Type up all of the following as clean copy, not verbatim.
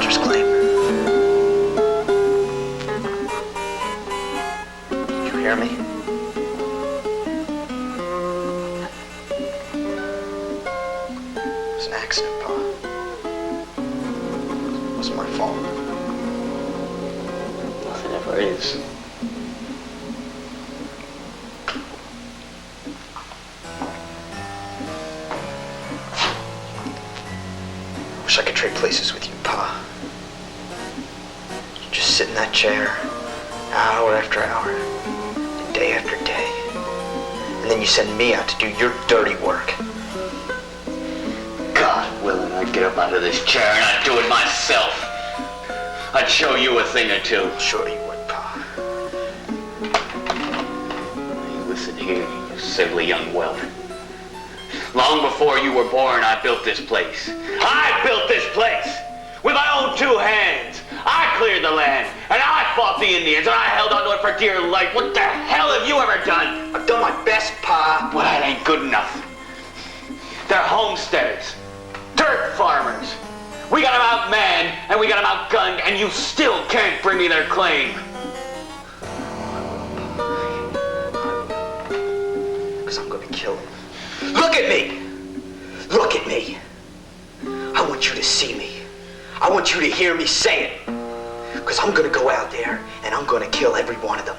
father's claim. Did you hear me? It was an accident, Pa. It wasn't my fault. Nothing ever is. Wish I could trade places with you, Pa. You just sit in that chair, hour after hour, and day after day. And then you send me out to do your dirty work. God willing, I'd get up out of this chair and I'd do it myself. I'd show you a thing or two. Sure you would, Pa. You listen here, you silly young whelp. Long before you were born, I built this place. I built this place! With my own two hands. I cleared the land, and I fought the Indians, and I held on to it for dear life. What the hell have you ever done? I've done my best, Pa. Well, that ain't good enough. They're homesteaders. Dirt farmers. We got them outmanned, and we got them outgunned, and you still can't bring me their claim. Because I'm gonna kill him. Look at me! Look at me! I want you to see me. I want you to hear me say it. Because I'm gonna go out there and I'm gonna kill every one of them.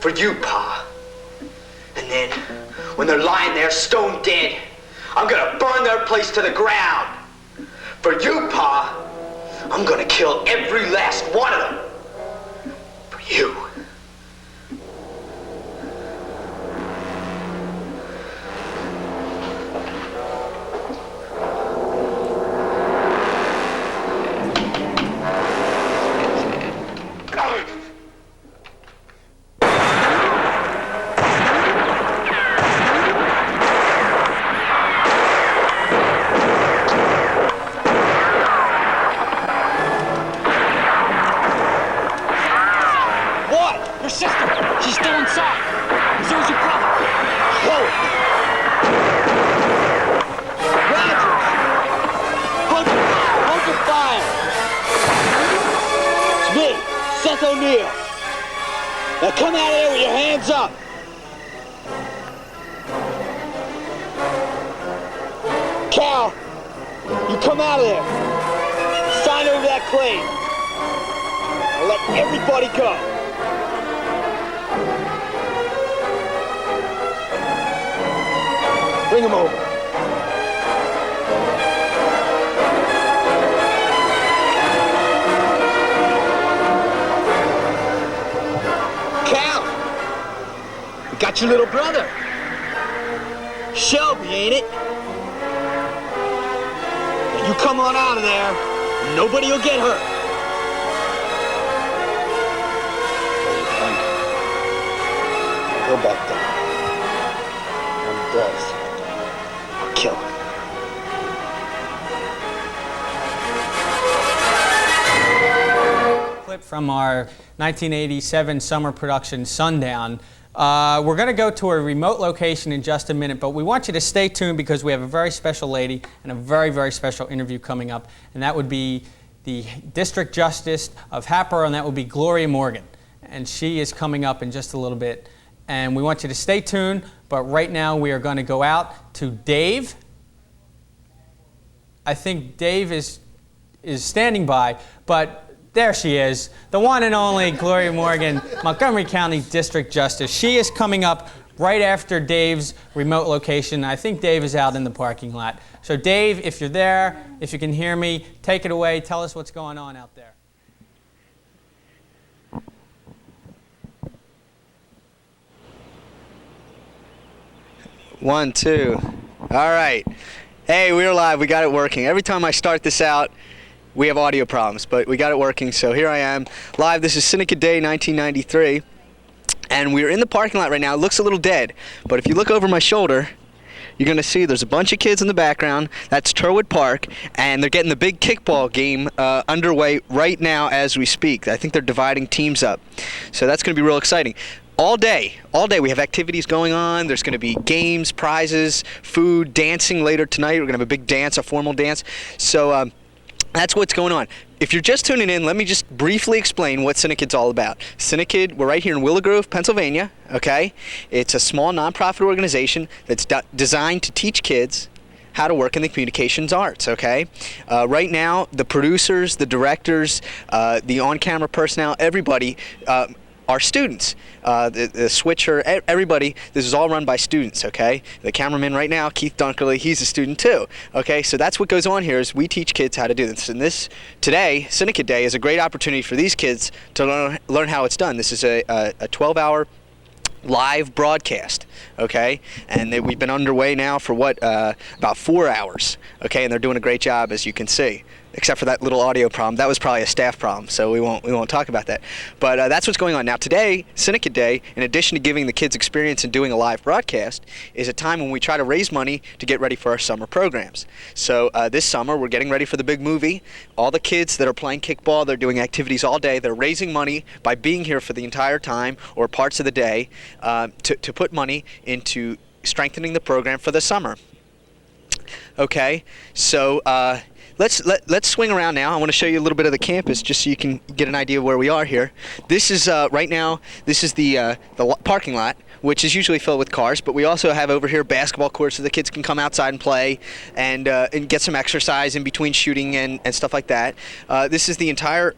For you, Pa. And then, when they're lying there stone dead, I'm gonna burn their place to the ground. For you, Pa, I'm gonna kill every last one of them. For you. Now come out of there with your hands up. Cal, you come out of there. Sign over that claim. I'll let everybody go. Bring him over. Got your little brother. Shelby, ain't it? Now you come on out of there, and nobody will get hurt. Go back down. When he does, I'll kill him. Clip from our 1987 summer production, Sundown. We're going to go to a remote location in just a minute, but we want you to stay tuned because we have a very special lady and a very, very special interview coming up, and that would be the District Justice of Hatboro, and that would be Gloria Morgan. And she is coming up in just a little bit, and we want you to stay tuned, but right now we are going to go out to Dave. I think Dave is standing by, but there she is, the one and only Gloria Morgan, Montgomery County District Justice. She is coming up right after Dave's remote location. I think Dave is out in the parking lot. So Dave, if you're there, if you can hear me, take it away. Tell us what's going on out there. 1, 2. All right. Hey, we're live. We got it working. Every time I start this out, we have audio problems, but we got it working. So here I am, live. This is Cinekyd Day 1993, and we're in the parking lot right now. It looks a little dead, but if you look over my shoulder, you're going to see there's a bunch of kids in the background. That's Turwood Park, and they're getting the big kickball game underway right now as we speak. I think they're dividing teams up, so that's going to be real exciting. All day we have activities going on. There's going to be games, prizes, food, dancing later tonight. We're going to have a big dance, a formal dance. So That's what's going on. If you're just tuning in, let me just briefly explain what Cinekyd's all about. Cinekyd, we're right here in Willow Grove, Pennsylvania, okay? It's a small nonprofit organization that's designed to teach kids how to work in the communications arts, okay? Right now, the producers, the directors, the on-camera personnel, everybody are students. The switcher, everybody, this is all run by students, okay? The cameraman right now, Keith Dunkerley, he's a student too, okay? So that's what goes on here is we teach kids how to do this. And this, today, Cinekyd Day, is a great opportunity for these kids to learn how it's done. This is a 12-hour live broadcast, okay? And we've been underway now for about 4 hours, okay? And they're doing a great job, as you can see. Except for that little audio problem. That was probably a staff problem, so we won't talk about that. But that's what's going on. Now today, Cinekyd Day, in addition to giving the kids experience and doing a live broadcast, is a time when we try to raise money to get ready for our summer programs. So this summer, we're getting ready for the big movie. All the kids that are playing kickball, they're doing activities all day. They're raising money by being here for the entire time or parts of the day to put money into strengthening the program for the summer. Okay, so let's swing around now. I want to show you a little bit of the campus just so you can get an idea of where we are here. This is right now. This is the parking lot, which is usually filled with cars. But we also have over here basketball courts so the kids can come outside and play and get some exercise in between shooting and stuff like that. This is the entire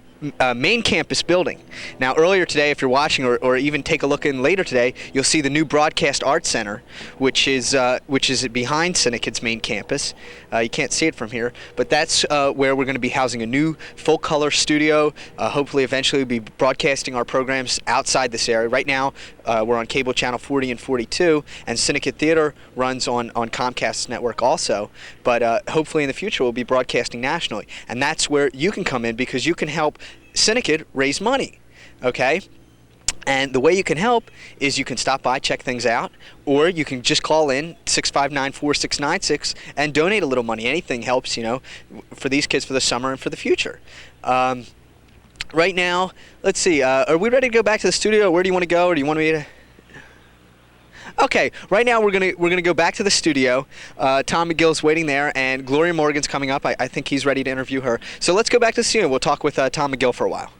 main campus building. Now earlier today, if you're watching or even take a look in later today, you'll see the new Broadcast Arts Center, which is behind Cinekyd's main campus. You can't see it from here, but that's where we're going to be housing a new full color studio. Hopefully eventually we'll be broadcasting our programs outside this area. Right now we're on cable channel 40 and 42, and Cinekyd Theater runs on Comcast's network also, but hopefully in the future we'll be broadcasting nationally, and that's where you can come in because you can help Cinekyd raise money, okay? And the way you can help is you can stop by, check things out, or you can just call in 659-4696 and donate a little money. Anything helps, you know, for these kids for the summer and for the future. Right now, let's see, are we ready to go back to the studio? Where do you want to go, or do you want me to? Okay, right now we're gonna go back to the studio. Tom McGill's waiting there, and Gloria Morgan's coming up. I think he's ready to interview her. So let's go back to the studio. We'll talk with Tom McGill for a while.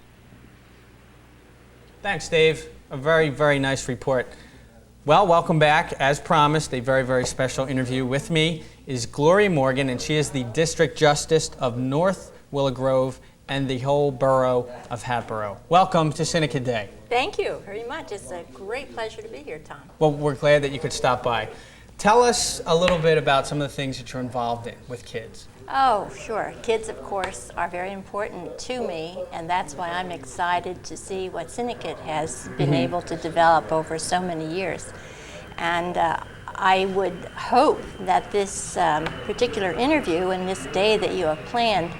Thanks, Dave. A very, very nice report. Well, welcome back. As promised, a very, very special interview. With me is Gloria Morgan, and she is the District Justice of North Willow Grove and the whole borough of Hatboro. Welcome to Cinekyd Day. Thank you very much. It's a great pleasure to be here, Tom. Well, we're glad that you could stop by. Tell us a little bit about some of the things that you're involved in with kids. Oh, sure. Kids, of course, are very important to me, and that's why I'm excited to see what Cinekyd has been able to develop over so many years. And I would hope that this particular interview and this day that you have planned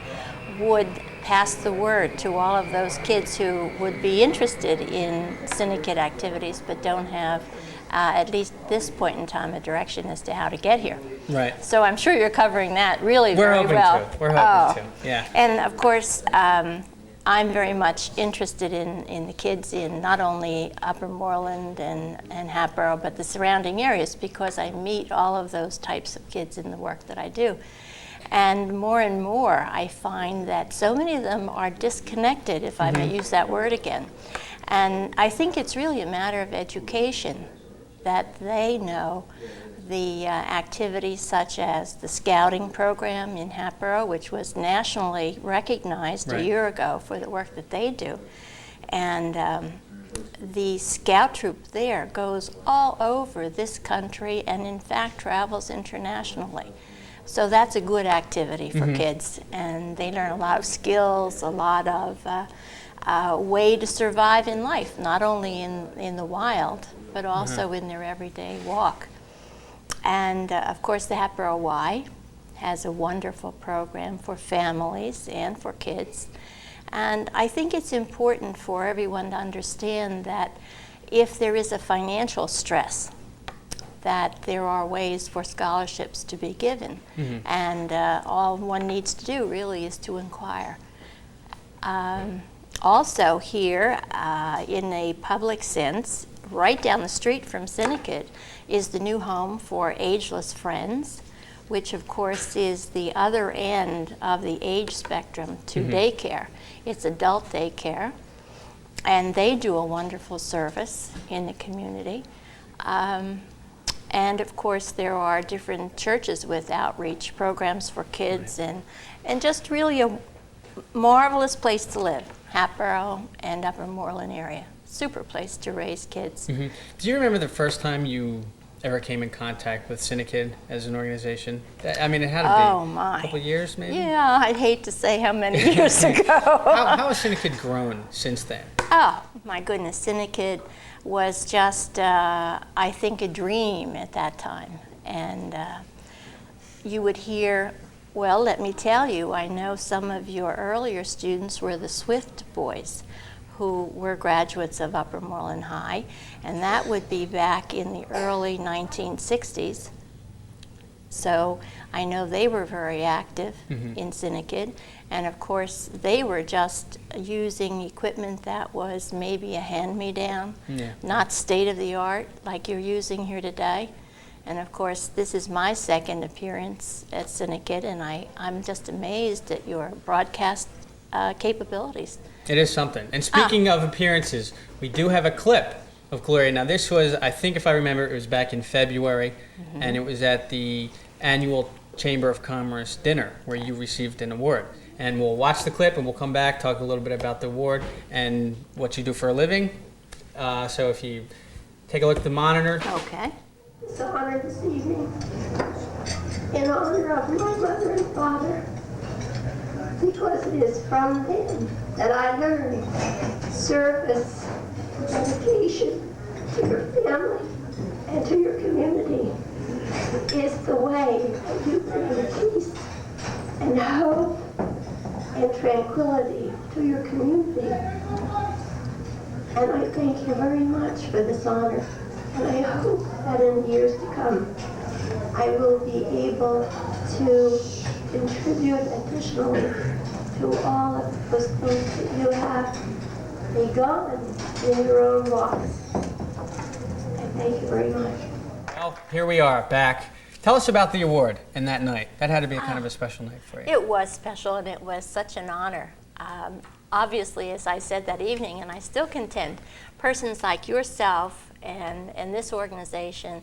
would pass the word to all of those kids who would be interested in Cinekyd activities but don't have, at least at this point in time, a direction as to how to get here. Right. So I'm sure you're covering that really very well. We're hoping to, yeah. And of course, I'm very much interested in the kids in not only Upper Moreland and Hatboro, but the surrounding areas, because I meet all of those types of kids in the work that I do. And more, I find that so many of them are disconnected, if I may use that word again. And I think it's really a matter of education, that they know the activities such as the scouting program in Hatboro, which was nationally recognized a year ago for the work that they do. And the scout troop there goes all over this country and in fact travels internationally. So that's a good activity for kids, and they learn a lot of skills, a lot of way to survive in life, not only in the wild, but also in their everyday walk. And of course the Hatboro Y has a wonderful program for families and for kids. And I think it's important for everyone to understand that if there is a financial stress, that there are ways for scholarships to be given. And all one needs to do really is to inquire. Also here, in a public sense, right down the street from Cinekyd is the new home for Ageless Friends, which of course is the other end of the age spectrum to daycare. It's adult daycare, and they do a wonderful service in the community. And of course there are different churches with outreach programs for kids, and just really a marvelous place to live, Hatboro and Upper Moreland area. Super place to raise kids. Do you remember the first time you ever came in contact with Cinekyd as an organization? I mean, it had to be a couple of years, maybe? Yeah, I'd hate to say how many years ago. How has Cinekyd grown since then? Oh, my goodness. Cinekyd was just, I think, a dream at that time. And you would hear, well, let me tell you, I know some of your earlier students were the Swift boys, who were graduates of Upper Moreland High, and that would be back in the early 1960s. So I know they were very active in Cinekyd, and of course they were just using equipment that was maybe a hand-me-down, not state-of-the-art like you're using here today. And of course this is my second appearance at Cinekyd, and I'm just amazed at your broadcast capabilities. It is something. And speaking of appearances, we do have a clip of Gloria. Now this was, I think if I remember, it was back in February, and it was at the annual Chamber of Commerce dinner where you received an award. And we'll watch the clip and we'll come back, talk a little bit about the award and what you do for a living. So if you take a look at the monitor. Okay. This honor this evening in honor of my mother and father, because it is from them that I learned service, dedication to your family and to your community is the way that you bring peace and hope and tranquility to your community. And I thank you very much for this honor. And I hope that in years to come, I will be able to contribute additionally to all of those things that you have begun in your own walks. And thank you very much. Well, here we are, back. Tell us about the award and that night. That had to be kind of a special night for you. It was special, and it was such an honor. Obviously, as I said that evening, and I still contend, persons like yourself and this organization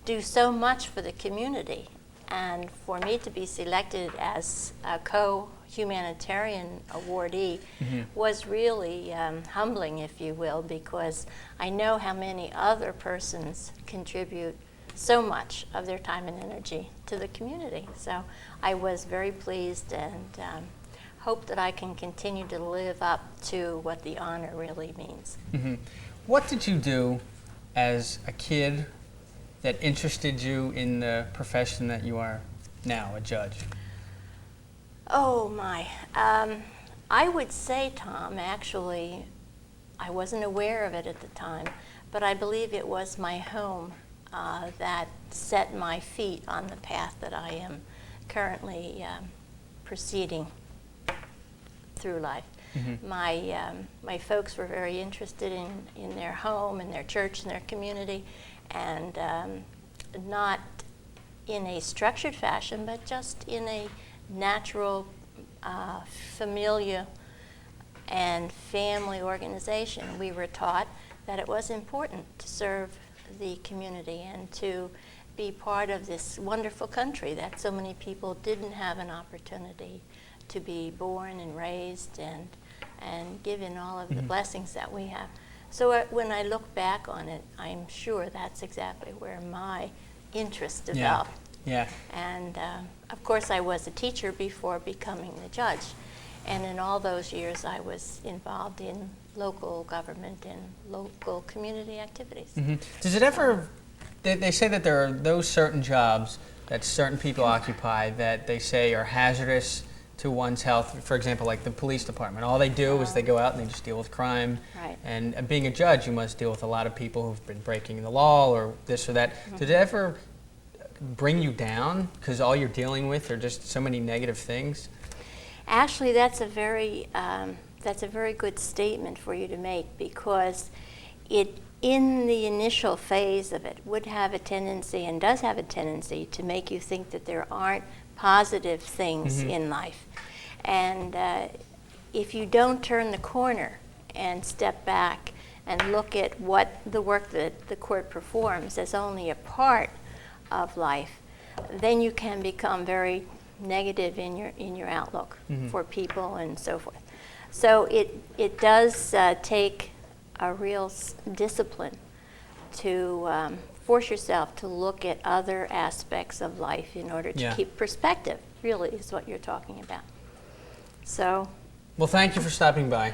do so much for the community. And for me to be selected as a co-humanitarian awardee was really humbling, if you will, because I know how many other persons contribute so much of their time and energy to the community. So I was very pleased and hope that I can continue to live up to what the honor really means. What did you do as a kid that interested you in the profession that you are now, a judge? Oh my. I would say, Tom, actually, I wasn't aware of it at the time, but I believe it was my home that set my feet on the path that I am currently proceeding through life. My folks were very interested in their home and their church and their community, and not in a structured fashion, but just in a natural, familiar and family organization. We were taught that it was important to serve the community and to be part of this wonderful country that so many people didn't have an opportunity to be born and raised and given all of the blessings that we have. So when I look back on it, I'm sure that's exactly where my interest developed. Yeah. And of course I was a teacher before becoming the judge. And in all those years I was involved in local government and local community activities. Does it ever, they say that there are those certain jobs that certain people occupy that they say are hazardous to one's health. For example, like the police department. All they do is they go out and they just deal with crime. Right. And being a judge, you must deal with a lot of people who've been breaking the law or this or that. Did it ever bring you down because all you're dealing with are just so many negative things? Actually, that's a very good statement for you to make, because it in the initial phase of it would have a tendency, and does have a tendency, to make you think that there aren't positive things in life. And if you don't turn the corner and step back and look at what the work that the court performs as only a part of life, then you can become very negative in your outlook for people and so forth. So it does take a real discipline to force yourself to look at other aspects of life in order to keep perspective, really, is what you're talking about. So, well, thank you for stopping by.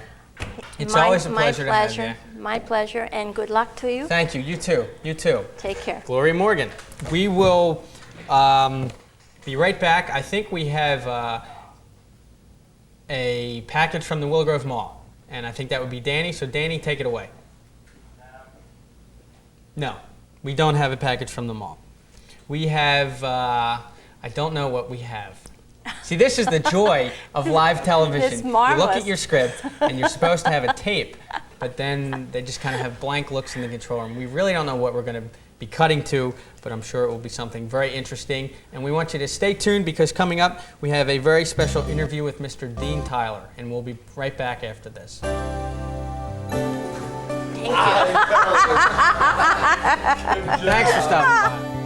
It's always a pleasure to have you. My pleasure, and good luck to you. Thank you. You too. You too. Take care. Gloria Morgan. We will be right back. I think we have a package from the Willow Grove Mall, and I think that would be Danny. So Danny, take it away. No, we don't have a package from the mall. We have, I don't know what we have. See, this is the joy of live television. It's You marvelous. look at your script, and you're supposed to have a tape, but then they just kind of have blank looks in the control room. We really don't know what we're going to be cutting to, but I'm sure it will be something very interesting. And we want you to stay tuned, because coming up, we have a very special interview with Mr. Dean Tyler, and we'll be right back after this. Thank you. Thanks for stopping by.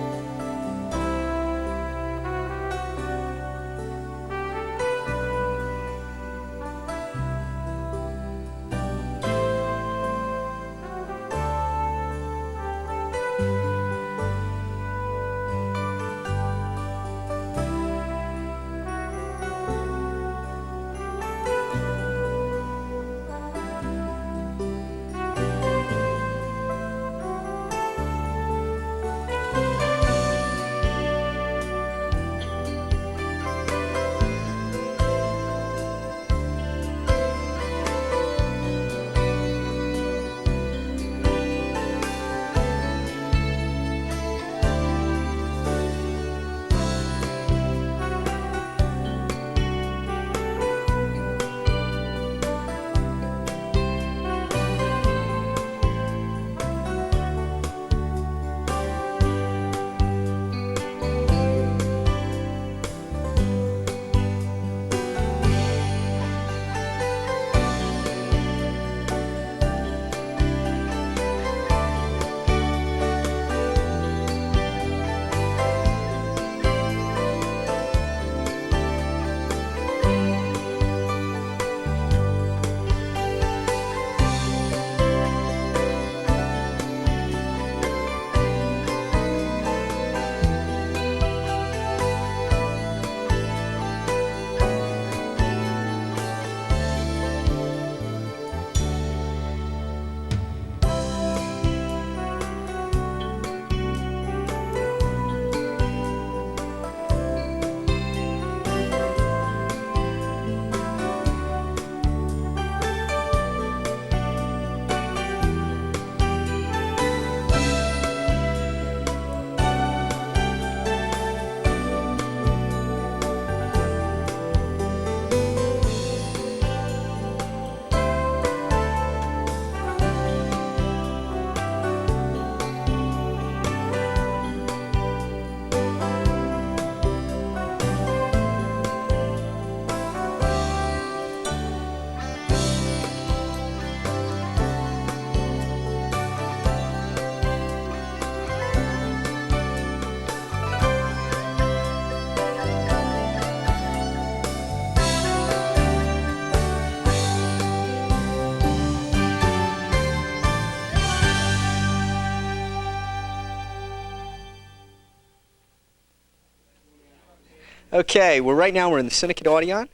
Okay, right now we're in the Cinekyd Audion.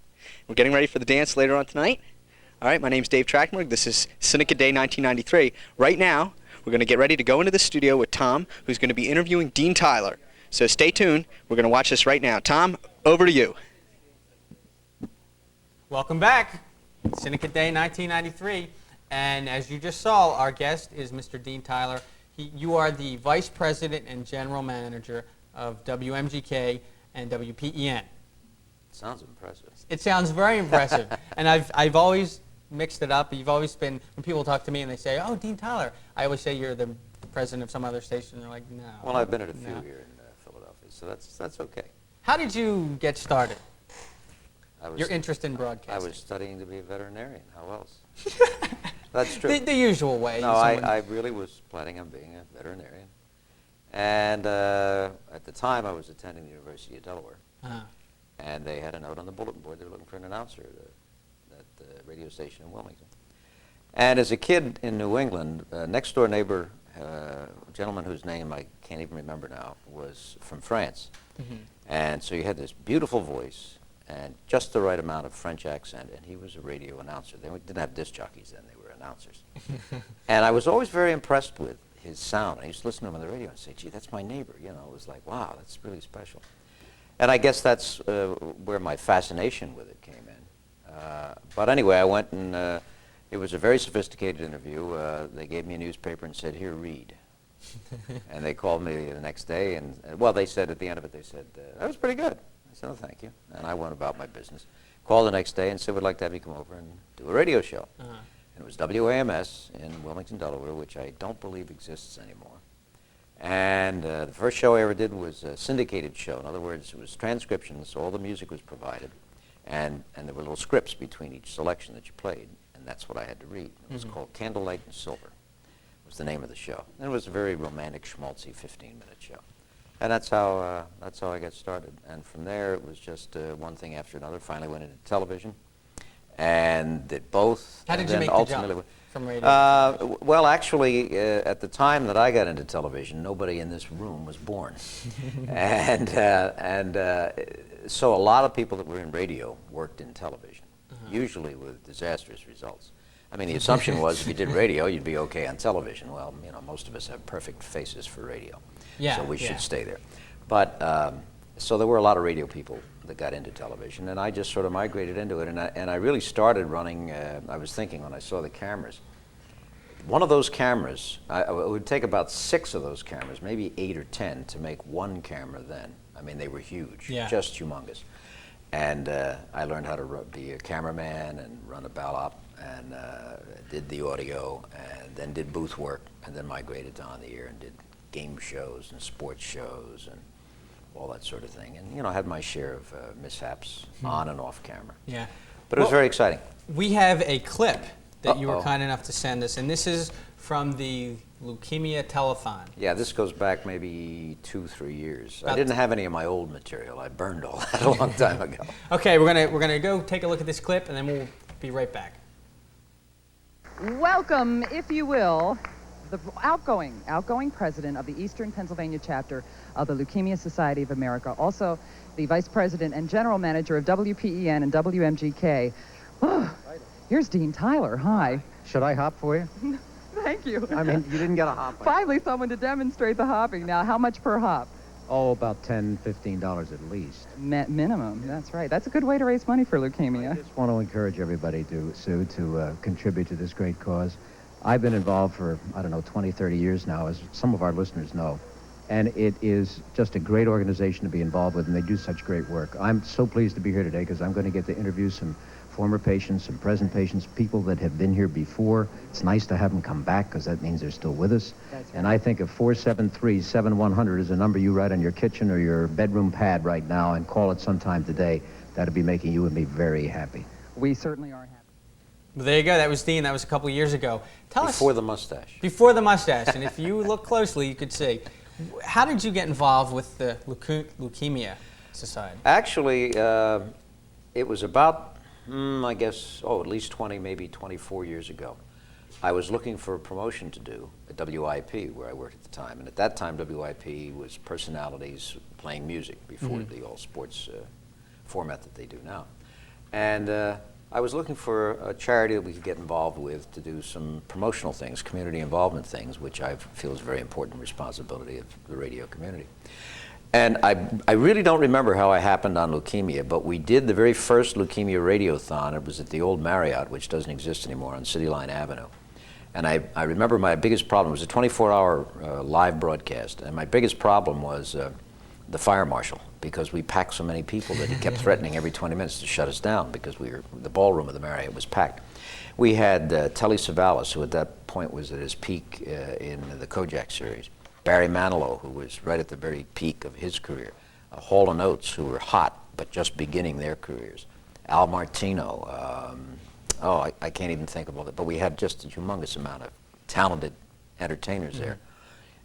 We're getting ready for the dance later on tonight. All right, my name's Dave Trachtenberg. This is Cinekyd Day 1993. Right now, we're going to get ready to go into the studio with Tom, who's going to be interviewing Dean Tyler. So stay tuned. We're going to watch this right now. Tom, over to you. Welcome back. Cinekyd Day 1993. And as you just saw, our guest is Mr. Dean Tyler. You are the Vice President and General Manager of WMGK and WPEN. Sounds impressive. It sounds very impressive. And I've always mixed it up. You've always been, when people talk to me and they say, oh, Dean Tyler, I always say you're the president of some other station. They're like, no. Well, I've been at a few no. here in Philadelphia, so that's okay. How did you get started? I was, Your interest in broadcasting? I was studying to be a veterinarian. How else? That's true. The usual way. No, I really was planning on being a veterinarian. And at the time, I was attending the University of Delaware. Uh-huh. And they had a note on the bulletin board. They were looking for an announcer at the radio station in Wilmington. And as a kid in New England, next door neighbor, a gentleman whose name I can't even remember now, was from France. Mm-hmm. And so he had this beautiful voice and just the right amount of French accent, and he was a radio announcer. They didn't have disc jockeys then, they were announcers. And I was always very impressed with his sound. I used to listen to him on the radio and say, gee, that's my neighbor. You know, it was like, wow, that's really special. And I guess that's where my fascination with it came in. But anyway, I went and it was a very sophisticated interview. They gave me a newspaper and said, here, read. And they called me the next day, and well, they said at the end of it, they said, that was pretty good. I said, oh, thank you. And I went about my business. Called the next day and said, we'd like to have you come over and do a radio show. Uh-huh. And it was WAMS in Wilmington, Delaware, which I don't believe exists anymore. And the first show I ever did was a syndicated show. In other words, it was transcriptions, so all the music was provided, and there were little scripts between each selection that you played, and that's what I had to read. It was called Candlelight and Silver, was the name of the show. And it was a very romantic, schmaltzy 15-minute show. And that's how I got started. And from there, it was just one thing after another. Finally went into television, and did both. How did you then make the ultimately jump from radio? Well, actually, at the time that I got into television, nobody in this room was born. and so a lot of people that were in radio worked in television, usually with disastrous results. I mean, the assumption was if you did radio, you'd be okay on television. Well, you know, most of us have perfect faces for radio, so we should stay there. But so there were a lot of radio people that got into television, and I just sort of migrated into it, and I really started running. I was thinking when I saw the cameras, one of those cameras, it would take about 6 of those cameras, maybe 8 or 10, to make one camera then. I mean, they were huge, just humongous. And I learned how to be a cameraman and run a ballop, and did the audio, and then did booth work, and then migrated to on the air and did game shows and sports shows and all that sort of thing. And, you know, I had my share of mishaps on and off camera. Yeah. But it was very exciting. We have a clip that you were kind enough to send us, and this is from the Leukemia Telethon. Yeah, this goes back maybe 2-3 years. I didn't have any of my old material. I burned all that a long time ago. Okay, we're gonna go take a look at this clip, and then we'll be right back. Welcome, if you will, the outgoing president of the Eastern Pennsylvania chapter of the Leukemia Society of America, also the vice president and general manager of WPEN and WMGK. Oh, here's Dean Tyler. Hi. Should I hop for you? Thank you. I mean, you didn't get a hop. Finally, someone to demonstrate the hopping. Now, how much per hop? Oh, about $10, $15 at least. Minimum, that's right. That's a good way to raise money for leukemia. I just want to encourage everybody to contribute to this great cause. I've been involved for, I don't know, 20, 30 years now, as some of our listeners know. And it is just a great organization to be involved with, and they do such great work. I'm so pleased to be here today because I'm going to get to interview some former patients, some present patients, people that have been here before. It's nice to have them come back because that means they're still with us. Right. And I think if 473-7100 is a number you write on your kitchen or your bedroom pad right now and call it sometime today, that'll be making you and me very happy. We certainly are happy. Well, there you go. That was Dean. That was a couple years ago. Tell us. Before the mustache. Before the mustache. And if you look closely, you could see. How did you get involved with the Leukemia Society? Actually, it was about, I guess, at least 20, maybe 24 years ago. I was looking for a promotion to do at WIP, where I worked at the time. And at that time, WIP was personalities playing music before the all-sports format that they do now. And I was looking for a charity that we could get involved with to do some promotional things, community involvement things, which I feel is a very important responsibility of the radio community. And I really don't remember how I happened on leukemia, but we did the very first leukemia radiothon. It was at the old Marriott, which doesn't exist anymore, on City Line Avenue. And I remember my biggest problem was a 24-hour live broadcast, and my biggest problem was the fire marshal, because we packed so many people that he kept threatening every 20 minutes to shut us down because the ballroom of the Marriott was packed. We had Telly Savalas, who at that point was at his peak in the Kojak series. Barry Manilow, who was right at the very peak of his career. Hall & Oates, who were hot but just beginning their careers. Al Martino. I can't even think of all that. But we had just a humongous amount of talented entertainers there.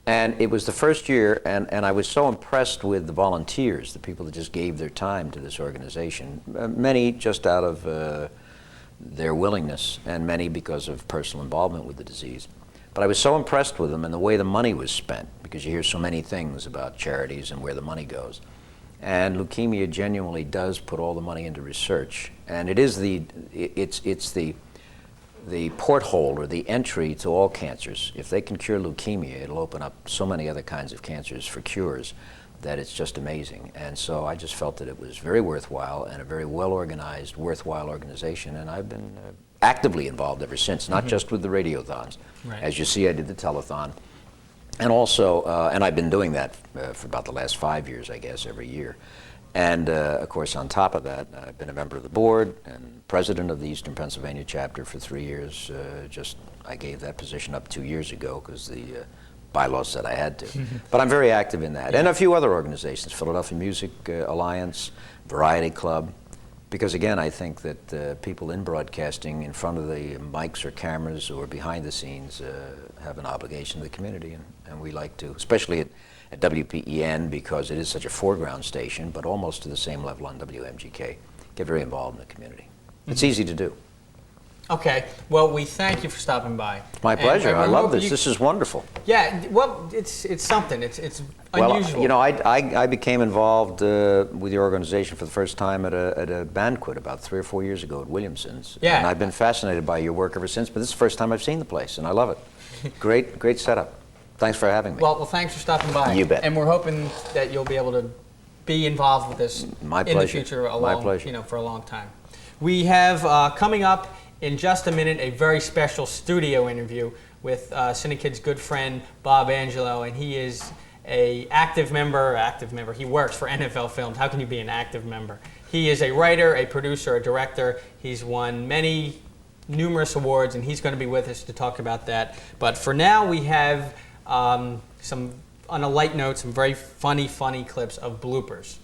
And it was the first year, and I was so impressed with the volunteers, the people that just gave their time to this organization, many just out of their willingness, and many because of personal involvement with the disease. But I was so impressed with them and the way the money was spent, because you hear so many things about charities and where the money goes. And leukemia genuinely does put all the money into research, and it is it's the porthole or the entry to all cancers. If they can cure leukemia, it'll open up so many other kinds of cancers for cures that it's just amazing. And so I just felt that it was very worthwhile and a very well-organized, worthwhile organization, and I've been actively involved ever since, not just with the radiothons. Right. As you see, I did the telethon. And also, and I've been doing that for about the last 5 years, I guess, every year. And of course, on top of that, I've been a member of the board and president of the Eastern Pennsylvania chapter for 3 years. I gave that position up 2 years ago because the bylaws said I had to. But I'm very active in that. And a few other organizations, Philadelphia Music Alliance, Variety Club. Because again, I think that people in broadcasting in front of the mics or cameras or behind the scenes have an obligation to the community, and we like to, especially at WPEN, because it is such a foreground station, but almost to the same level on WMGK, get very involved in the community. It's easy to do. Okay, well, we thank you for stopping by. My pleasure. And I love this. This is wonderful. Yeah, well, it's something. It's unusual. Well, you know, I became involved with the organization for the first time at a banquet about 3 or 4 years ago at Williamson's. Yeah. And I've been fascinated by your work ever since, but this is the first time I've seen the place, and I love it. Great setup. Thanks for having me. Well, thanks for stopping by. You bet. And we're hoping that you'll be able to be involved with this My in pleasure. the future, My pleasure. for a long time. We have coming up in just a minute a very special studio interview with Cinekyd's good friend Bob Angelo, and he is a active member. He works for NFL Films. How can you be an active member? He is a writer, a producer, a director. He's won numerous awards, and he's going to be with us to talk about that. But for now, we have on a light note, some very funny clips of bloopers.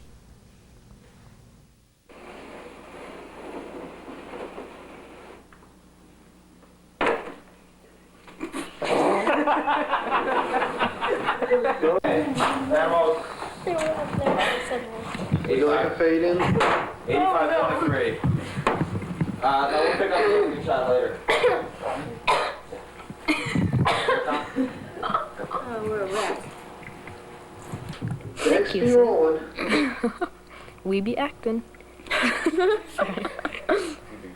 You like a fade in? 85-23. No, we'll pick up the shot later. Oh, we're a wreck. Next be rolling. We be acting. Sorry.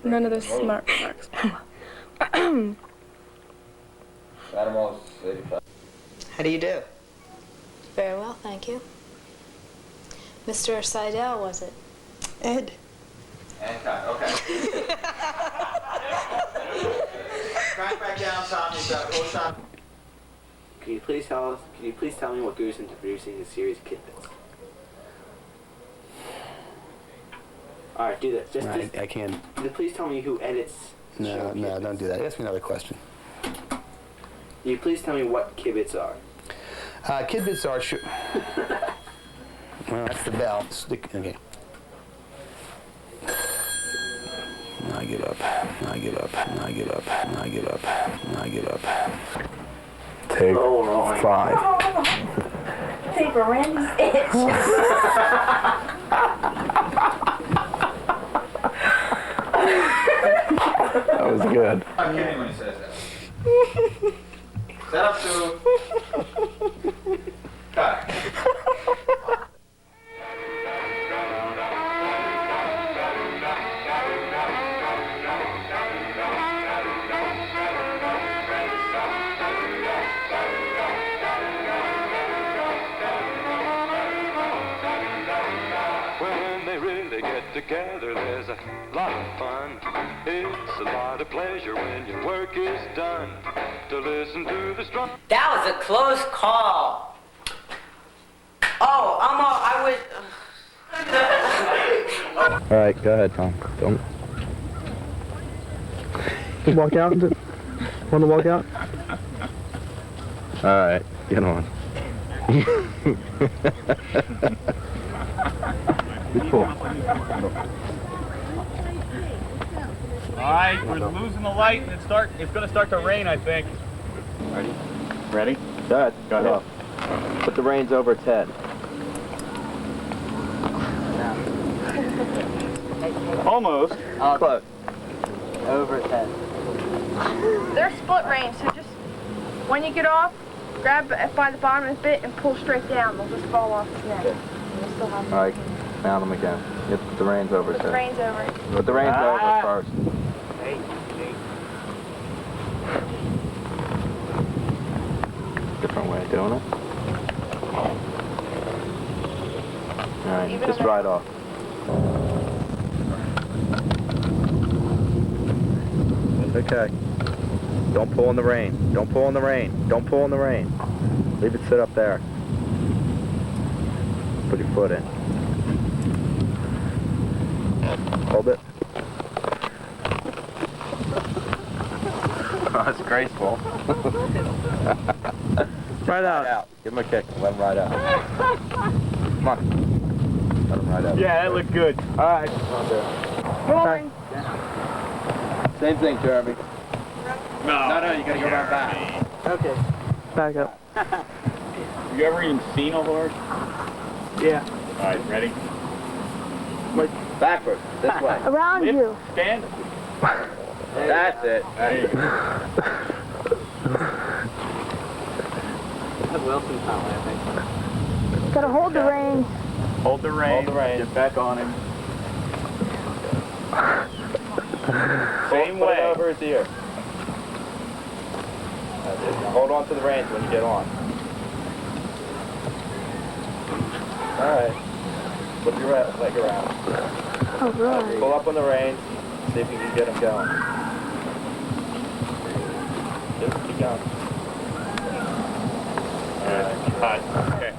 None of those smart remarks. How do you do? Very well, thank you. Mr. Seidel, was it? Ed. And cut, okay. Crank back down, Tommy. Full shot. Can you please tell me what goes into producing the series Kidbits? All right, do this. Just I can't. Please tell me who edits. No, don't do that. Ask me another question. Can you please tell me what Kidbits are? Kidbits are well, that's the bell. Okay. I give up. Take 5. Paper Randy's itch. That was good. I'm kidding when he says that. Set up to... Cut. Together there's a lot of fun. It's a lot of pleasure when your work is done. To listen to the strong. That was a close call. Oh, I All right, go ahead, Tom. Don't walk out. Want to walk out? All right, get on. Be cool. All right, we're losing the light, and it's going to start to rain, I think. Ready? Ready? Go ahead. Go ahead. Put the reins over its head. Almost. Close. Over its head. They're split reins, so just when you get off, grab by the bottom of the bit and pull straight down. They'll just fall off his neck. Okay. Still have All right, mount them again. Get the reins over its Put the head. reins over it. Put the reins over first. Different way of doing it. All right, just ride off. Okay. Don't pull on the rein. Don't pull on the rein. Don't pull on the rein. Leave it sit up there. Put your foot in. Hold it. That's graceful. Ride out. Give him a kick. Let him ride out. Come on. Let him ride out. Yeah, that looked good. All right. Rolling. Same thing, Jeremy. No, you gotta go around back. Okay. Back up. Have you ever even seen a horse? Yeah. All right, ready? Wait, backwards. This way. Around you. Stand. That's it. There you go. That's Wilson's family, I think. Gotta hold the reins. Hold the rein. Hold the rein. Get back on him. Same way. Put it over his ear. That's it. Hold on to the reins when you get on. All right. Flip your leg around. All right. Pull up on the reins. See if you can get him going. Just keep going. All right, hot. Okay.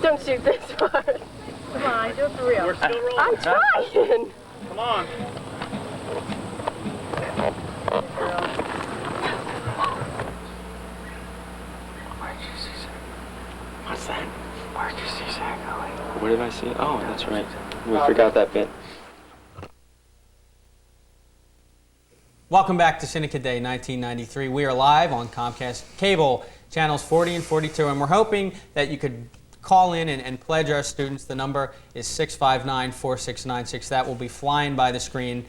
Don't shoot this part. Come on, do it for real. We're still rolling. I'm trying. Come on. What's that? Where'd you see Zach going? Where did I see it? Oh, that's right. We forgot that bit. Welcome back to Cinekyd Day 1993. We are live on Comcast Cable channels 40 and 42, and we're hoping that you could call in and pledge our students. The number is 659-4696. That will be flying by the screen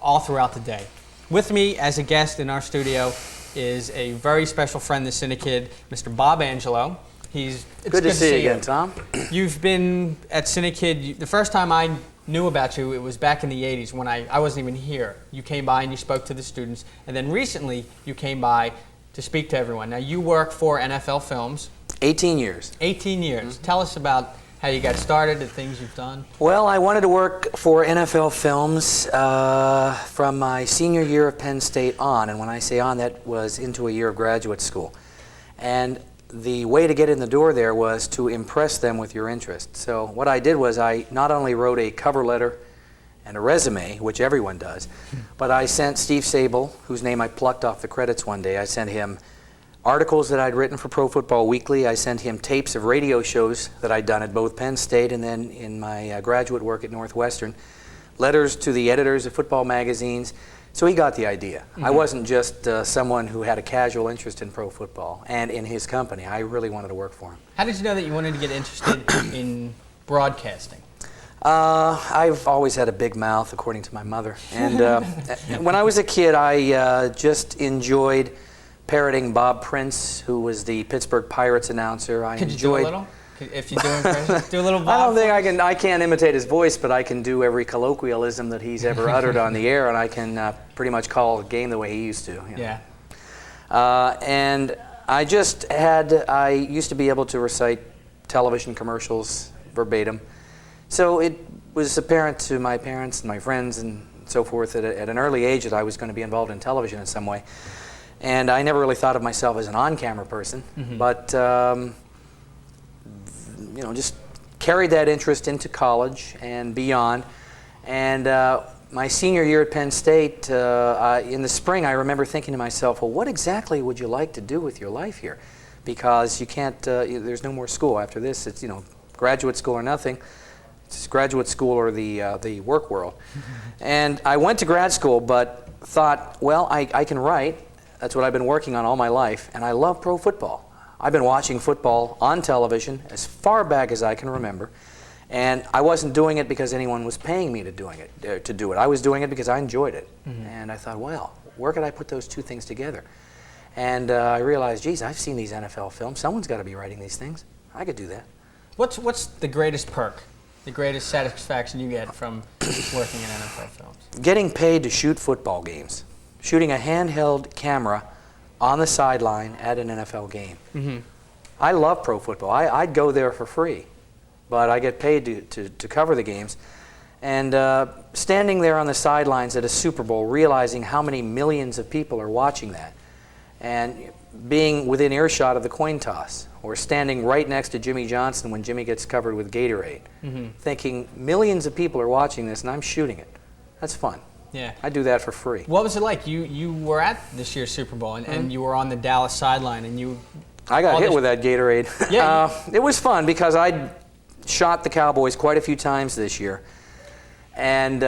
all throughout the day. With me as a guest in our studio is a very special friend of Cinekyd, Mr. Bob Angelo. It's good to see you again, Tom. You've been at Cinekyd. The first time I knew about you, it was back in the 80s when I wasn't even here. You came by and you spoke to the students, and then recently you came by to speak to everyone. Now you work for NFL Films. 18 years. 18 years. Tell us about how you got started, the things you've done. Well, I wanted to work for NFL Films from my senior year of Penn State on, and when I say on, that was into a year of graduate school. And the way to get in the door there was to impress them with your interest. So what I did was I not only wrote a cover letter and a resume, which everyone does, but I sent Steve Sable, whose name I plucked off the credits one day, I sent him articles that I'd written for Pro Football Weekly. I sent him tapes of radio shows that I'd done at both Penn State and then in my graduate work at Northwestern, letters to the editors of football magazines. So he got the idea. I wasn't just someone who had a casual interest in pro football and in his company. I really wanted to work for him. How did you know that you wanted to get interested in broadcasting? I've always had a big mouth, according to my mother. And when I was a kid, I just enjoyed parroting Bob Prince, who was the Pittsburgh Pirates announcer. Could you do a little? If you do impressions, do a little Bob. I don't think I can't imitate his voice, but I can do every colloquialism that he's ever uttered on the air, and I can pretty much call a game the way he used to. You know? Yeah. And I used to be able to recite television commercials verbatim. So it was apparent to my parents and my friends and so forth that at an early age that I was going to be involved in television in some way. And I never really thought of myself as an on-camera person, but you know, just carried that interest into college and beyond. And my senior year at Penn State, in the spring, I remember thinking to myself, well, what exactly would you like to do with your life here? Because you can't, there's no more school after this. It's, graduate school or nothing. It's graduate school or the work world. And I went to grad school, but thought, well, I can write. That's what I've been working on all my life, and I love pro football. I've been watching football on television as far back as I can remember, and I wasn't doing it because anyone was paying me to do it. I was doing it because I enjoyed it. And I thought, well, where could I put those two things together? And I realized, geez, I've seen these NFL films. Someone's got to be writing these things. I could do that. What's the greatest perk, the greatest satisfaction you get from working in NFL films? Getting paid to shoot football games. Shooting a handheld camera on the sideline at an NFL game. I love pro football. I'd go there for free, but I get paid to cover the games. And standing there on the sidelines at a Super Bowl, realizing how many millions of people are watching that, and being within earshot of the coin toss, or standing right next to Jimmy Johnson when Jimmy gets covered with Gatorade, thinking millions of people are watching this and I'm shooting it. That's fun. Yeah. I do that for free. What was it like? You were at this year's Super Bowl and you were on the Dallas sideline and you... I got hit with that Gatorade. Yeah. It was fun because I shot the Cowboys quite a few times this year. And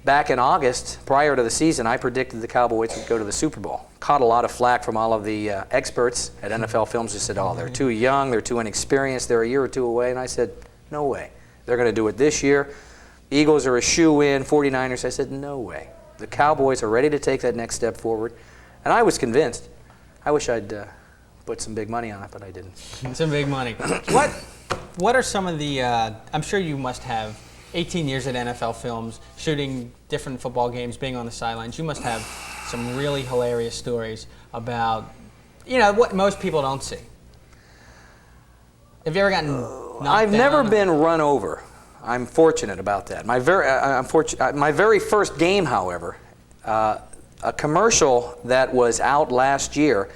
back in August, prior to the season, I predicted the Cowboys would go to the Super Bowl. Caught a lot of flack from all of the experts at NFL Films who said, oh, they're too young, they're too inexperienced, they're a year or two away. And I said, no way. They're going to do it this year. Eagles are a shoe-in, 49ers. I said, no way. The Cowboys are ready to take that next step forward. And I was convinced. I wish I'd put some big money on it, but I didn't. Some big money. What are some of the, I'm sure you must have 18 years at NFL Films, shooting different football games, being on the sidelines. You must have some really hilarious stories about, what most people don't see. Have you ever gotten knocked I've down? never been run over. I'm fortunate about that. My very first game, however, a commercial that was out last year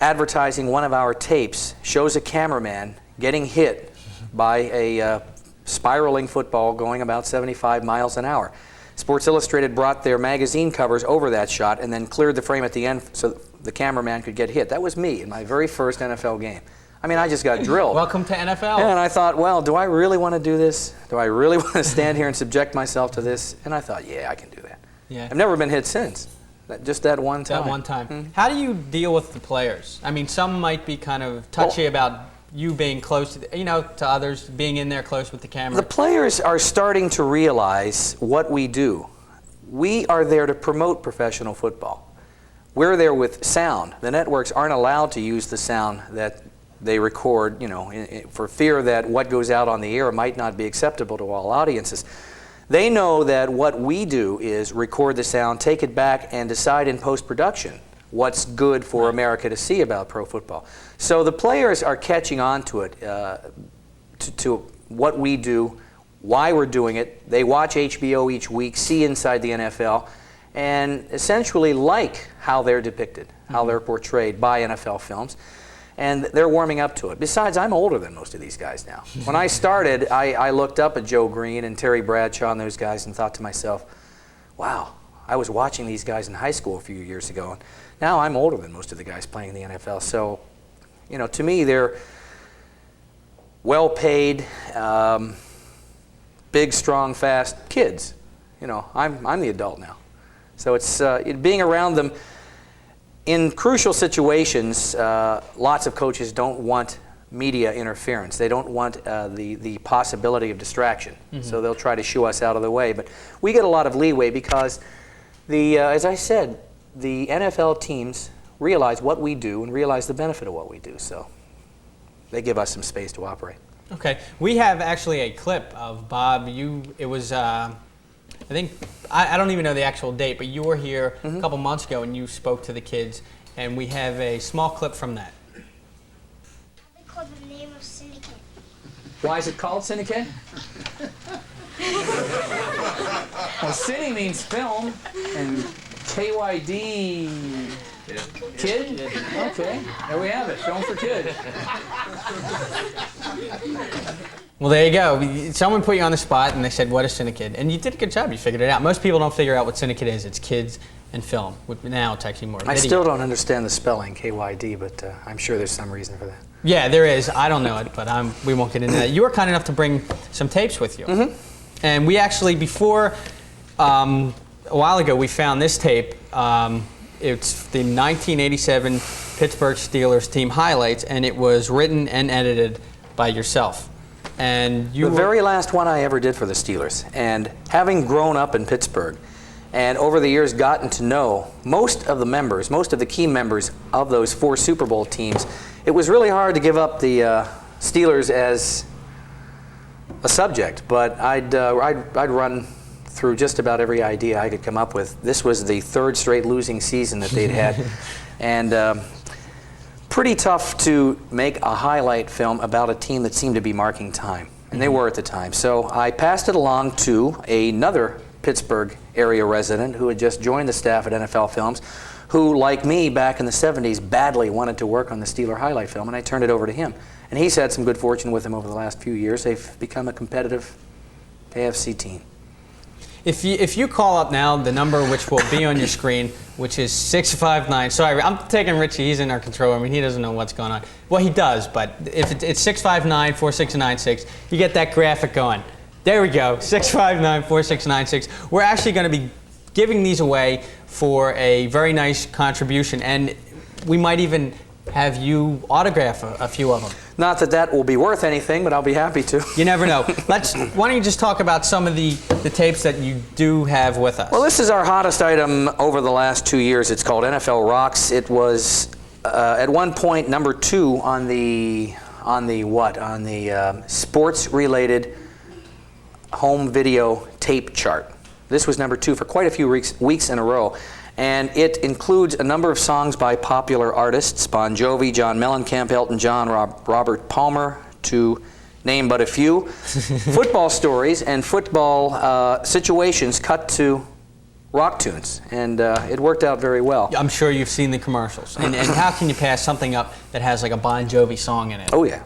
advertising one of our tapes shows a cameraman getting hit by a spiraling football going about 75 miles an hour. Sports Illustrated brought their magazine covers over that shot and then cleared the frame at the end so the cameraman could get hit. That was me in my very first NFL game. I mean, I just got drilled. Welcome to NFL. And I thought, well, do I really want to do this? Do I really want to stand here and subject myself to this? And I thought, yeah, I can do that. Yeah. I've never been hit since. Just that one time. That one time. How do you deal with the players? I mean, some might be kind of touchy about you being close to, to others, being in there close with the camera. The players are starting to realize what we do. We are there to promote professional football. We're there with sound. The networks aren't allowed to use the sound that they record, for fear that what goes out on the air might not be acceptable to all audiences. They know that what we do is record the sound, take it back, and decide in post-production what's good for America to see about pro football. So the players are catching on to it, to what we do, why we're doing it. They watch HBO each week, see inside the NFL, and essentially like how they're depicted, how they're portrayed by NFL Films. And they're warming up to it. Besides, I'm older than most of these guys now. When I started, I looked up at Joe Green and Terry Bradshaw and those guys and thought to myself, wow, I was watching these guys in high school a few years ago. And now I'm older than most of the guys playing in the NFL. So, to me, they're well-paid, big, strong, fast kids. I'm the adult now. So it's being around them. In crucial situations, lots of coaches don't want media interference. They don't want the possibility of distraction. So they'll try to shoo us out of the way. But we get a lot of leeway because, as I said, the NFL teams realize what we do and realize the benefit of what we do. So they give us some space to operate. Okay. We have actually a clip of Bob. It was... I think, I don't even know the actual date, but you were here a couple months ago and you spoke to the kids, and we have a small clip from that. They call the name of Cinekyd. Why is it called Cinekyd? Well, Cine means film, and KYD Kid? Okay, there we have it. Film for kids. Well, there you go. Someone put you on the spot and they said, what is Cinekyd? And you did a good job. You figured it out. Most people don't figure out what Cinekyd is. It's kids and film. Now it's actually more video. I still don't understand the spelling, KYD, but I'm sure there's some reason for that. Yeah, there is. I don't know it, but we won't get into that. You were kind enough to bring some tapes with you. And we actually, before, a while ago, we found this tape. It's the 1987 Pittsburgh Steelers team highlights, and it was written and edited by yourself. And you the very last one I ever did for the Steelers. And having grown up in Pittsburgh, and over the years gotten to know most of the key members of those 4 Super Bowl teams, it was really hard to give up the Steelers as a subject. But I'd run through just about every idea I could come up with. This was the 3rd straight losing season that they'd had. And pretty tough to make a highlight film about a team that seemed to be marking time. And they were at the time. So I passed it along to another Pittsburgh area resident who had just joined the staff at NFL Films, who, like me back in the 70s, badly wanted to work on the Steeler highlight film, and I turned it over to him. And he's had some good fortune with him over the last few years. They've become a competitive AFC team. If you call up now the number which will be on your screen, which is 659. Sorry, I'm taking Richie. He's in our control room, and he doesn't know what's going on. Well, he does, but if it's 659-4696, you get that graphic going. There we go, 659-4696. We're actually going to be giving these away for a very nice contribution, and we might even have you autograph a few of them. Not that that will be worth anything, but I'll be happy to. You never know. Why don't you just talk about some of the tapes that you do have with us? Well, this is our hottest item over the last 2 years. It's called NFL Rocks. It was at one point number 2 on the sports-related home video tape chart. This was number 2 for quite a few weeks in a row. And it includes a number of songs by popular artists, Bon Jovi, John Mellencamp, Elton John, Robert Palmer, to name but a few. Football stories and football situations cut to rock tunes. And it worked out very well. I'm sure you've seen the commercials. And how can you pass something up that has like a Bon Jovi song in it? Oh, yeah.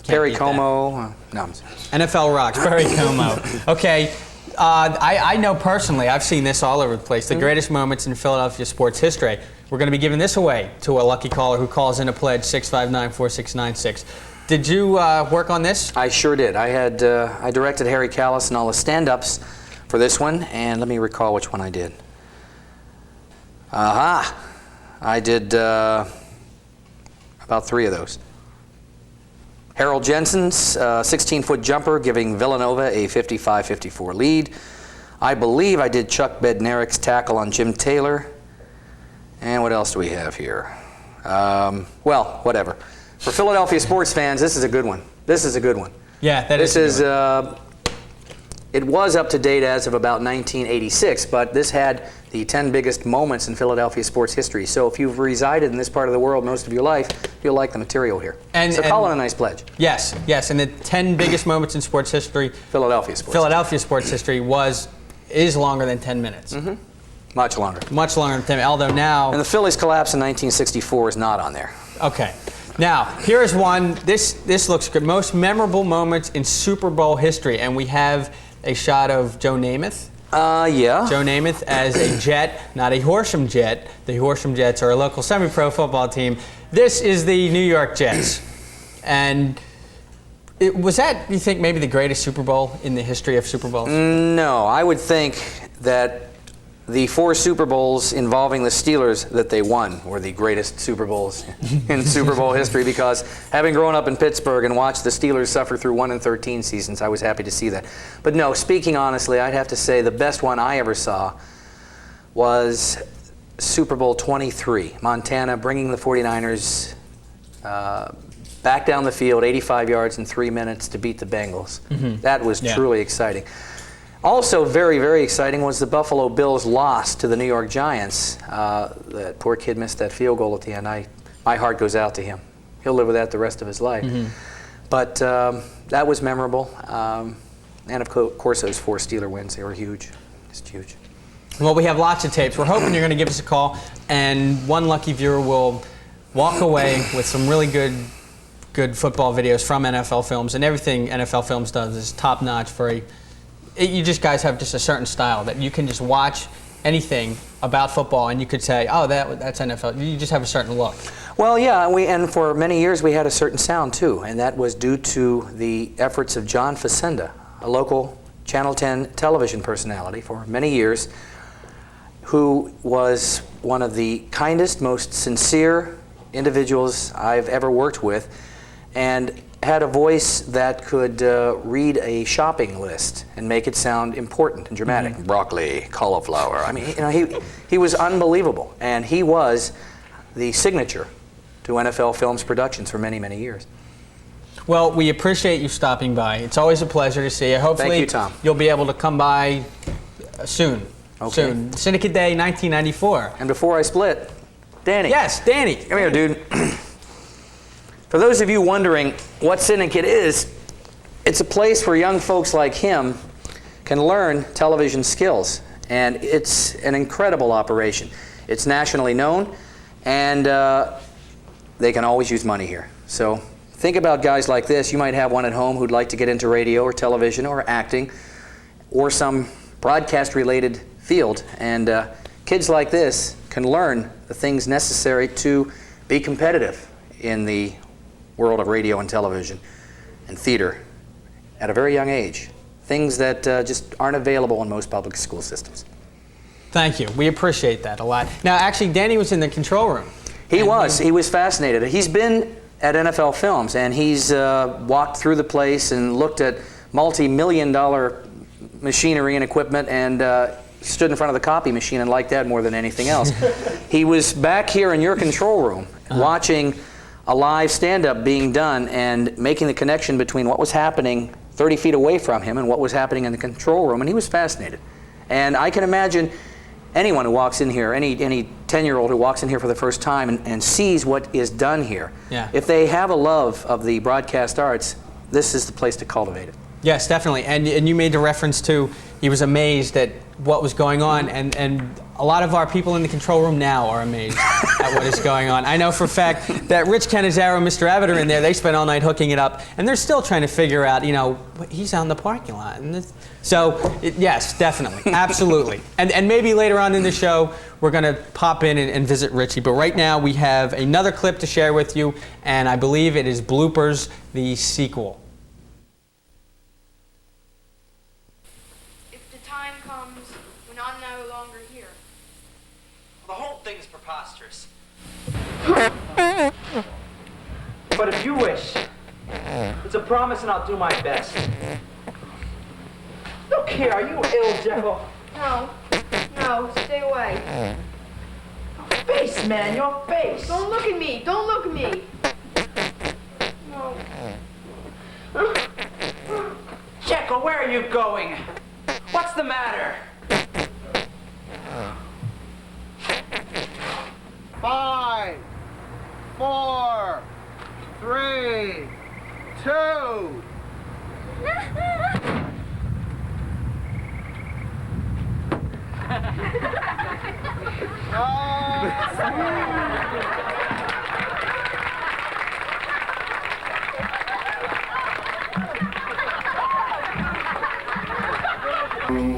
Perry Como. No, I'm sorry. NFL Rocks, Perry Como. Okay. I know personally, I've seen this all over the place, the greatest moments in Philadelphia sports history. We're going to be giving this away to a lucky caller who calls in a pledge, 659-4696. Did you work on this? I sure did. I directed Harry Callis and all the stand-ups for this one, and let me recall which one I did. I did about 3 of those. Harold Jensen's 16-foot jumper giving Villanova a 55-54 lead. I believe I did Chuck Bednarik's tackle on Jim Taylor. And what else do we have here? Well, whatever. For Philadelphia sports fans, this is a good one. This is a good one. Yeah, that is. It was up to date as of about 1986, but this had the 10 biggest moments in Philadelphia sports history. So if you've resided in this part of the world most of your life, you'll like the material here. So call it a nice pledge. Yes, yes, and the 10 biggest moments in sports history. Philadelphia sports history is longer than 10 minutes. Much longer. Much longer than 10, although now. And the Phillies collapse in 1964 is not on there. Okay. Now, here's one. This looks good. Most memorable moments in Super Bowl history, and we have a shot of Joe Namath. Yeah. Joe Namath as a Jet, not a Horsham Jet. The Horsham Jets are a local semi-pro football team. This is the New York Jets. And was that, you think, maybe the greatest Super Bowl in the history of Super Bowls? No, I would think that the 4 Super Bowls involving the Steelers that they won were the greatest Super Bowls in Super Bowl history, because having grown up in Pittsburgh and watched the Steelers suffer through 1-13 seasons, I was happy to see that. But no, speaking honestly, I'd have to say the best one I ever saw was Super Bowl 23, Montana bringing the 49ers back down the field 85 yards in 3 minutes to beat the Bengals. That was truly exciting. Also very, very exciting was the Buffalo Bills' loss to the New York Giants. That poor kid missed that field goal at the end. My heart goes out to him. He'll live with that the rest of his life. But that was memorable. And of course those 4 Steeler wins, they were huge. Just huge. Well, we have lots of tapes. We're hoping you're going to give us a call, and one lucky viewer will walk away with some really good football videos from NFL Films, and everything NFL Films does is top-notch. You just guys have just a certain style that you can just watch anything about football, and you could say, oh, that's NFL. You just have a certain look. Well, yeah, and for many years we had a certain sound too, and that was due to the efforts of John Facenda, a local Channel 10 television personality for many years, who was one of the kindest, most sincere individuals I've ever worked with, and had a voice that could read a shopping list and make it sound important and dramatic. Mm-hmm. Broccoli, cauliflower. I mean, he was unbelievable, and he was the signature to NFL Films productions for many, many years. Well, we appreciate you stopping by. It's always a pleasure to see you. Hopefully, thank you, Tom. You'll be able to come by soon. Okay. Soon. Cinekyd Day 1994. And before I split, Danny. Yes, Danny. Come here, dude. For those of you wondering what Cinekyd is, it's a place where young folks like him can learn television skills. And it's an incredible operation. It's nationally known, and they can always use money here. So think about guys like this. You might have one at home who'd like to get into radio or television or acting or some broadcast-related field. And kids like this can learn the things necessary to be competitive in the world of radio and television and theater at a very young age. Things that just aren't available in most public school systems. Thank you. We appreciate that a lot. Now, actually, Danny was in the control room. He was fascinated. He's been at NFL Films, and he's walked through the place and looked at multi-million-dollar machinery and equipment, and stood in front of the copy machine and liked that more than anything else. He was back here in your control room watching a live stand-up being done and making the connection between what was happening 30 feet away from him and what was happening in the control room, and he was fascinated. And I can imagine anyone who walks in here, any 10-year-old who walks in here for the first time and sees what is done here, if they have a love of the broadcast arts, this is the place to cultivate it. Yes, definitely. And you made the reference to he was amazed at what was going on, and a lot of our people in the control room now are amazed at what is going on. I know for a fact that Rich Canizaro and Mr. Abbott are in there. They spent all night hooking it up, and they're still trying to figure out, he's on the parking lot. And yes, definitely, absolutely. And maybe later on in the show, we're going to pop in and visit Richie. But right now, we have another clip to share with you, and I believe it is Bloopers, the sequel. But if you wish, it's a promise and I'll do my best. Look here, are you ill, Jekyll? No, stay away. Your face, man, your face. Don't look at me, don't look at me. No. Jekyll, where are you going? What's the matter? 5, 4, 3, 2.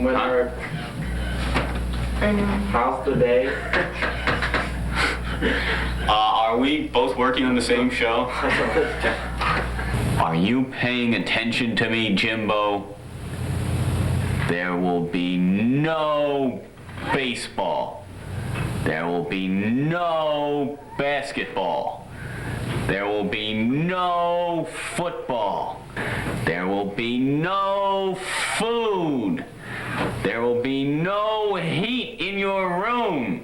Winner. How's the day? Are we both working on the same show? Are you paying attention to me, Jimbo? There will be no baseball. There will be no basketball. There will be no football. There will be no food. There will be no heat in your room.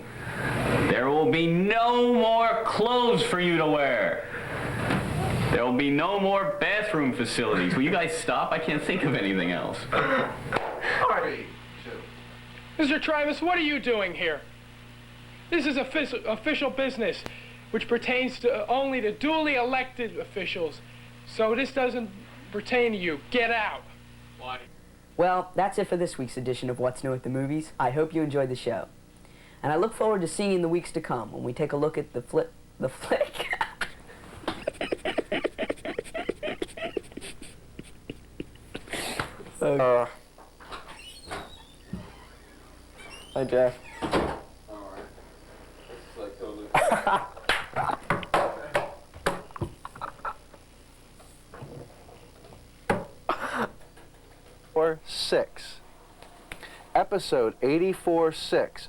There will be no more clothes for you to wear. There will be no more bathroom facilities. Will you guys stop? I can't think of anything else. Party. Mr. Travis, what are you doing here? This is official business, which pertains to only to duly elected officials. So this doesn't pertain to you. Get out. Why? Well, that's it for this week's edition of What's New at the Movies. I hope you enjoyed the show. And I look forward to seeing you in the weeks to come when we take a look at the flick. Hi, Jeff. Or 6. Episode 84-6.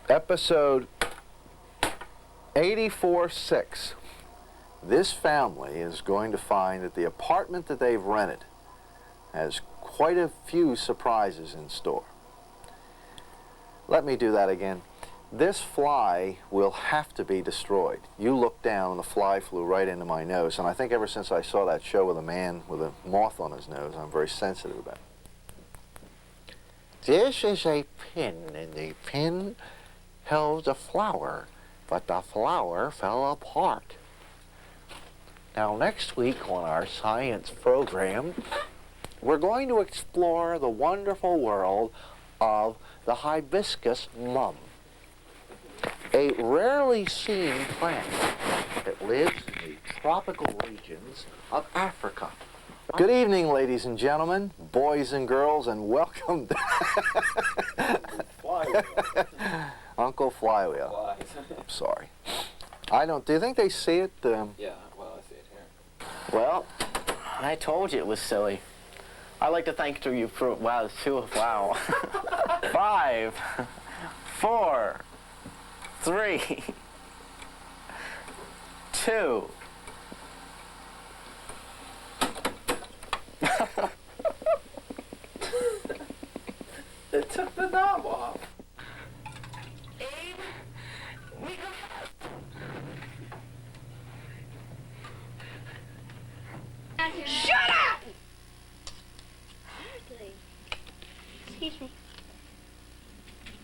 Episode 84-6. This family is going to find that the apartment that they've rented has quite a few surprises in store. Let me do that again. This fly will have to be destroyed. You looked down and the fly flew right into my nose, and I think ever since I saw that show with a man with a moth on his nose, I'm very sensitive about it. This is a pin, and the pin held a flower, but the flower fell apart. Now, next week on our science program, we're going to explore the wonderful world of the hibiscus mum, a rarely seen plant that lives in the tropical regions of Africa. Good evening, ladies and gentlemen, boys and girls, and welcome to Uncle Flywheel. I'm sorry. Do you think they see it? Yeah, well, I see it here. Well, I told you it was silly. I'd like to thank you for, wow, wow. 5, 4, 3, 2. It took the knob off. Shut up! Excuse me.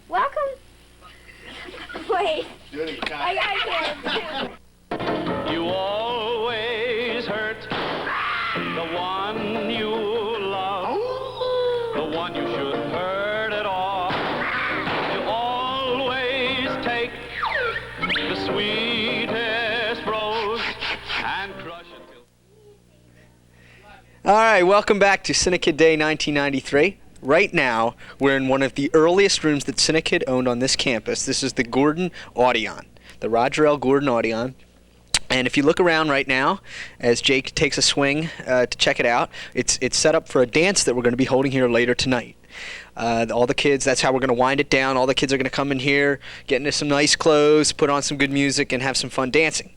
Welcome. Wait. I gotta get You always hurt the one you love, the one you shouldn't hurt at all. You always take the sweetest rose and crush it till... All right, welcome back to Cinekyd Day 1993. Right now, we're in one of the earliest rooms that Cinekyd owned on this campus. This is the Gordon Audion, the Roger L. Gordon Audion. And if you look around right now, as Jake takes a swing to check it out, it's set up for a dance that we're going to be holding here later tonight. All the kids, that's how we're going to wind it down. All the kids are going to come in here, get into some nice clothes, put on some good music, and have some fun dancing.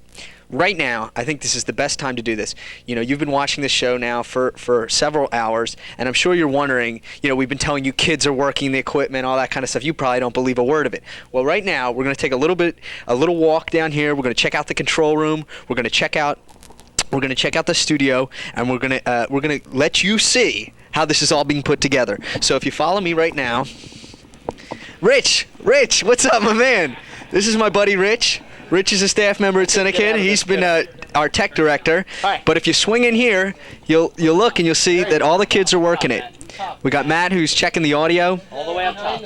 Right now, I think this is the best time to do this. You know, you've been watching this show now for several hours, and I'm sure you're wondering, you know, we've been telling you kids are working the equipment, all that kind of stuff. You probably don't believe a word of it. Well, right now, we're going to take a little walk down here. We're going to check out the control room. We're going to check out the studio, and we're going to let you see how this is all being put together. So if you follow me right now, Rich, what's up, my man? This is my buddy Rich. Rich is a staff member at Cinekyd. He's been our tech director. Hi. But if you swing in here, you'll look and you'll see that all the kids are working it. We got Matt, who's checking the audio, all the way up top.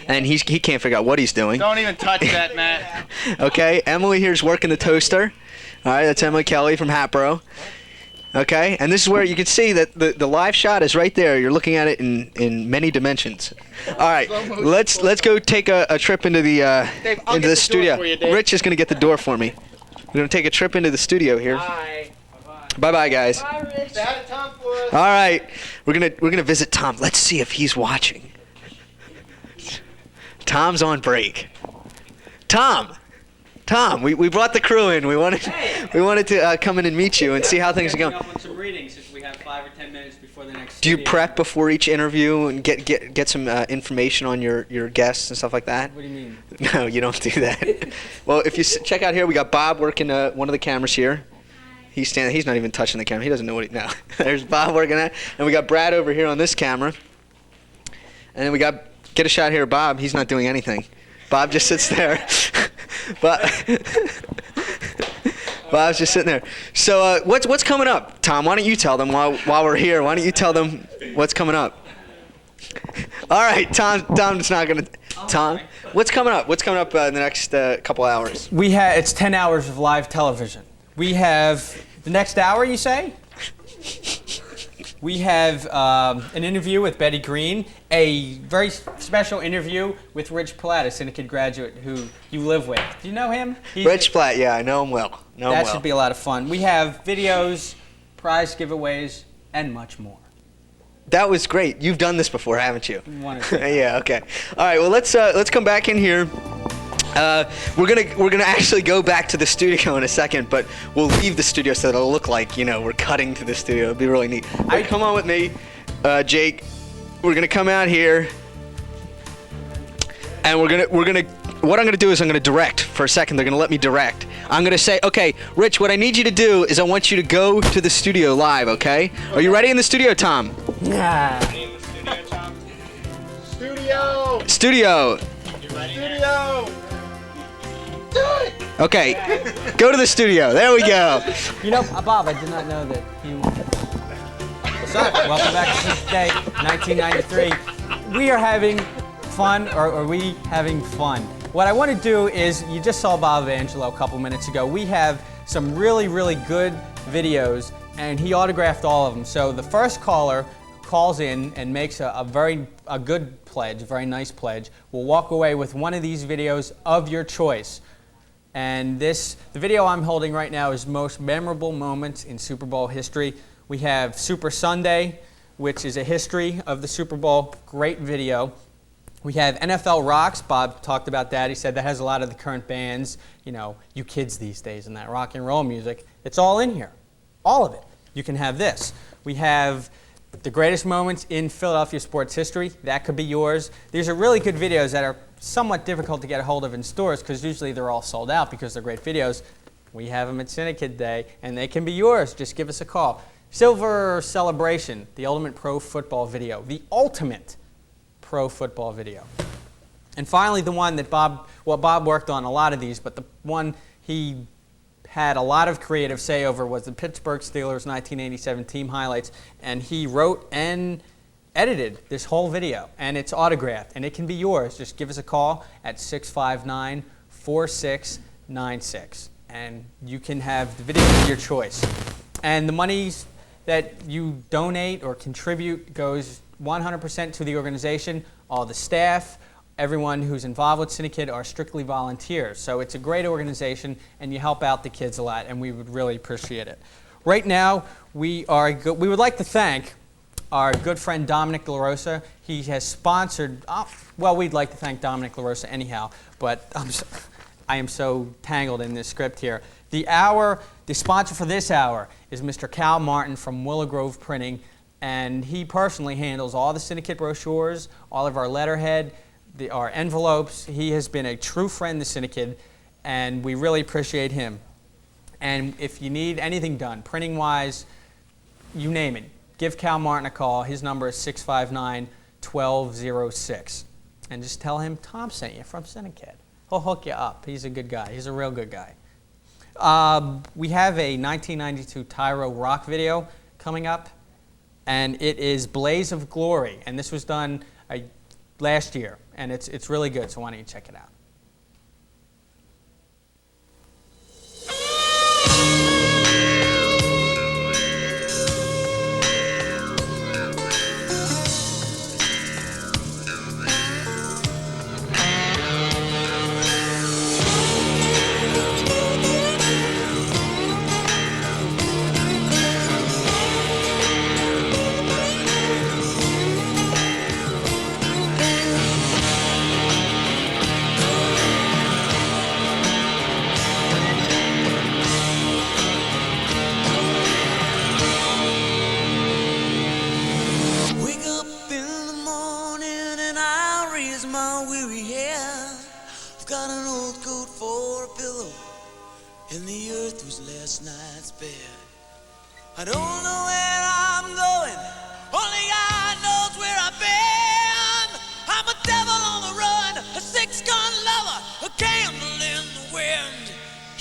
and he can't figure out what he's doing. Don't even touch that, Matt. Okay, Emily here's working the toaster. All right, that's Emily Kelly from Hatboro. Okay, and this is where you can see that the live shot is right there. You're looking at it in many dimensions. All right, let's go take a trip into the studio. for you, Dave. Rich is going to get the door for me. We're going to take a trip into the studio here. Bye. Bye, guys. Bye, Rich. Say hi to Tom for us. All right, we're gonna visit Tom. Let's see if he's watching. Tom's on break. Tom, we brought the crew in. We wanted to come in and meet you and see how things are going. Up on some readings if we have 5 or 10 minutes before the next. Do you studio. prep before each interview and get some information on your guests and stuff like that? What do you mean? No, you don't do that. Well, if you check out here, we got Bob working one of the cameras here. He's standing. He's not even touching the camera. He doesn't know what he. No. There's Bob working at, and we got Brad over here on this camera. And then we get a shot here of Bob. He's not doing anything. Bob just sits there. Bob's just sitting there. So what's coming up, Tom? Why don't you tell them while we're here? Why don't you tell them what's coming up? All right, Tom's not gonna. Tom, what's coming up? What's coming up in the next couple hours? It's 10 hours of live television. We have the next hour, you say? We have an interview with Betty Green, a very special interview with Rich Platt, a Cinekyd graduate who you live with. Do you know him? Rich Platt, yeah, I know him well. That should be a lot of fun. We have videos, prize giveaways, and much more. That was great. You've done this before, haven't you? One or two. Yeah. Okay. All right. Well, let's come back in here. We're gonna actually go back to the studio in a second, but we'll leave the studio so that it'll look like we're cutting to the studio. It'll be really neat. All right, come on with me, Jake. We're gonna come out here, and what I'm gonna do is I'm gonna direct for a second. They're gonna let me direct. I'm gonna say, okay, Rich, what I need you to do is I want you to go to the studio live. Okay? Are you ready in the studio, Tom? Yeah. Studio! Studio. Studio! Do it! Okay, go to the studio. There we go. You know, Bob, I did not know that you... What's up? Welcome back to Cinekyd Day, 1993. We are having fun, or are we having fun? What I want to do is, you just saw Bob Angelo a couple minutes ago. We have some really, really good videos, and he autographed all of them. So the first caller calls in and makes a good pledge, a very nice pledge, will walk away with one of these videos of your choice. And the video I'm holding right now is most memorable moments in Super Bowl history. We have Super Sunday, which is a history of the Super Bowl, great video. We have NFL Rocks, Bob talked about that. He said that has a lot of the current bands, you kids these days, and that rock and roll music. It's all in here, all of it. You can have this. We have the greatest moments in Philadelphia sports history. That could be yours. These are really good videos that are somewhat difficult to get a hold of in stores because usually they're all sold out because they're great videos. We have them at Cinekyd Day, and they can be yours. Just give us a call. Silver Celebration, the ultimate pro football video. The ultimate pro football video. And finally, the one that Bob worked on a lot of these, but the one he had a lot of creative say over was the Pittsburgh Steelers 1987 team highlights, and he wrote and edited this whole video, and it's autographed, and it can be yours. Just give us a call at 659-4696, and you can have the video of your choice. And the monies that you donate or contribute goes 100% to the organization. All the staff, everyone who's involved with Cinekyd are strictly volunteers. So it's a great organization, and you help out the kids a lot, and we would really appreciate it. Right now, we would like to thank our good friend Dominic LaRosa. He has sponsored, we'd like to thank Dominic LaRosa anyhow, but I am so tangled in this script here. The sponsor for this hour is Mr. Cal Martin from Willow Grove Printing, and he personally handles all the Cinekyd brochures, all of our letterhead, our envelopes. He has been a true friend to Cinekyd, and we really appreciate him. And if you need anything done, printing-wise, you name it, give Cal Martin a call. His number is 659-1206. And just tell him Tom sent you from Cinekyd. He'll hook you up. He's a good guy. He's a real good guy. We have a 1992 Tyro rock video coming up, and it is Blaze of Glory. And this was done last year, and it's really good, so why don't you check it out. And the earth was last night's bed. I don't know where I'm going, only God knows where I've been. I'm a devil on the run, a six-gun lover, a candle in the wind.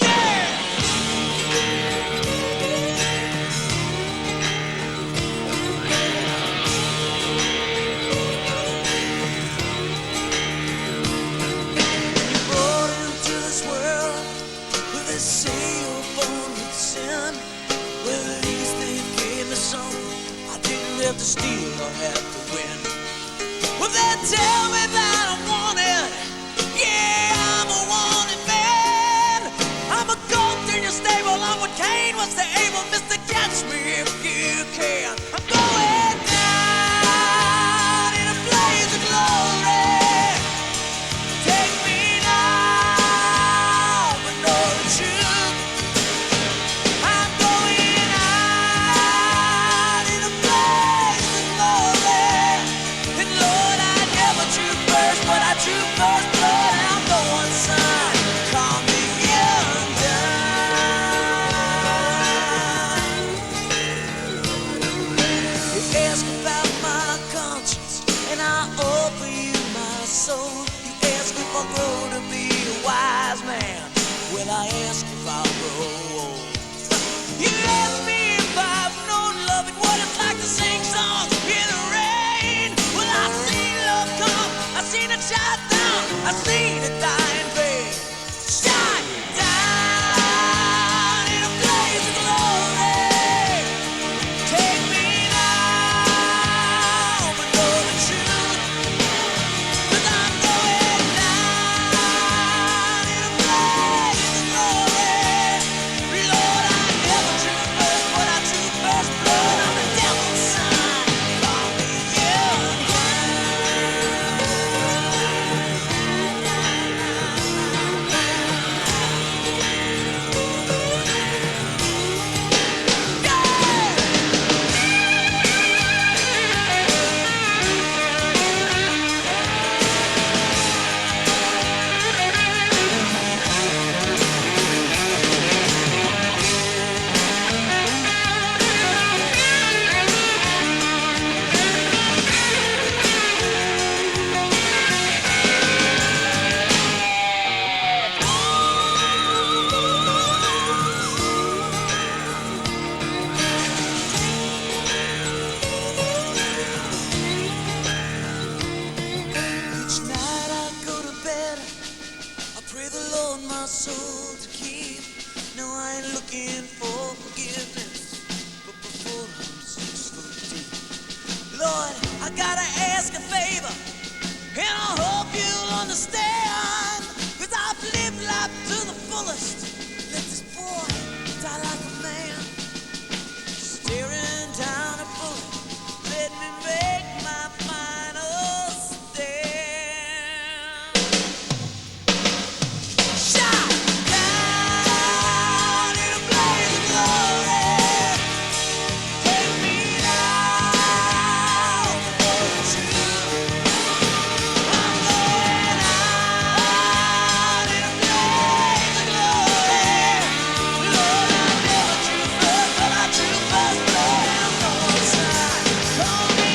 Yeah! they say you're born with sin. Well, at least they gave me something. I didn't have to steal or have to win. Well, they tell me that I'm wanted. Yeah, I'm a wanted man. I'm a goat in your stable. I'm what Cain was to Abel. Mr. Catch me if you can. I'm going down in a blaze of glory. Take me now, but know the truth. I'm going out in a blaze of glory. And Lord, I never drew first, but I drew first blood. I'm the one son. Call me undone. You ask about my conscience, and I offer you my soul. You ask if I'll grow to be a wise man. Well, I ask if I'll grow old. You ask me if I've known love and what it's like to sing songs in the rain. Well, I've seen love come, I've seen it shine down, I've seen it die in vain. Shine down in a blaze of glory. Take me now, but know the truth. 'Cause I'm going down in a blaze of glory. Lord, I never drew first, but I drew first blood. I'm the devil's son. Call me Each night I go to bed, I pray the Lord my soul to keep. No, I ain't looking for forgiveness, but before I'm 6 foot deep. Lord, I gotta ask a favor, and I hope you'll understand. 'Cause I've lived life to the fullest. Let this boy die like a man. Staring down a bullet, let me make my final stand. Shine down in a blaze of glory. Take me now, for the truth. I'm going out in a blaze of glory. Lord, I never drew first, but I drew first blood. I'm the one son. Call me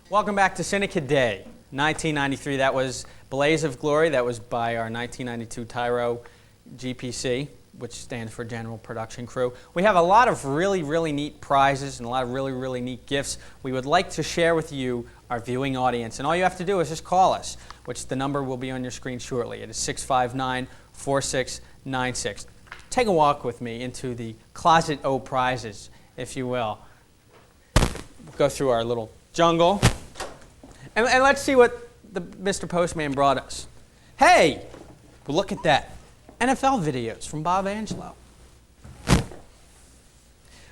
Welcome back to Cinekyd Day, 1993. That was Blaze of Glory. That was by our 1992 Tyro GPC, which stands for General Production Crew. We have a lot of really, really neat prizes and a lot of really, really neat gifts we would like to share with you, our viewing audience. And all you have to do is just call us, which the number will be on your screen shortly. It is 659-4696. Take a walk with me into the Closet O prizes, if you will. We'll go through our little jungle. And let's see what Mr. Postman brought us. Hey, well, look at that. NFL videos from Bob Angelo.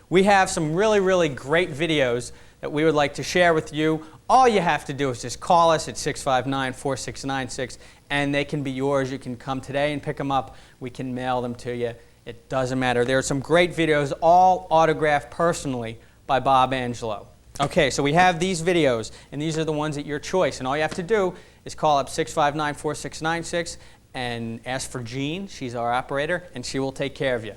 We have some really, really great videos that we would like to share with you. All you have to do is just call us at 659-4696, and they can be yours. You can come today and pick them up. We can mail them to you. It doesn't matter. There are some great videos, all autographed personally by Bob Angelo. Okay, so we have these videos, and these are the ones at your choice. And all you have to do is call up 659-4696 and ask for Jean. She's our operator, and she will take care of you.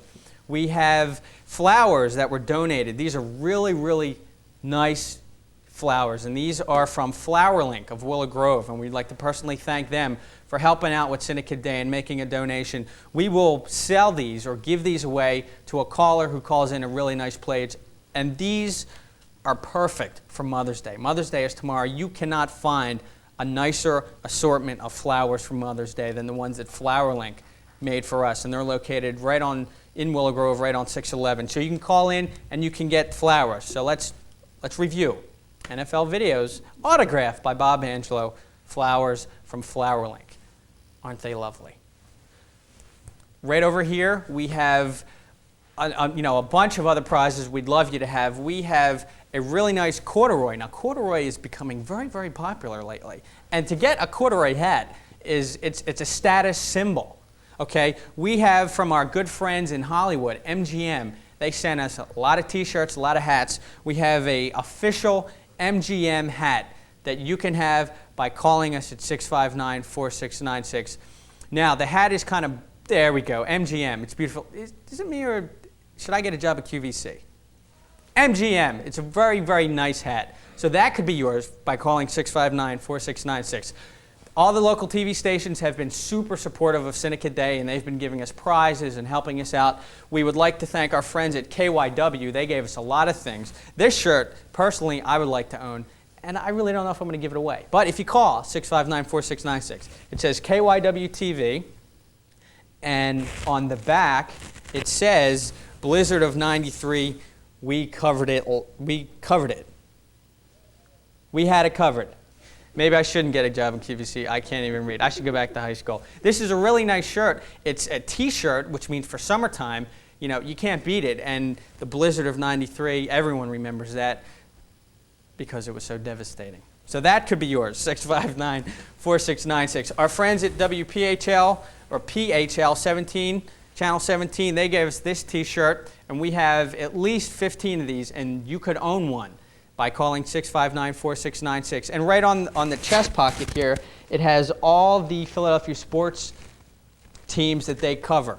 We have flowers that were donated. These are really, really nice flowers, and these are from FlowerLink of Willow Grove, and we'd like to personally thank them for helping out with Cinekyd Day and making a donation. We will sell these or give these away to a caller who calls in a really nice pledge, and these are perfect for Mother's Day. Mother's Day is tomorrow. You cannot find a nicer assortment of flowers for Mother's Day than the ones that FlowerLink made for us, and they're located right in Willow Grove, right on 611. So you can call in and you can get flowers. So let's review. NFL Videos, autographed by Bob Angelo, flowers from FlowerLink. Aren't they lovely? Right over here, we have a bunch of other prizes we'd love you to have. We have a really nice corduroy. Now, corduroy is becoming very, very popular lately. And to get a corduroy hat, it's a status symbol. Okay? We have from our good friends in Hollywood, MGM, they sent us a lot of T-shirts, a lot of hats. We have an official MGM hat that you can have by calling us at 659-4696. Now, the hat is kind of, there we go, MGM. It's beautiful. Is it me or should I get a job at QVC? MGM. It's a very, very nice hat. So that could be yours by calling 659-4696. All the local TV stations have been super supportive of Cinekyd Day, and they've been giving us prizes and helping us out. We would like to thank our friends at KYW. They gave us a lot of things. This shirt, personally, I would like to own, and I really don't know if I'm going to give it away. But if you call 659-4696, it says KYW TV, and on the back, it says Blizzard of '93, we covered it. We covered it. We had it covered. Maybe I shouldn't get a job in QVC. I can't even read. I should go back to high school. This is a really nice shirt. It's a T-shirt, which means for summertime, you can't beat it. And the blizzard of '93, everyone remembers that because it was so devastating. So that could be yours, 659-4696. Our friends at WPHL, or PHL 17, Channel 17, they gave us this T-shirt, and we have at least 15 of these, and you could own one by calling 659-4696. And right on the chest pocket here, it has all the Philadelphia sports teams that they cover.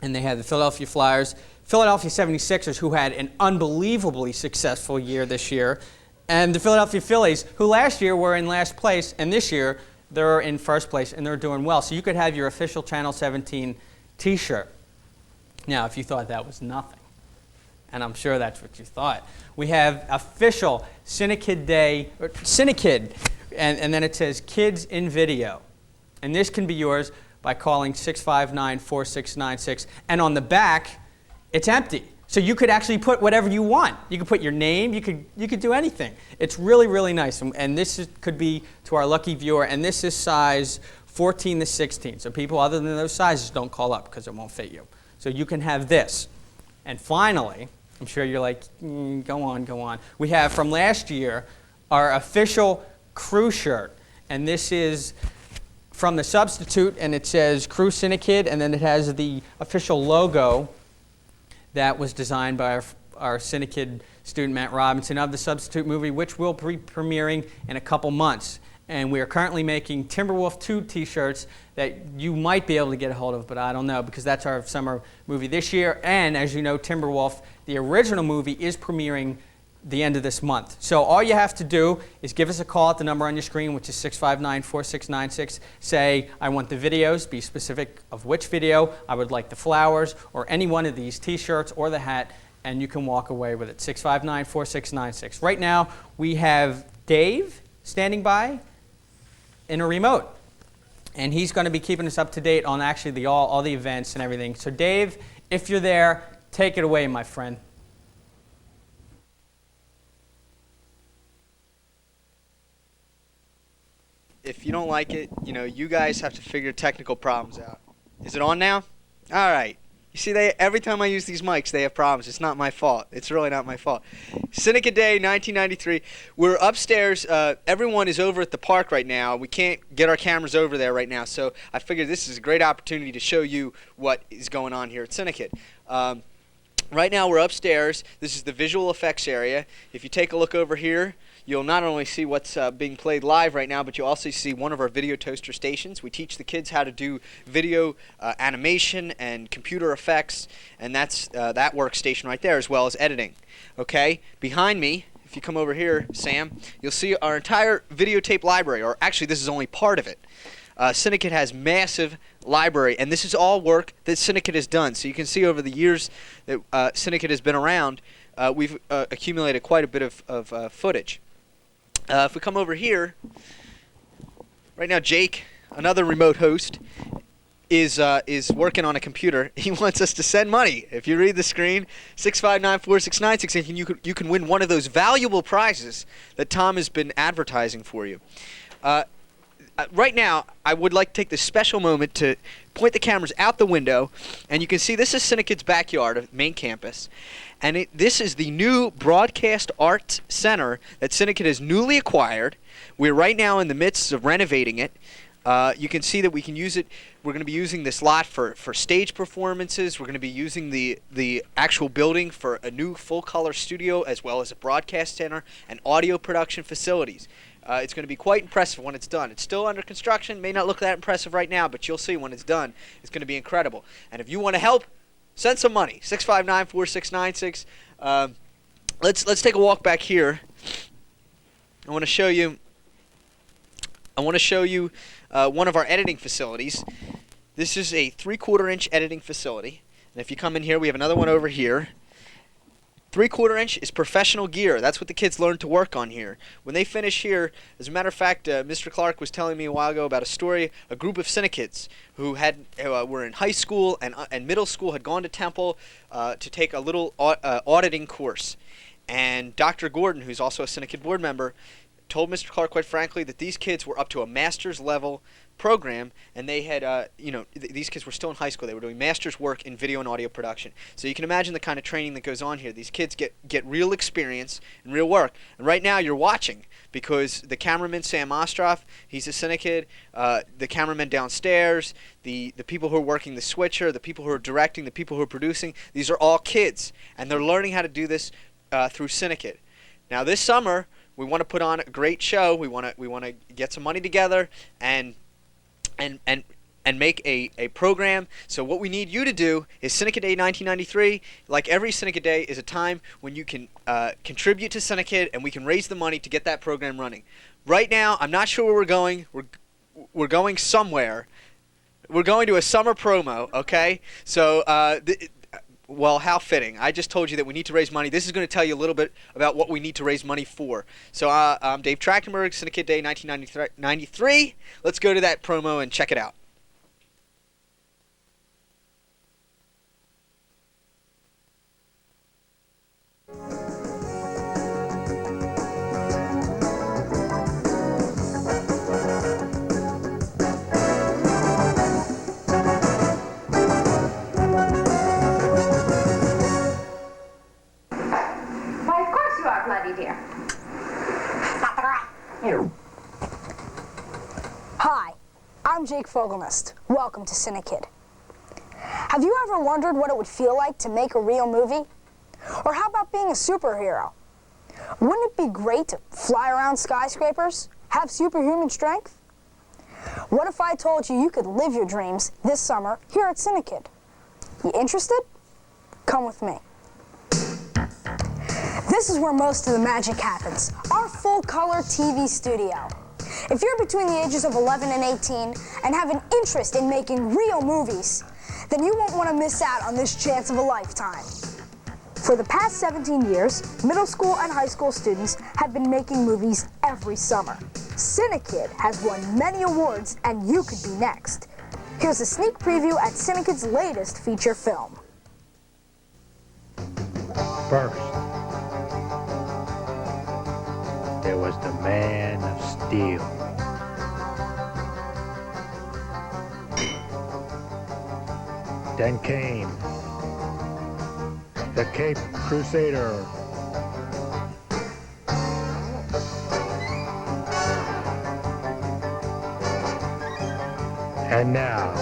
And they have the Philadelphia Flyers, Philadelphia 76ers, who had an unbelievably successful year this year, and the Philadelphia Phillies, who last year were in last place, and this year they're in first place, and they're doing well. So you could have your official Channel 17 T-shirt. Now, if you thought that was nothing, and I'm sure that's what you thought, we have official Cinekyd Day, or Cinekyd, and then it says Kids in Video. And this can be yours by calling 659-4696. And on the back, it's empty. So you could actually put whatever you want. You could put your name, you could do anything. It's really, really nice. And this could be to our lucky viewer, and this is size 14 to 16. So people other than those sizes don't call up because it won't fit you. So you can have this. And finally, I'm sure you're like, go on, go on. We have from last year our official crew shirt. And this is from the Substitute, and it says Crew Cinekyd, and then it has the official logo that was designed by our Cinekyd student, Matt Robinson, of the Substitute movie, which will be premiering in a couple months. And we are currently making Timberwolf 2 T-shirts that you might be able to get a hold of, but I don't know, because that's our summer movie this year. And as you know, Timberwolf, the original movie, is premiering the end of this month. So all you have to do is give us a call at the number on your screen, which is 659-4696. Say, I want the videos. Be specific of which video. I would like the flowers or any one of these T-shirts or the hat, and you can walk away with it. 659-4696. Right now, we have Dave standing by in a remote, and he's going to be keeping us up to date on actually all the events and everything. So Dave, if you're there, take it away, my friend. If you don't like it, you guys have to figure technical problems out. Is it on now? All right. You see, every time I use these mics, they have problems. It's not my fault. It's really not my fault. Cinekyd Day, 1993. We're upstairs. Everyone is over at the park right now. We can't get our cameras over there right now, so I figured this is a great opportunity to show you what is going on here at Cinekyd. Right now we're upstairs. This is the visual effects area. If you take a look over here, you'll not only see what's being played live right now, but you'll also see one of our video toaster stations. We teach the kids how to do video animation and computer effects, and that's that workstation right there, as well as editing. Okay, behind me, if you come over here, Sam, you'll see our entire videotape library, or actually this is only part of it. Cinekyd has massive library, and this is all work that Cinekyd has done. So you can see over the years that Cinekyd has been around, we've accumulated quite a bit of footage. If we come over here, right now Jake, another remote host, is working on a computer. He wants us to send money. If you read the screen, 6594696, and you can win one of those valuable prizes that Tom has been advertising for you. Right now, I would like to take this special moment to point the cameras out the window, and you can see this is Cinekyd's backyard of main campus, and this is the new Broadcast Arts Center that Cinekyd has newly acquired. We're right now in the midst of renovating it. You can see that we can use it. We're going to be using this lot for stage performances. We're going to be using the actual building for a new full-color studio, as well as a broadcast center and audio production facilities. It's going to be quite impressive when it's done. It's still under construction. May not look that impressive right now, but you'll see when it's done. It's going to be incredible. And if you want to help, send some money. 6594696. Let's take a walk back here. I want to show you one of our editing facilities. This is a 3/4-inch editing facility. And if you come in here, we have another one over here. 3/4-inch is professional gear. That's what the kids learn to work on here. When they finish here, as a matter of fact, Mr. Clark was telling me a while ago about a story. A group of Cinekyds who were in high school and middle school had gone to Temple to take a little auditing course. And Dr. Gordon, who's also a Cinekyd board member, told Mr. Clark quite frankly that these kids were up to a master's level program, and they had, these kids were still in high school. They were doing master's work in video and audio production. So you can imagine the kind of training that goes on here. These kids get real experience and real work. And right now you're watching because the cameraman, Sam Ostroff, he's a Cinekyd. The cameraman downstairs, the people who are working the switcher, the people who are directing, the people who are producing, these are all kids. And they're learning how to do this through Cinekyd. Now this summer, we want to put on a great show. We want to get some money together and make a program. So what we need you to do is Cinekyd Day 1993. Like every Cinekyd Day is a time when you can contribute to Cinekyd and we can raise the money to get that program running. Right now, I'm not sure where we're going. We're going somewhere. We're going to a summer promo. Okay, so. Well, how fitting. I just told you that we need to raise money. This is going to tell you a little bit about what we need to raise money for. So I'm Dave Trachtenberg, Cinekyd Day 1993. Let's go to that promo and check it out. Hi, I'm Jake Fogelnest. Welcome to Cinekyd. Have you ever wondered what it would feel like to make a real movie? Or how about being a superhero? Wouldn't it be great to fly around skyscrapers? Have superhuman strength? What if I told you you could live your dreams this summer here at Cinekyd? You interested? Come with me. This is where most of the magic happens, our full-color TV studio. If you're between the ages of 11 and 18 and have an interest in making real movies, then you won't want to miss out on this chance of a lifetime. For the past 17 years, middle school and high school students have been making movies every summer. Cinekyd has won many awards, and you could be next. Here's a sneak preview at Cinekyd's latest feature film. First, there was the Man of Steel. Then came the Cape Crusader. And now,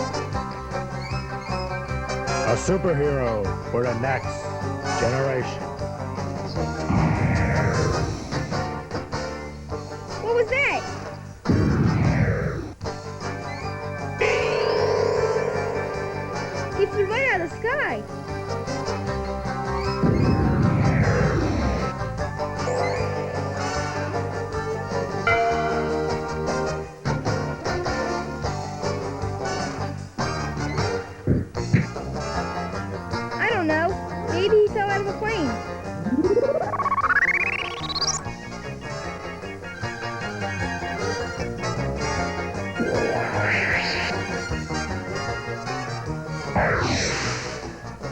a superhero for the next generation. What was that? He flew right out of the sky. I don't know. Maybe he fell out of a plane.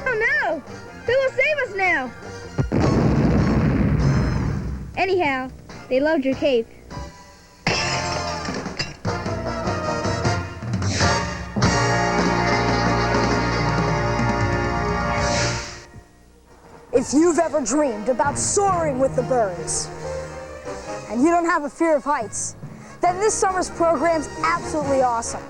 Oh no! Who will save us now? Anyhow, they loved your cape. If you've ever dreamed about soaring with the birds, and you don't have a fear of heights, then this summer's program's absolutely awesome.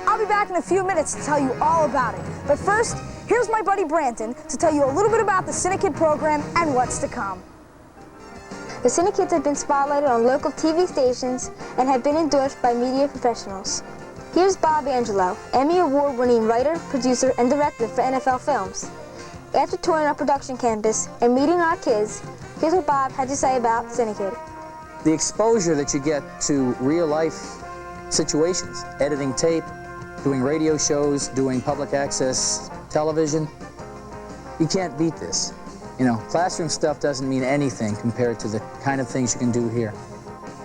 I'll be back in a few minutes to tell you all about it. But first, here's my buddy Branton to tell you a little bit about the Cinekyd program and what's to come. The Cinekyds have been spotlighted on local TV stations and have been endorsed by media professionals. Here's Bob Angelo, Emmy Award-winning writer, producer, and director for NFL films. After touring our production campus and meeting our kids, here's what Bob had to say about Cinekyd. The exposure that you get to real-life situations, editing tape, doing radio shows, doing public access television, you can't beat this. You know, classroom stuff doesn't mean anything compared to the kind of things you can do here.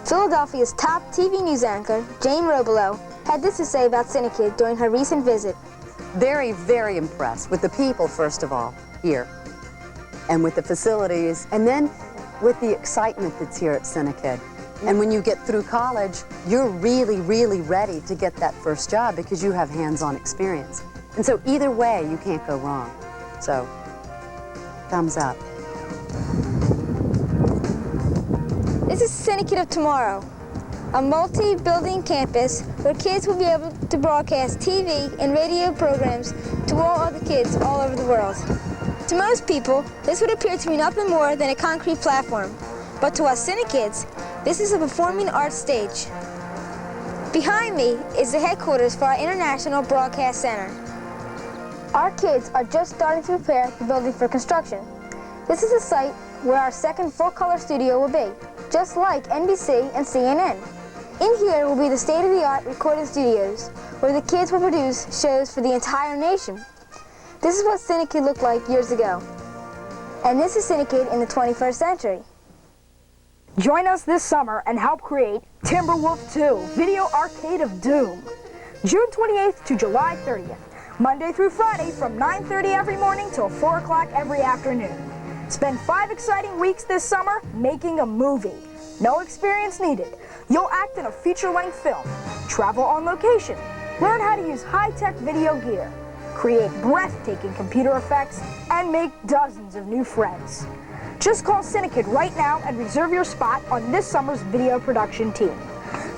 Philadelphia's top TV news anchor, Jane Robelo, had this to say about Cinekyd during her recent visit. Very, very impressed with the people, first of all, here, and with the facilities, and then with the excitement that's here at Cinekyd. And when you get through college, you're really, really ready to get that first job because you have hands-on experience. And so either way, you can't go wrong. So, thumbs up. This is Cinekyd of tomorrow, a multi-building campus where kids will be able to broadcast TV and radio programs to all other kids all over the world. To most people, this would appear to be nothing more than a concrete platform. But to us Cinekyds, this is a performing arts stage. Behind me is the headquarters for our International Broadcast Center. Our kids are just starting to prepare the building for construction. This is the site where our second full-color studio will be, just like NBC and CNN. In here will be the state-of-the-art recording studios, where the kids will produce shows for the entire nation. This is what Cinekyd looked like years ago. And this is Cinekyd in the 21st century. Join us this summer and help create Timberwolf 2, Video Arcade of Doom. June 28th to July 30th, Monday through Friday from 9:30 every morning till 4 o'clock every afternoon. Spend 5 exciting weeks this summer making a movie. No experience needed. You'll act in a feature-length film, travel on location, learn how to use high-tech video gear, create breathtaking computer effects, and make dozens of new friends. Just call Cinekyd right now and reserve your spot on this summer's video production team.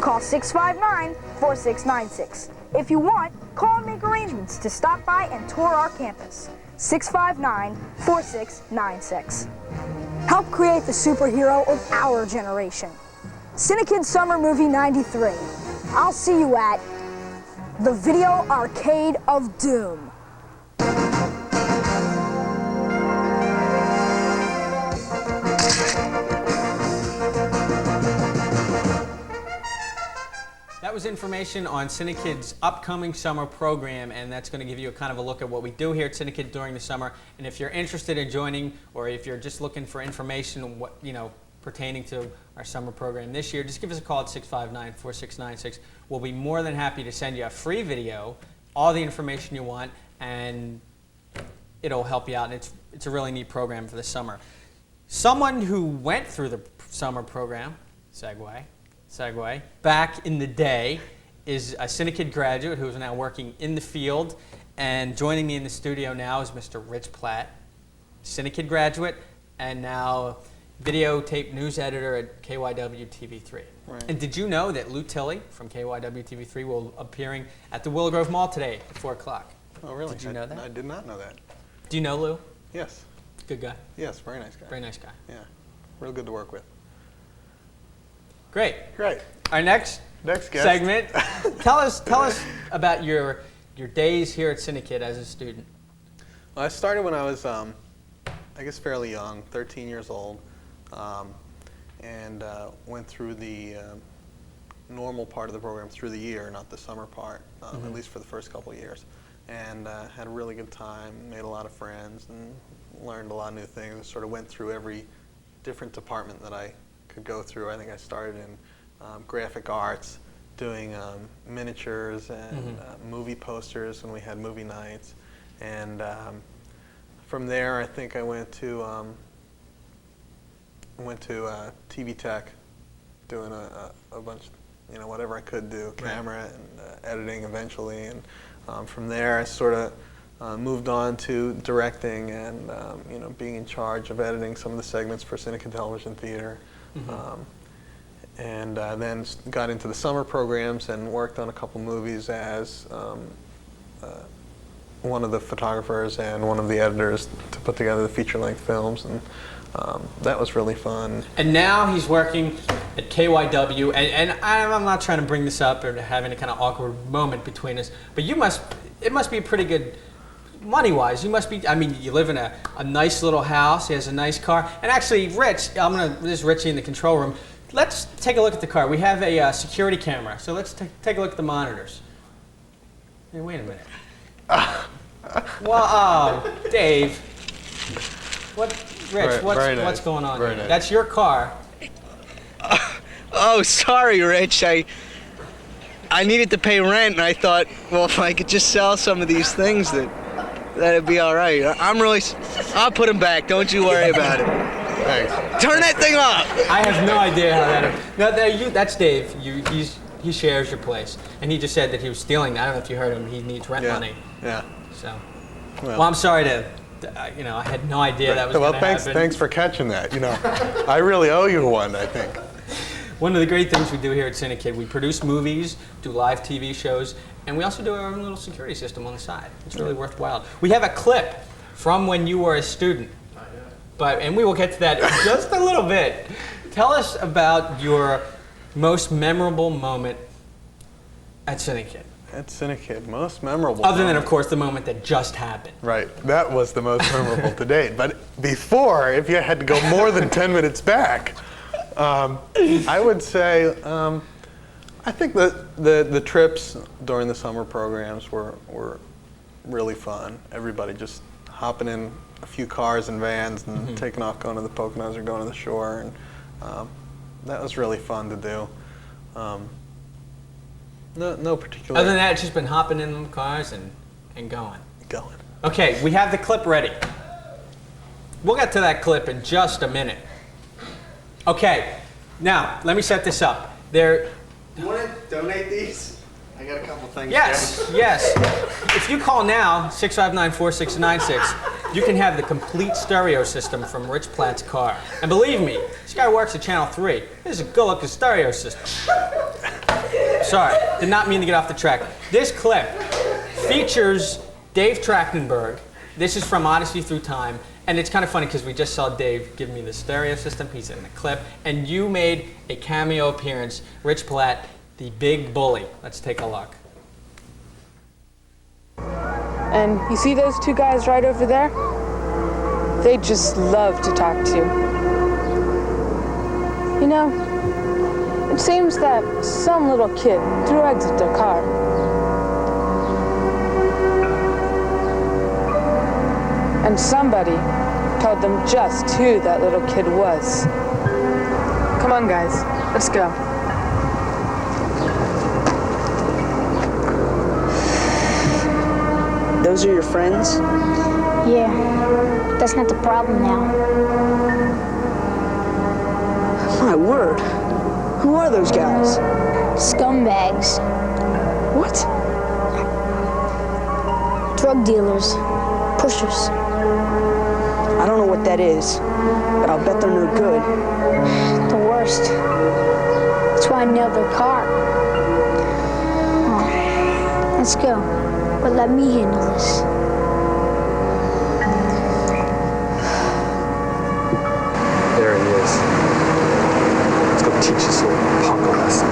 Call 659-4696. If you want, call and make arrangements to stop by and tour our campus. 659-4696. Help create the superhero of our generation. Cinekyd Summer Movie 93. I'll see you at the Video Arcade of Doom. That was information on Cinekyd's upcoming summer program, and that's going to give you a kind of a look at what we do here at Cinekyd during the summer. And if you're interested in joining, or if you're just looking for information on what, pertaining to our summer program this year, just give us a call at 659-4696. We'll be more than happy to send you a free video, all the information you want, and it'll help you out. And it's a really neat program for the summer. Someone who went through the summer program, segue, back in the day, is a Cinekyd graduate who is now working in the field, and joining me in the studio now is Mr. Rich Platt, Cinekyd graduate, and now videotape news editor at KYW TV3. Right. And did you know that Lou Tilley from KYW TV3 will be appearing at the Willow Grove Mall today at 4 o'clock? Oh, really? Did you know that? I did not know that. Do you know Lou? Yes. Good guy. Yes, very nice guy. Very nice guy. Yeah, real good to work with. Great. Great. Our next guest segment. tell us about your days here at Cinekyd as a student. Well, I started when I was, I guess, fairly young, 13 years old, and went through the normal part of the program through the year, not the summer part, at least for the first couple of years. And had a really good time, made a lot of friends, and learned a lot of new things. Sort of went through every different department that I could go through. I think I started in graphic arts, doing miniatures and movie posters when we had movie nights. And from there, I think I went to TV tech, doing a bunch, whatever I could do, camera and editing eventually. And from there, I sort of moved on to directing and being in charge of editing some of the segments for Cinekyd Television Theater. And then got into the summer programs and worked on a couple movies as one of the photographers and one of the editors to put together the feature-length films, and that was really fun. And now he's working at KYW, and I'm not trying to bring this up or to have any kind of awkward moment between us, but it must be pretty good money-wise. You must be, you live in a nice little house, he has a nice car, and actually, Rich, this is Richie in the control room. Let's take a look at the car. We have a security camera, so let's take a look at the monitors. Hey, wait a minute. Well, Dave, Rich, what's going on here? Nice. That's your car. Oh, sorry, Rich. I needed to pay rent, and I thought, well, if I could just sell some of these things, that'd be all right. I'll put them back. Don't you worry about it. Thanks. Turn that thing off. I have no idea how that. No, that's Dave. He shares your place, and he just said that he was stealing. I don't know if you heard him. He needs rent money. Yeah. So, well, I'm sorry to. I had no idea that was going to happen. Thanks for catching that. I really owe you one, I think. One of the great things we do here at Cinekyd, we produce movies, do live TV shows, and we also do our own little security system on the side. It's really worthwhile. We have a clip from when you were a student, and we will get to that in just a little bit. Tell us about your most memorable moment at Cinekyd. At Cinekyd, most memorable. Other than, of course, the moment that just happened. Right, that was the most memorable to date. But before, if you had to go more than 10 minutes back, I would say, I think the trips during the summer programs were really fun. Everybody just hopping in a few cars and vans and taking off, going to the Poconos or going to the shore, and that was really fun to do. No particular. Other than that, it's just been hopping in the cars and going. Going. Okay, we have the clip ready. We'll get to that clip in just a minute. Okay, now let me set this up. You want to donate these? I got a couple things. Yes. If you call now, 659-4696, you can have the complete stereo system from Rich Platt's car. And believe me, this guy works at Channel 3. This is a good-looking stereo system. Sorry, did not mean to get off the track. This clip features Dave Trachtenberg. This is from Odyssey Through Time. And it's kind of funny because we just saw Dave give me the stereo system. He's in the clip. And you made a cameo appearance, Rich Platt, the big bully. Let's take a look. And you see those two guys right over there? They just love to talk to you. It seems that some little kid threw eggs at their car. And somebody told them just who that little kid was. Come on, guys, let's go. Those are your friends? Yeah, that's not the problem now. My word. Who are those guys? Scumbags. What? Drug dealers. Pushers. I don't know what that is, but I'll bet they're no good. The worst. That's why I nailed their car. Oh, let's go. But let me handle this. teach you some punk wrestling.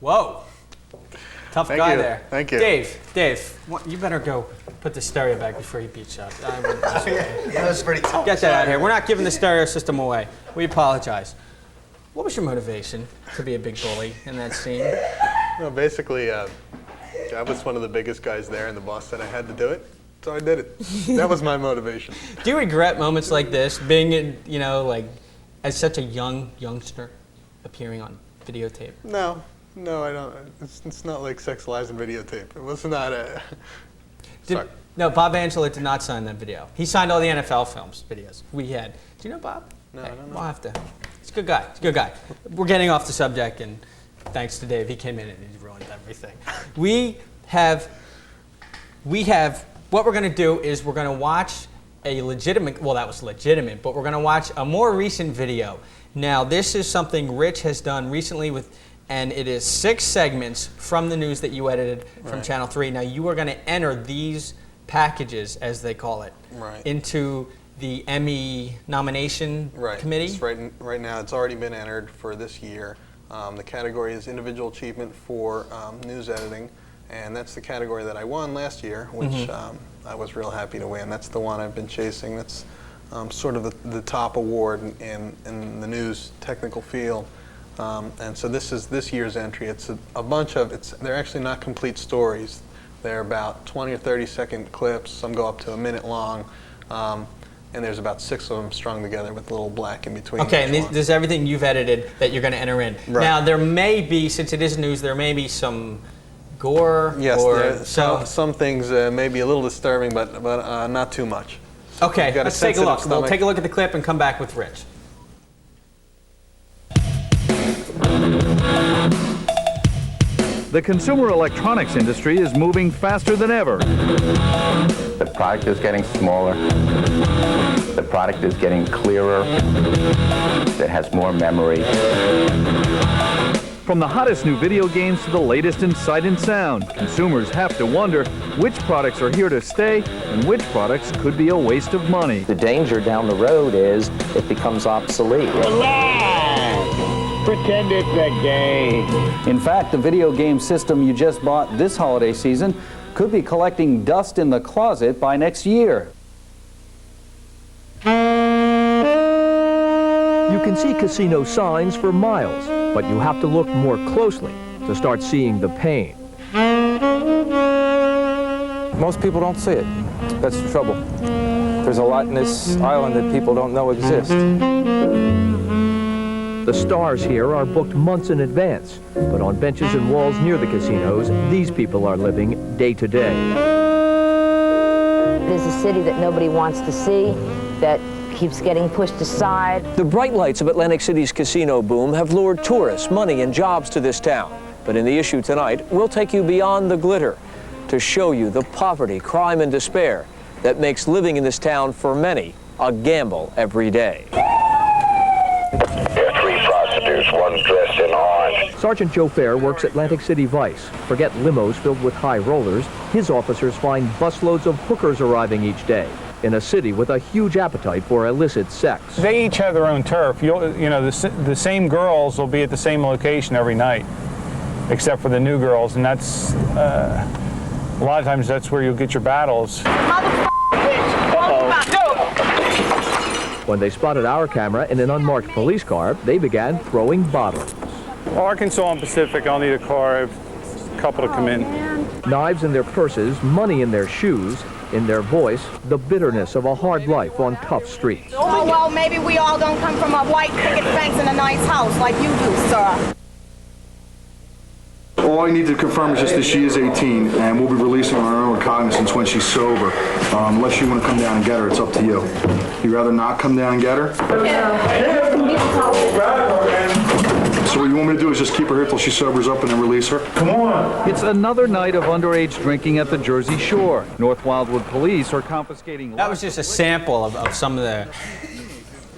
Whoa. Tough Thank guy you. there. Thank you. Dave, you better go put the stereo back before he beats you up. Yeah, that's pretty tough. Get that out of here. We're not giving the stereo system away. We apologize. What was your motivation to be a big bully in that scene? No, basically, I was one of the biggest guys there, and the boss said I had to do it, so I did it. That was my motivation. Do you regret moments like this, being in, like, as such a youngster, appearing on videotape? No, I don't. It's not like Sex, Lies, and Videotape. It was not a... Sorry. No, Bob Angela did not sign that video. He signed all the NFL films videos we had. Do you know Bob? No, I don't know. We'll have to. He's a good guy. He's a good guy. We're getting off the subject, and thanks to Dave, he came in and he ruined everything. We have, what we're going to do is we're going to watch a legitimate, well, that was legitimate, but we're going to watch a more recent video. Now, this is something Rich has done recently and it is 6 segments from the news that you edited from Channel 3. Now, you are going to enter these packages, as they call it, into the Emmy nomination committee? It's right now, it's already been entered for this year. The category is Individual Achievement for News Editing, and that's the category that I won last year, which I was real happy to win. That's the one I've been chasing. That's sort of the top award in the news technical field. And so this is this year's entry. It's a bunch of, they're actually not complete stories. They're about 20 or 30-second clips. Some go up to a minute long. And there's about 6 of them strung together with a little black in between. Okay, and this is everything you've edited that you're going to enter in. Right. Now, there may be, since it is news, there may be some gore. Yes, some things may be a little disturbing, but not too much. So okay, let's take a look. We'll take a look at the clip and come back with Rich. The consumer electronics industry is moving faster than ever. The product is getting smaller. The product is getting clearer. It has more memory. From the hottest new video games to the latest in sight and sound, consumers have to wonder which products are here to stay and which products could be a waste of money. The danger down the road is it becomes obsolete. Pretend it's a game. In fact, the video game system you just bought this holiday season could be collecting dust in the closet by next year. You can see casino signs for miles, but you have to look more closely to start seeing the pain. Most people don't see it. That's the trouble. There's a lot in this island that people don't know exist. The stars here are booked months in advance, but on benches and walls near the casinos, these people are living day to day. There's a city that nobody wants to see, that keeps getting pushed aside. The bright lights of Atlantic City's casino boom have lured tourists, money, and jobs to this town. But in the issue tonight, we'll take you beyond the glitter to show you the poverty, crime, and despair that makes living in this town for many a gamble every day. One dressed in orange. Sergeant Joe Fair works Atlantic City Vice. Forget limos filled with high rollers. His officers find busloads of hookers arriving each day in a city with a huge appetite for illicit sex. They each have their own turf. You know, the same girls will be at the same location every night, except for the new girls, and that's a lot of times that's where you'll get your battles. When they spotted our camera in an unmarked police car, they began throwing bottles. Arkansas and Pacific, I'll need a car, a couple to come in. Knives in their purses, money in their shoes, in their voice, the bitterness of a hard life on tough streets. Oh, well, maybe we all don't come from a white picket fence in a nice house like you do, sir. All I need to confirm is just that she is 18, and we'll be releasing her on her own recognizance when she's sober. Unless you want to come down and get her, it's up to you. You'd rather not come down and get her? So what you want me to do is just keep her here till she sobers up and then release her? Come on! It's another night of underage drinking at the Jersey Shore. North Wildwood police are confiscating... That was just a sample of some of the...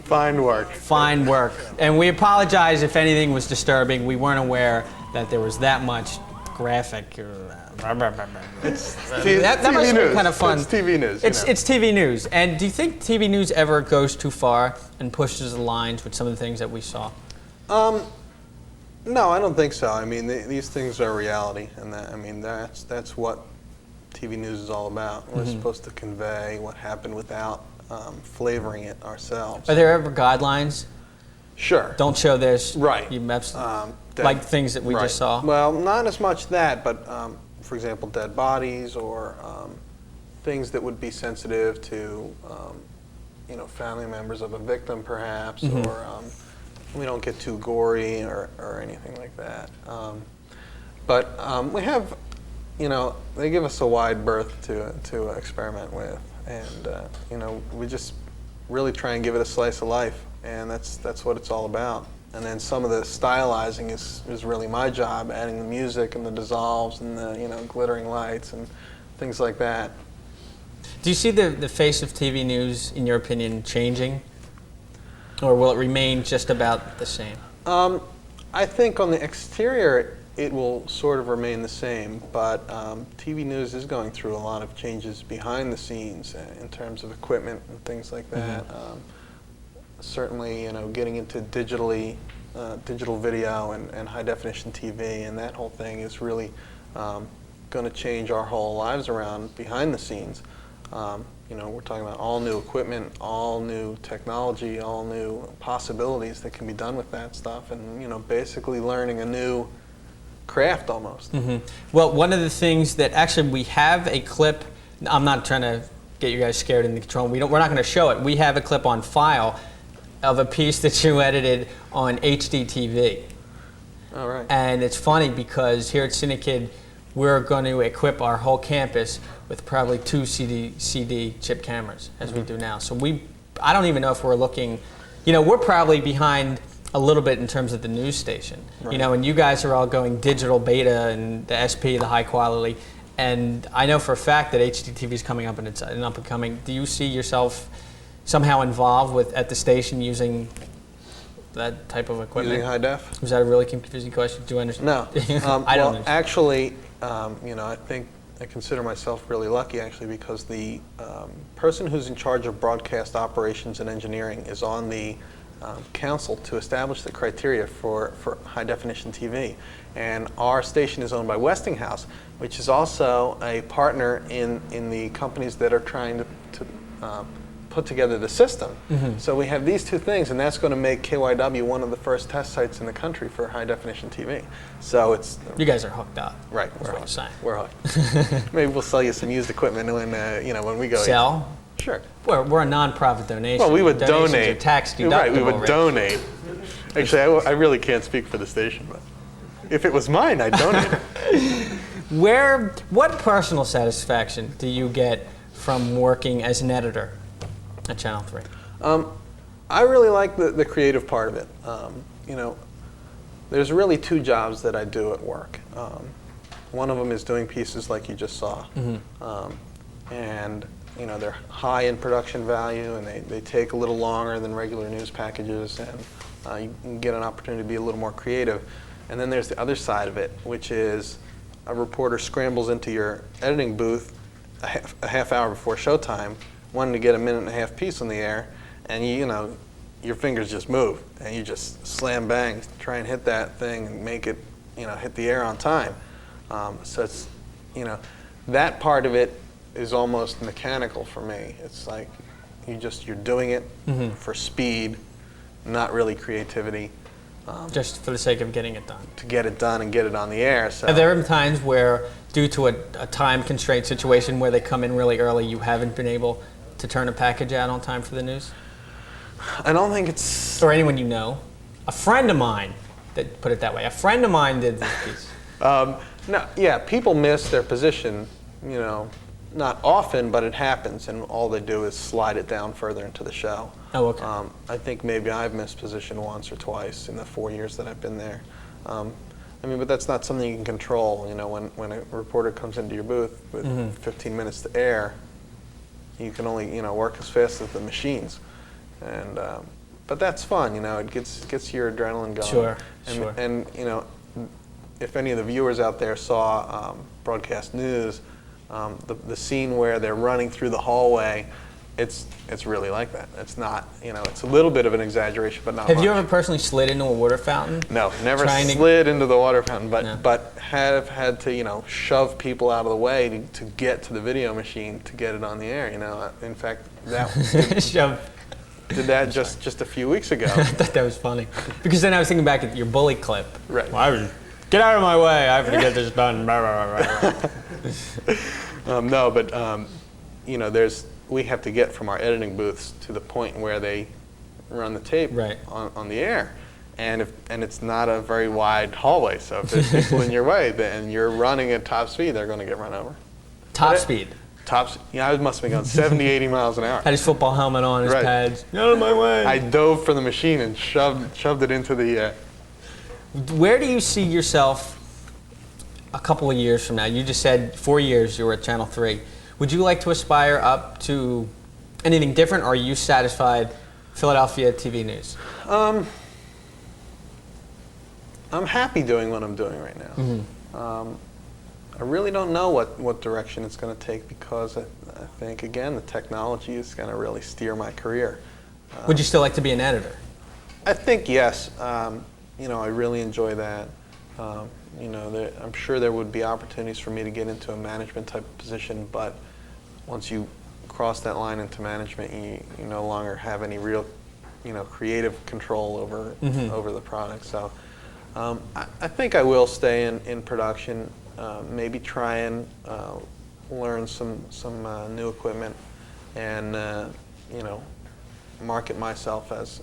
Fine work. Fine work. And we apologize if anything was disturbing. We weren't aware that there was that much graphic. It's that TV must news. be kind of fun. It's TV news. It's TV news. And do you think TV news ever goes too far and pushes the lines with some of the things that we saw? No, I don't think so. I mean, these things are reality, and that's what TV news is all about. We're supposed to convey what happened without flavoring it ourselves. Are there ever guidelines? Sure. Don't show this. Right. You like things that we just saw. Well, not as much that, but for example, dead bodies or things that would be sensitive to, family members of a victim, perhaps, or we don't get too gory or anything like that. But we have, they give us a wide berth to experiment with, and we just really try and give it a slice of life, and that's what it's all about. And then some of the stylizing is really my job, adding the music and the dissolves and the glittering lights and things like that. Do you see the face of TV news, in your opinion, changing? Or will it remain just about the same? I think on the exterior it will sort of remain the same, but TV news is going through a lot of changes behind the scenes in terms of equipment and things like that. Certainly, getting into digital video and high definition TV, and that whole thing is really going to change our whole lives around behind the scenes. We're talking about all new equipment, all new technology, all new possibilities that can be done with that stuff, and basically learning a new craft almost. Well, one of the things that actually we have a clip. I'm not trying to get you guys scared in the control. We're not going to show it. We have a clip on file of a piece that you edited on HD TV. All right. And it's funny because here at Cinekyd, we're going to equip our whole campus with probably 2 CD chip cameras, as we do now. So I don't even know if we're looking, we're probably behind a little bit in terms of the news station. Right. And you guys are all going digital beta and the SP, the high quality. And I know for a fact that HDTV is coming up and it's an up and coming. Do you see yourself somehow involved at the station using that type of equipment? Using high def? Was that a really confusing question? Do you understand? No. I don't understand. Actually, I think I consider myself really lucky, actually, because the person who's in charge of broadcast operations and engineering is on the council to establish the criteria for high definition TV. And our station is owned by Westinghouse, which is also a partner in the companies that are trying to put together the system. So we have these two things, and that's going to make KYW one of the first test sites in the country for high definition TV. So it's you guys are hooked up. Right. That's what I'm saying. We're hooked. Maybe we'll sell you some used equipment when we go. Sell? Sure. We're a non-profit donation. Well, we would Donations donate. Are tax deductible. Right. We would Rich. donate. Actually, I really can't speak for the station, but if it was mine, I'd donate it. What personal satisfaction do you get from working as an editor at Channel 3? I really like the creative part of it. There's really 2 jobs that I do at work. One of them is doing pieces like you just saw. And they're high in production value, and they take a little longer than regular news packages, and you can get an opportunity to be a little more creative. And then there's the other side of it, which is a reporter scrambles into your editing booth a half hour before showtime, wanting to get a 1.5-minute piece on the air, and your fingers just move, and you just slam bang, try and hit that thing and make it, hit the air on time. So it's, that part of it is almost mechanical for me. It's like you're doing it for speed, not really creativity. Just for the sake of getting it done. To get it done and get it on the air. So. Have there been times where, due to a time constraint situation where they come in really early, you haven't been able to turn a package out on time for the news? I don't think it's... Or anyone you know? A friend of mine, put it that way, a friend of mine did this piece. No, yeah, people miss their position, not often, but it happens, and all they do is slide it down further into the show. Oh, okay. I think maybe I've missed position once or twice in the 4 years that I've been there. But that's not something you can control. When a reporter comes into your booth with 15 minutes to air, you can only work as fast as the machines, and but that's fun. It gets your adrenaline going. Sure. And if any of the viewers out there saw broadcast news, the scene where they're running through the hallway, it's really like that. It's not, it's a little bit of an exaggeration, but not Have much. you ever personally slid into a water fountain? No, never slid into the water fountain, but have had to, shove people out of the way to get to the video machine to get it on the air. In fact, that did that just a few weeks ago. I thought that was funny because then I was thinking back at your bully clip. Right. Well, get out of my way! I have to get this done. No, but we have to get from our editing booths to the point where they run the tape on the air, and it's not a very wide hallway. So if there's people in your way, and you're running at top speed, they're going to get run over. Top speed. I must have been going 70, 80 miles an hour. Had his football helmet on, his pads. Get out of my way! I dove for the machine and shoved it into the. Where do you see yourself a couple of years from now? You just said 4 years you were at Channel 3. Would you like to aspire up to anything different, or are you satisfied Philadelphia TV news? I'm happy doing what I'm doing right now. Mm-hmm. I really don't know what direction it's going to take because I think, again, the technology is going to really steer my career. Would you still like to be an editor? I think yes. I really enjoy that. I'm sure there would be opportunities for me to get into a management type of position, but once you cross that line into management, you no longer have any real, creative control over the product. So I think I will stay in production. Maybe try and learn some new equipment, and market myself as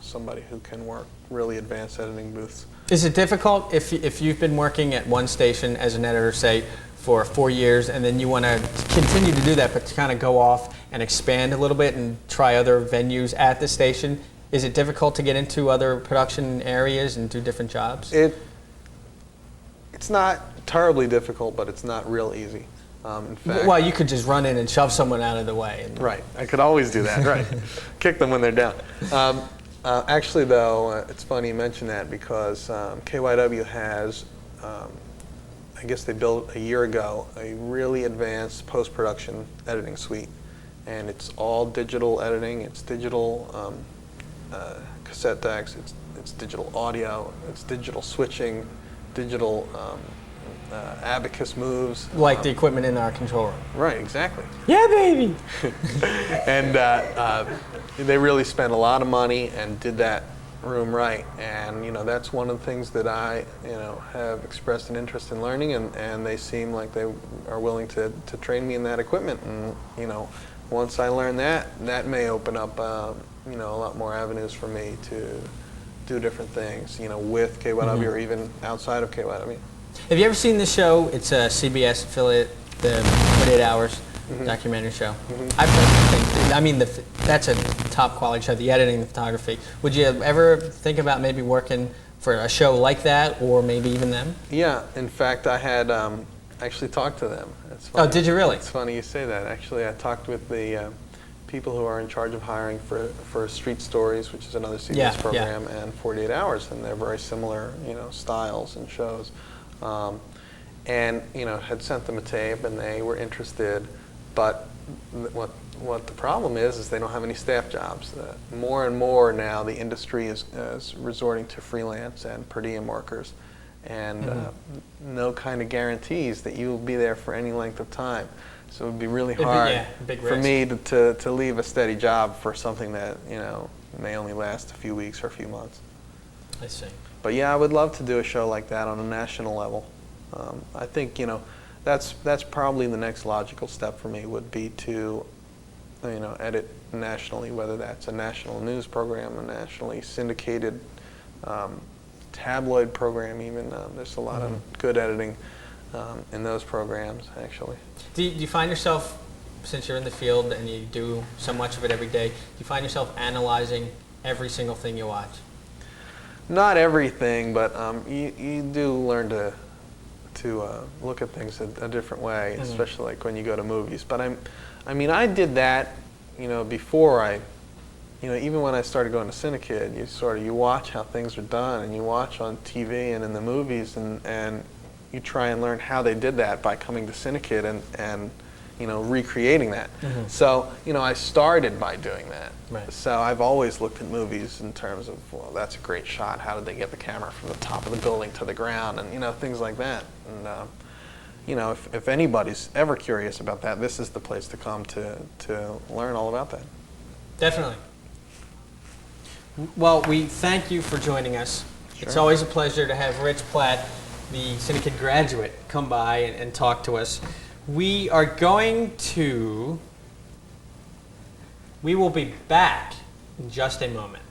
somebody who can work really advanced editing booths. Is it difficult if you've been working at one station as an editor, say, for 4 years, and then you want to continue to do that, but to kind of go off and expand a little bit and try other venues at the station? Is it difficult to get into other production areas and do different jobs? It's not terribly difficult, but it's not real easy. In fact, well, you could just run in and shove someone out of the way. Right, I could always do that, right. Kick them when they're down. Actually, though, it's funny you mention that because KYW has, I guess they built a year ago, a really advanced post-production editing suite. And it's all digital editing, it's digital cassette decks, it's digital audio, it's digital switching, digital abacus moves. Like the equipment in our control room. Right, exactly. Yeah, baby! And they really spent a lot of money and did that room right. And that's one of the things that I have expressed an interest in learning, and they seem like they are willing to train me in that equipment. And once I learn that may open up a lot more avenues for me to do different things, with KYW or even outside of KYW. Have you ever seen this show? It's a CBS affiliate, the 48 Hours documentary show. I've heard things. I mean, that's a top quality show, the editing, the photography. Would you ever think about maybe working for a show like that, or maybe even them? Yeah, in fact, I had actually talked to them. It's funny. Oh, did you really? It's funny you say that. Actually, I talked with the people who are in charge of hiring for Street Stories, which is another CBS program, and 48 Hours, and they're very similar, styles and shows. And had sent them a tape, and they were interested, but what the problem is they don't have any staff jobs. More and more now, the industry is resorting to freelance and per diem workers, and no kind of guarantees that you will be there for any length of time. So it would be really hard for me to leave a steady job for something that may only last a few weeks or a few months. I see. But yeah, I would love to do a show like that on a national level. I think that's probably the next logical step for me would be to edit nationally, whether that's a national news program, a nationally syndicated tabloid program even. There's a lot of good editing in those programs, actually. Do you find yourself, since you're in the field and you do so much of it every day, do you find yourself analyzing every single thing you watch? Not everything, but you do learn to look at things a different way, especially like when you go to movies. But I did that, before I you know, even when I started going to Cinekyd, you watch how things are done, and you watch on TV and in the movies, and you try and learn how they did that by coming to Cinekyd and you know, recreating that. Mhm. So, you know, I started by doing that. Right. So I've always looked at movies in terms of, well, that's a great shot. How did they get the camera from the top of the building to the ground, and you know, things like that. And you know, if anybody's ever curious about that, this is the place to come to learn all about that. Definitely. Well, we thank you for joining us. Sure. It's always a pleasure to have Rich Platt, the Cinekyd graduate, come by and talk to us. We are going to, we will be back in just a moment.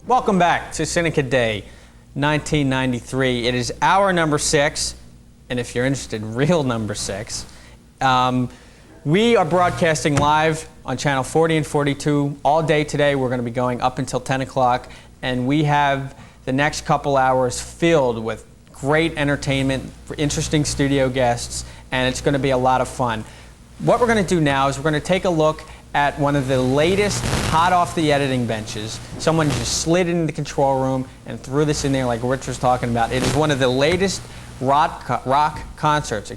Welcome back to Cinekyd Day 1993. It is hour number 6, and if you're interested, real number 6. We are broadcasting live on channel 40 and 42 all day today. We're going to be going up until 10 o'clock, and we have the next couple hours filled with great entertainment, interesting studio guests, and it's going to be a lot of fun. What we're going to do now is we're going to take a look at one of the latest hot off the editing benches. Someone just slid into the control room and threw this in there like Rich was talking about. It is one of the latest rock concerts,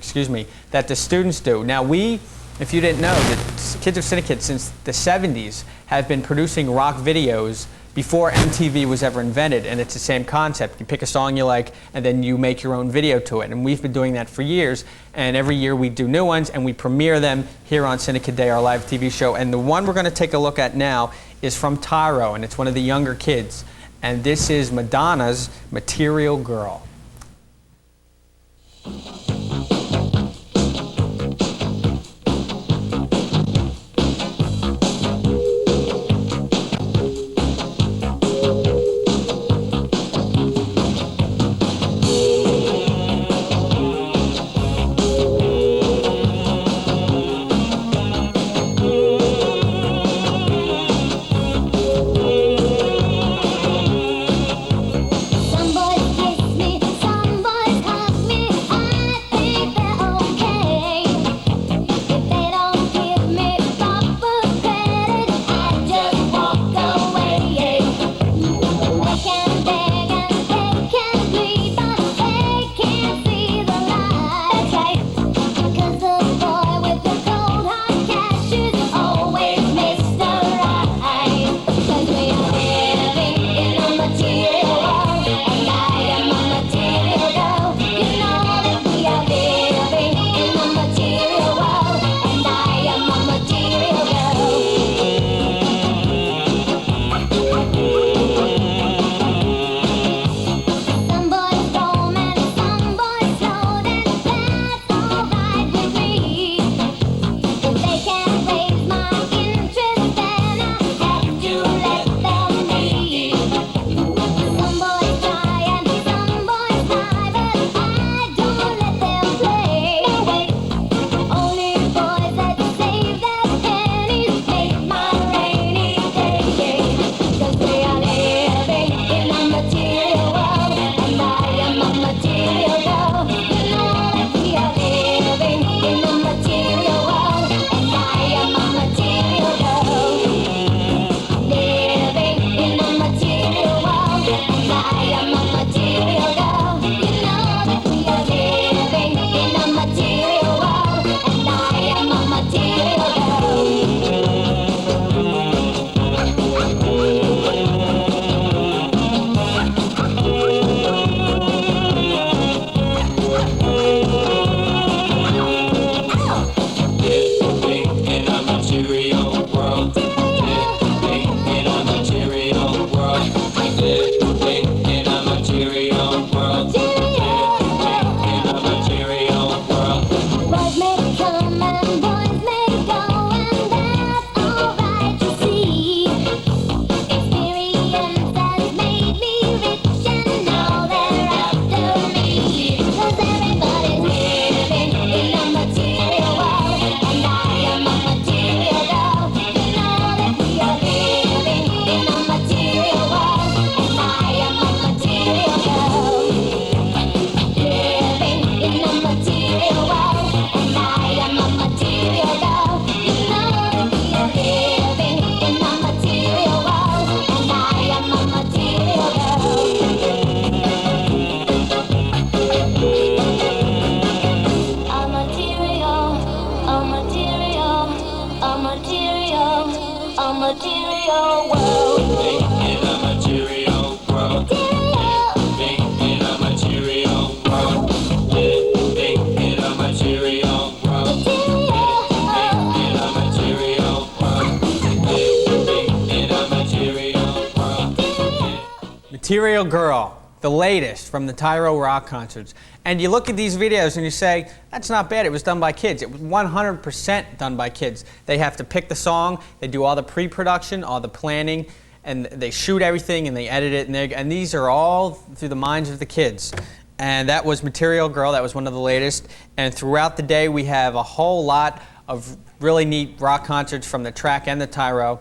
that the students do. Now we, if you didn't know, the kids of Cinekyd since the 70s have been producing rock videos before MTV was ever invented, and it's the same concept. You pick a song you like, and then you make your own video to it. And we've been doing that for years, and every year we do new ones, and we premiere them here on Cinekyd Day, our live TV show. And the one we're going to take a look at now is from Tyro, and it's one of the younger kids. And this is Madonna's Material Girl. Material Girl, the latest from the Tyro rock concerts. And you look at these videos and you say, that's not bad, it was done by kids. It was 100% done by kids. They have to pick the song, they do all the pre-production, all the planning, and they shoot everything and they edit it, and these are all through the minds of the kids. And that was Material Girl, that was one of the latest. And throughout the day we have a whole lot of really neat rock concerts from the track and the Tyro.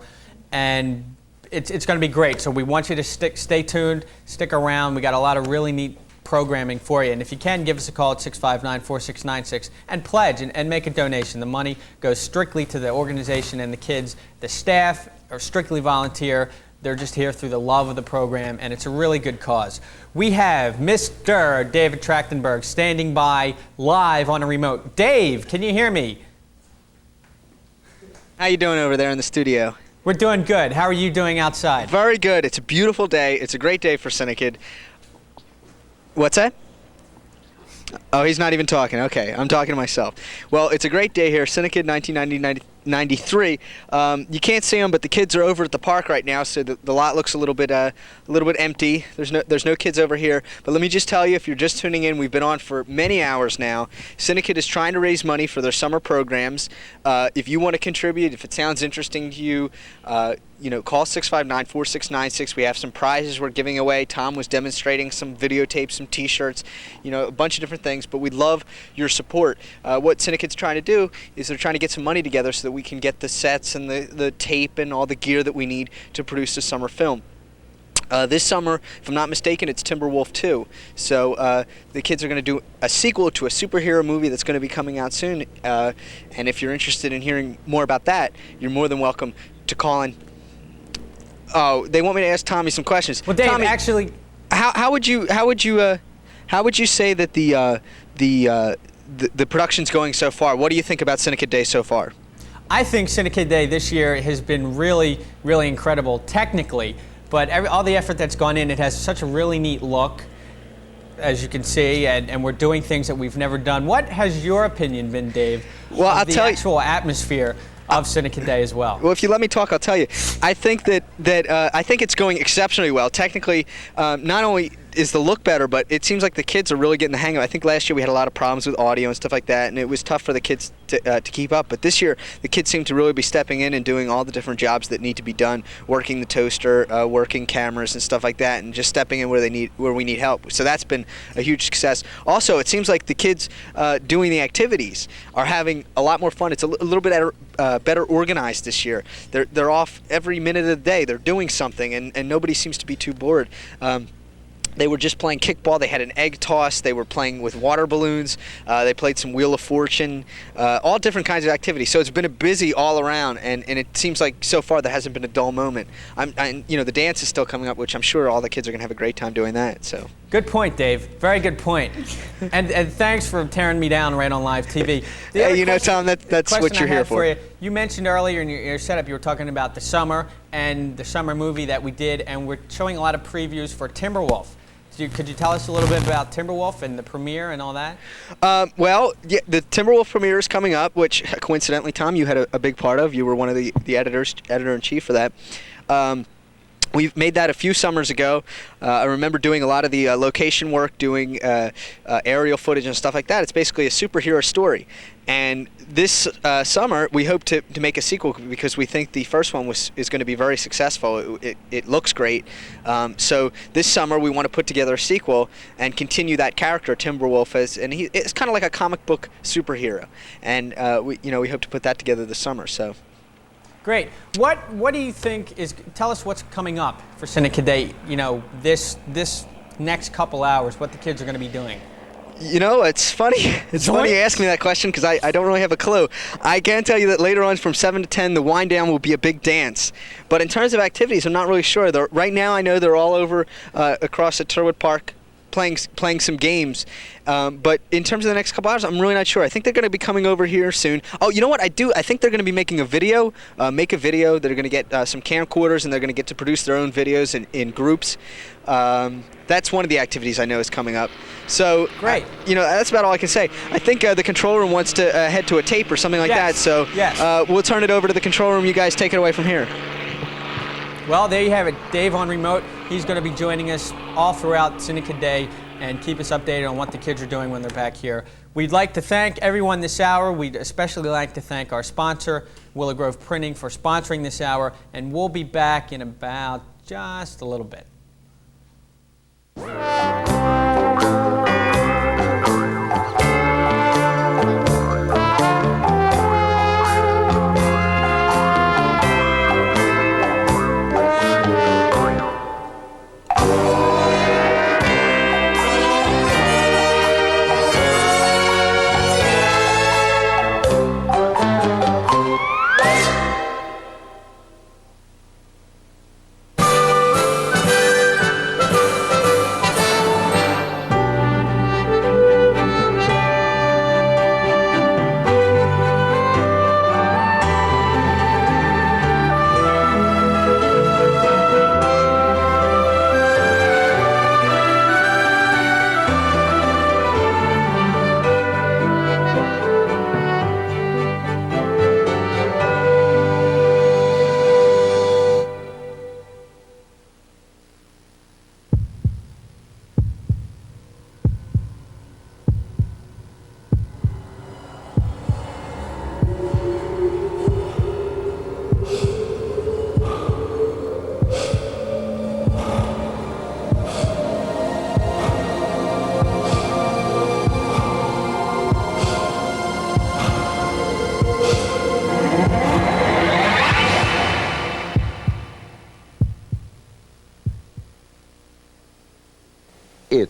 And it's going to be great, so we want you to stay tuned, stick around. We got a lot of really neat programming for you. And if you can, give us a call at 659-4696 and pledge and make a donation. The money goes strictly to the organization and the kids. The staff are strictly volunteer. They're just here through the love of the program, and it's a really good cause. We have Mr. David Trachtenberg standing by live on a remote. Dave, can you hear me? How you doing over there in the studio? We're doing good. How are you doing outside? Very good. It's a beautiful day. It's a great day for Cinekyd. What's that? Oh, he's not even talking. Okay, I'm talking to myself. Well, it's a great day here. Cinekyd 1993. You can't see them, but the kids are over at the park right now, so the lot looks a little bit empty. There's no kids over here. But let me just tell you, if you're just tuning in, we've been on for many hours now. Cinekyd is trying to raise money for their summer programs. If you want to contribute, if it sounds interesting to you, call 659-4696. We have some prizes we're giving away. Tom was demonstrating some videotapes, some T-shirts, a bunch of different things. But we'd love your support. What Cinekyd's trying to do is they're trying to get some money together so that we can get the sets and the tape and all the gear that we need to produce a summer film. This summer, if I'm not mistaken, it's Timberwolf 2. So the kids are going to do a sequel to a superhero movie that's going to be coming out soon. And if you're interested in hearing more about that, you're more than welcome to call in. Oh, they want me to ask Tommy some questions. Well, Dave, Tommy, actually, how would you say that the production's going so far? What do you think about Cinekyd Day so far? I think Cinekyd Day this year has been really, really incredible technically, but all the effort that's gone in, it has such a really neat look, as you can see, and we're doing things that we've never done. What has your opinion been, Dave, well, of the actual atmosphere of Cinekyd Day as well? Well, if you let me talk, I'll tell you. I think I think it's going exceptionally well. Technically, not only is the look better, but it seems like the kids are really getting the hang of it. I think last year we had a lot of problems with audio and stuff like that, and it was tough for the kids to keep up. But this year, the kids seem to really be stepping in and doing all the different jobs that need to be done, working the toaster, working cameras and stuff like that, and just stepping in where we need help. So that's been a huge success. Also, it seems like the kids doing the activities are having a lot more fun. It's a little bit better organized this year. They're off every minute of the day. They're doing something, and nobody seems to be too bored. They were just playing kickball. They had an egg toss. They were playing with water balloons. They played some Wheel of Fortune, all different kinds of activities. So it's been a busy all around, and it seems like so far there hasn't been a dull moment. The dance is still coming up, which I'm sure all the kids are going to have a great time doing that. So good point, Dave. Very good point. and thanks for tearing me down right on live TV. Hey, Tom, that's what you're here for. You mentioned earlier in your setup, you were talking about the summer and the summer movie that we did, and we're showing a lot of previews for Timberwolf. Could you tell us a little bit about Timberwolf and the premiere and all that? Well, yeah, the Timberwolf premiere is coming up, which coincidentally, Tom, you had a big part of. You were one of the editor-in-chief for that. We've made that a few summers ago. I remember doing a lot of the location work, doing aerial footage and stuff like that. It's basically a superhero story. And this summer, we hope to make a sequel because we think the first one is going to be very successful. It looks great. So this summer, we want to put together a sequel and continue that character, Timberwolf, it's kind of like a comic book superhero. And we hope to put that together this summer. So. Great. What do you think tell us what's coming up for Cinekyd Day, this next couple hours, what the kids are going to be doing? It's funny. It's funny you ask me that question because I don't really have a clue. I can tell you that later on from 7 to 10, the wind down will be a big dance. But in terms of activities, I'm not really sure. Right now, I know they're all over across at Turwood Park playing some games. But in terms of the next couple hours, I'm really not sure. I think they're going to be coming over here soon. Oh, you know what? I think they're going to be making a video, They're going to get some camcorders, and they're going to get to produce their own videos in groups. That's one of the activities I know is coming up. So, great. That's about all I can say. I think the control room wants to head to a tape or something like that. So we'll turn it over to the control room. You guys take it away from here. Well, there you have it. Dave on remote. He's going to be joining us all throughout Cinekyd Day and keep us updated on what the kids are doing when they're back here. We'd like to thank everyone this hour. We'd especially like to thank our sponsor, Willow Grove Printing, for sponsoring this hour. And we'll be back in about just a little bit.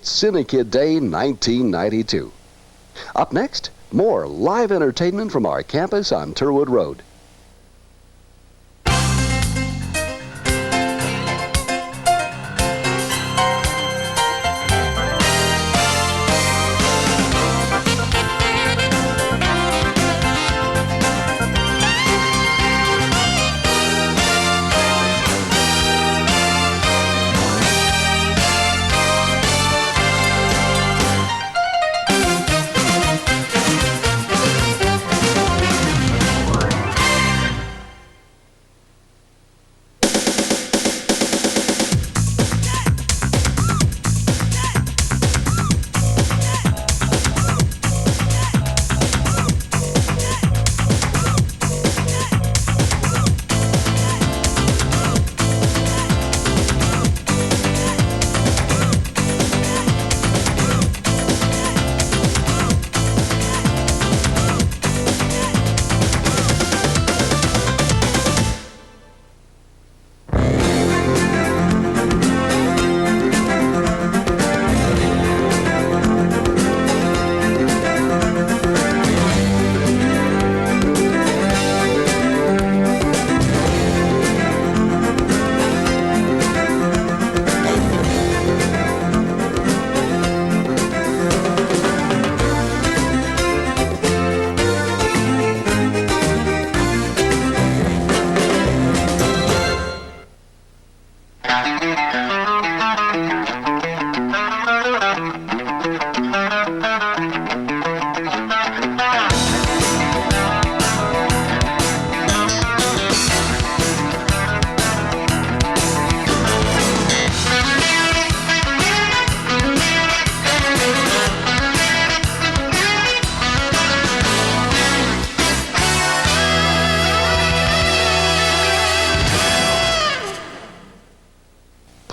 It's Cinekyd Day 1992. Up next, more live entertainment from our campus on Turwood Road.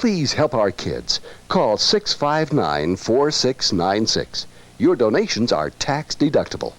Please help our kids. Call 659-4696. Your donations are tax deductible.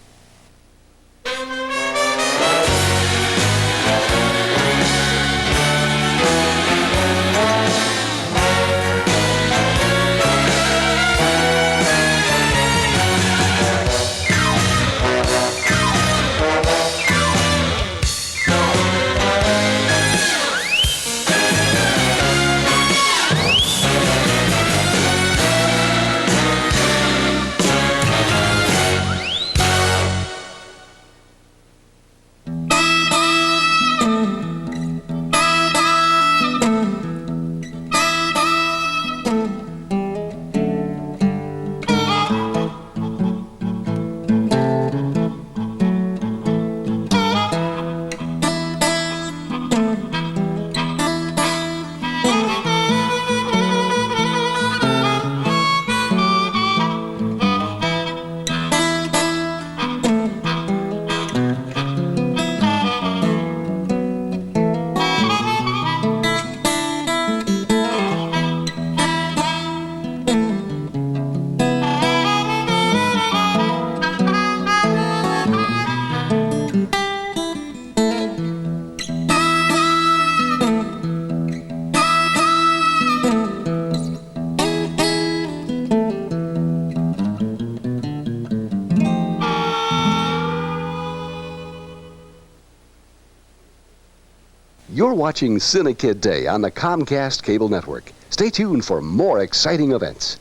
You're watching Cinekyd Day on the Comcast Cable Network. Stay tuned for more exciting events.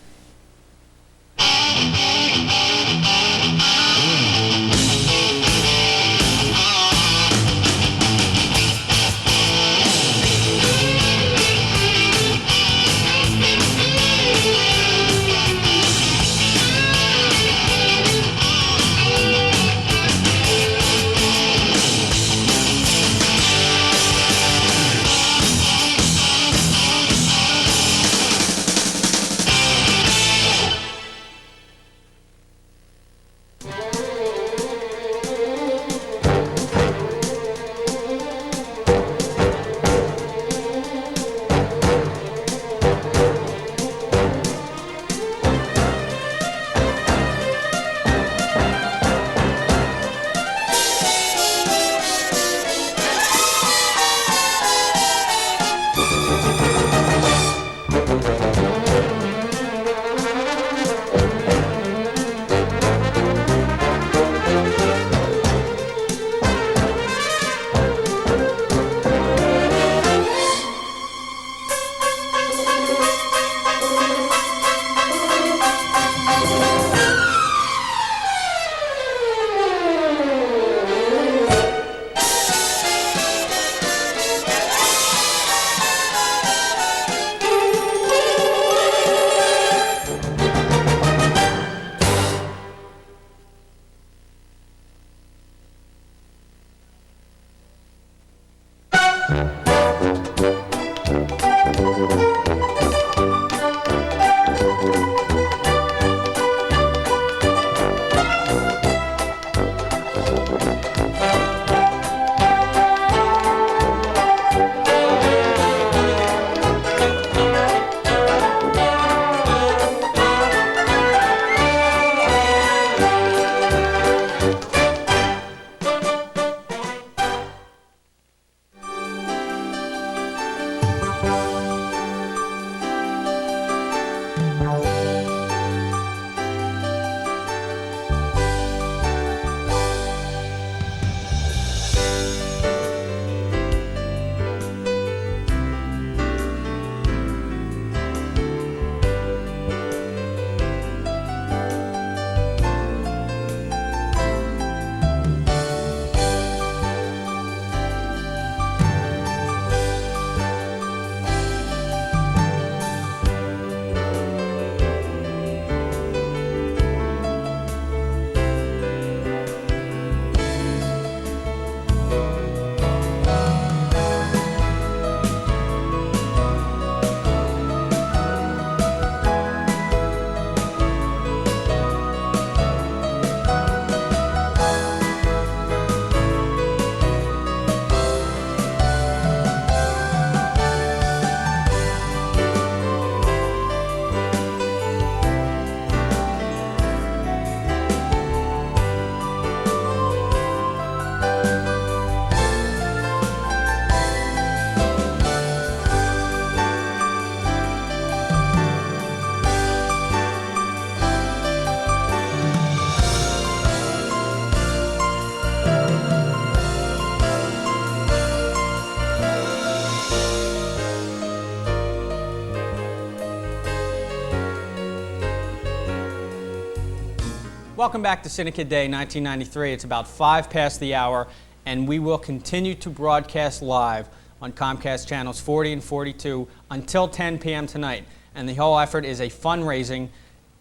Welcome back to Cinekyd Day 1993. It's about 5 past the hour, and we will continue to broadcast live on Comcast channels 40 and 42 until 10 p.m. tonight. And the whole effort is a fundraising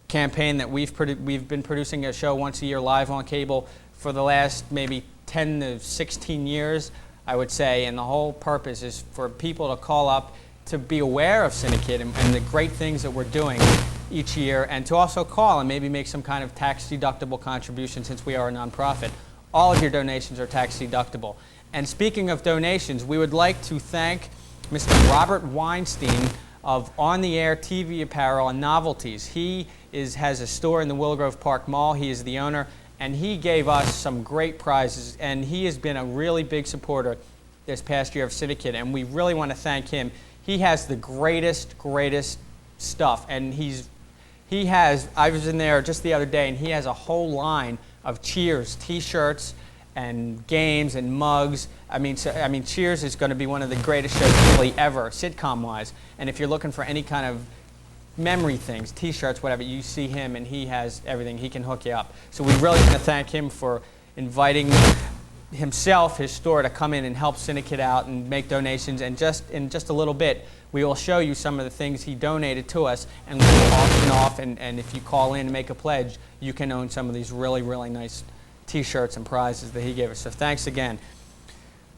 campaign that we've been producing a show once a year live on cable for the last maybe 10 to 16 years, I would say. And the whole purpose is for people to call up to be aware of Cinekyd and the great things that we're doing each year, and to also call and maybe make some kind of tax-deductible contribution since we are a nonprofit. All of your donations are tax-deductible. And speaking of donations, we would like to thank Mr. Robert Weinstein of On the Air TV Apparel and Novelties. He has a store in the Willow Grove Park Mall. He is the owner, and he gave us some great prizes, and he has been a really big supporter this past year of Cinekyd, and we really want to thank him. He has the greatest stuff, and I was in there just the other day, and he has a whole line of Cheers t-shirts and games and mugs. I mean, Cheers is going to be one of the greatest shows really ever, sitcom-wise. And if you're looking for any kind of memory things, t-shirts, whatever, you see him, and he has everything. He can hook you up. So we really want to thank him for inviting himself, his store, to come in and help Cinekyd out and make donations. And in just a little bit, we will show you some of the things he donated to us, and we will auction off, and if you call in and make a pledge, you can own some of these really, really nice t-shirts and prizes that he gave us. So thanks again.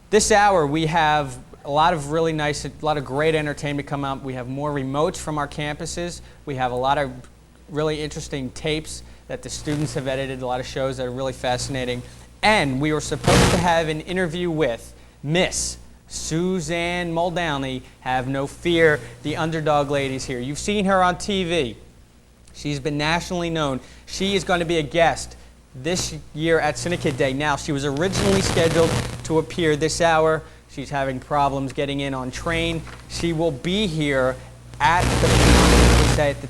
This hour we have a lot of really nice, a lot of great entertainment come up. We have more remotes from our campuses. We have a lot of really interesting tapes that the students have edited, a lot of shows that are really fascinating. And we were supposed to have an interview with Miss Suzanne Muldowney. Have no fear, the underdog lady's here. You've seen her on TV. She's been nationally known. She is going to be a guest this year at Cinekyd Day. Now, she was originally scheduled to appear this hour. She's having problems getting in on train. She will be here at the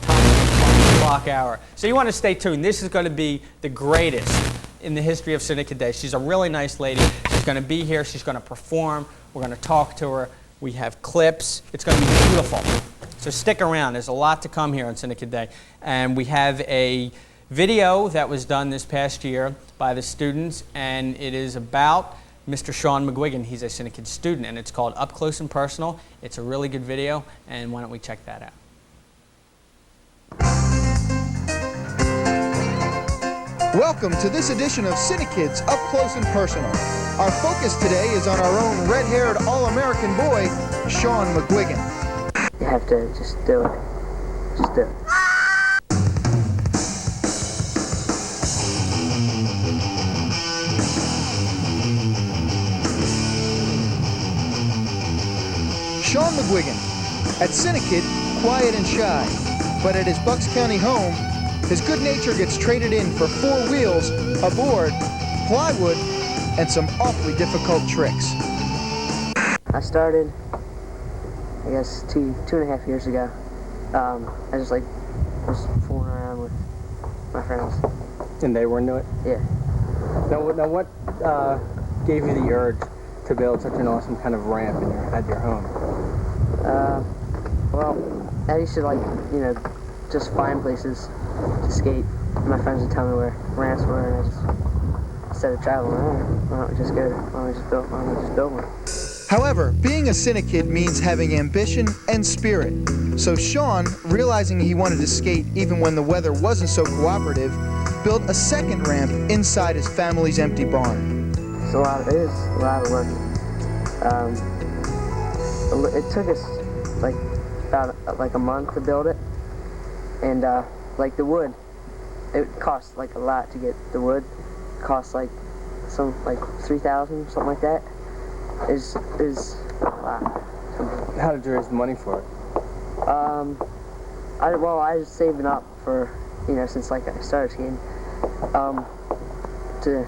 top of the clock hour. So you want to stay tuned. This is going to be the greatest in the history of Cinekyd Day. She's a really nice lady. She's going to be here. She's going to perform. We're going to talk to her. We have clips. It's going to be beautiful. So stick around. There's a lot to come here on Cinekyd Day. And we have a video that was done this past year by the students, and it is about Mr. Sean McGuigan. He's a Cinekyd student, and it's called Up Close and Personal. It's a really good video, and why don't we check that out? Welcome to this edition of Cinekyd's Up Close and Personal. Our focus today is on our own red-haired All-American boy, Sean McGuigan. You have to just do it. Just do it. Sean McGuigan, at Cinekyd, quiet and shy, but at his Bucks County home, his good nature gets traded in for 4 wheels, a board, plywood, and some awfully difficult tricks. I started, I guess, two and a half years ago. I just was fooling around with my friends. And they were into it? Yeah. Now what gave you the urge to build such an awesome kind of ramp at your home? Well, I used to just find places to skate. My friends would tell me where ramps were, and I just, instead of traveling around, why don't we just build one? However, being a Cinekyd means having ambition and spirit. So Sean, realizing he wanted to skate even when the weather wasn't so cooperative, built a second ramp inside his family's empty barn. It is a lot of work. It took us about a month to build it, and the wood, it cost a lot to get the wood. It cost $3,000, something like that. Is a lot. How did you raise the money for it? I was saving up for, since I started skating, to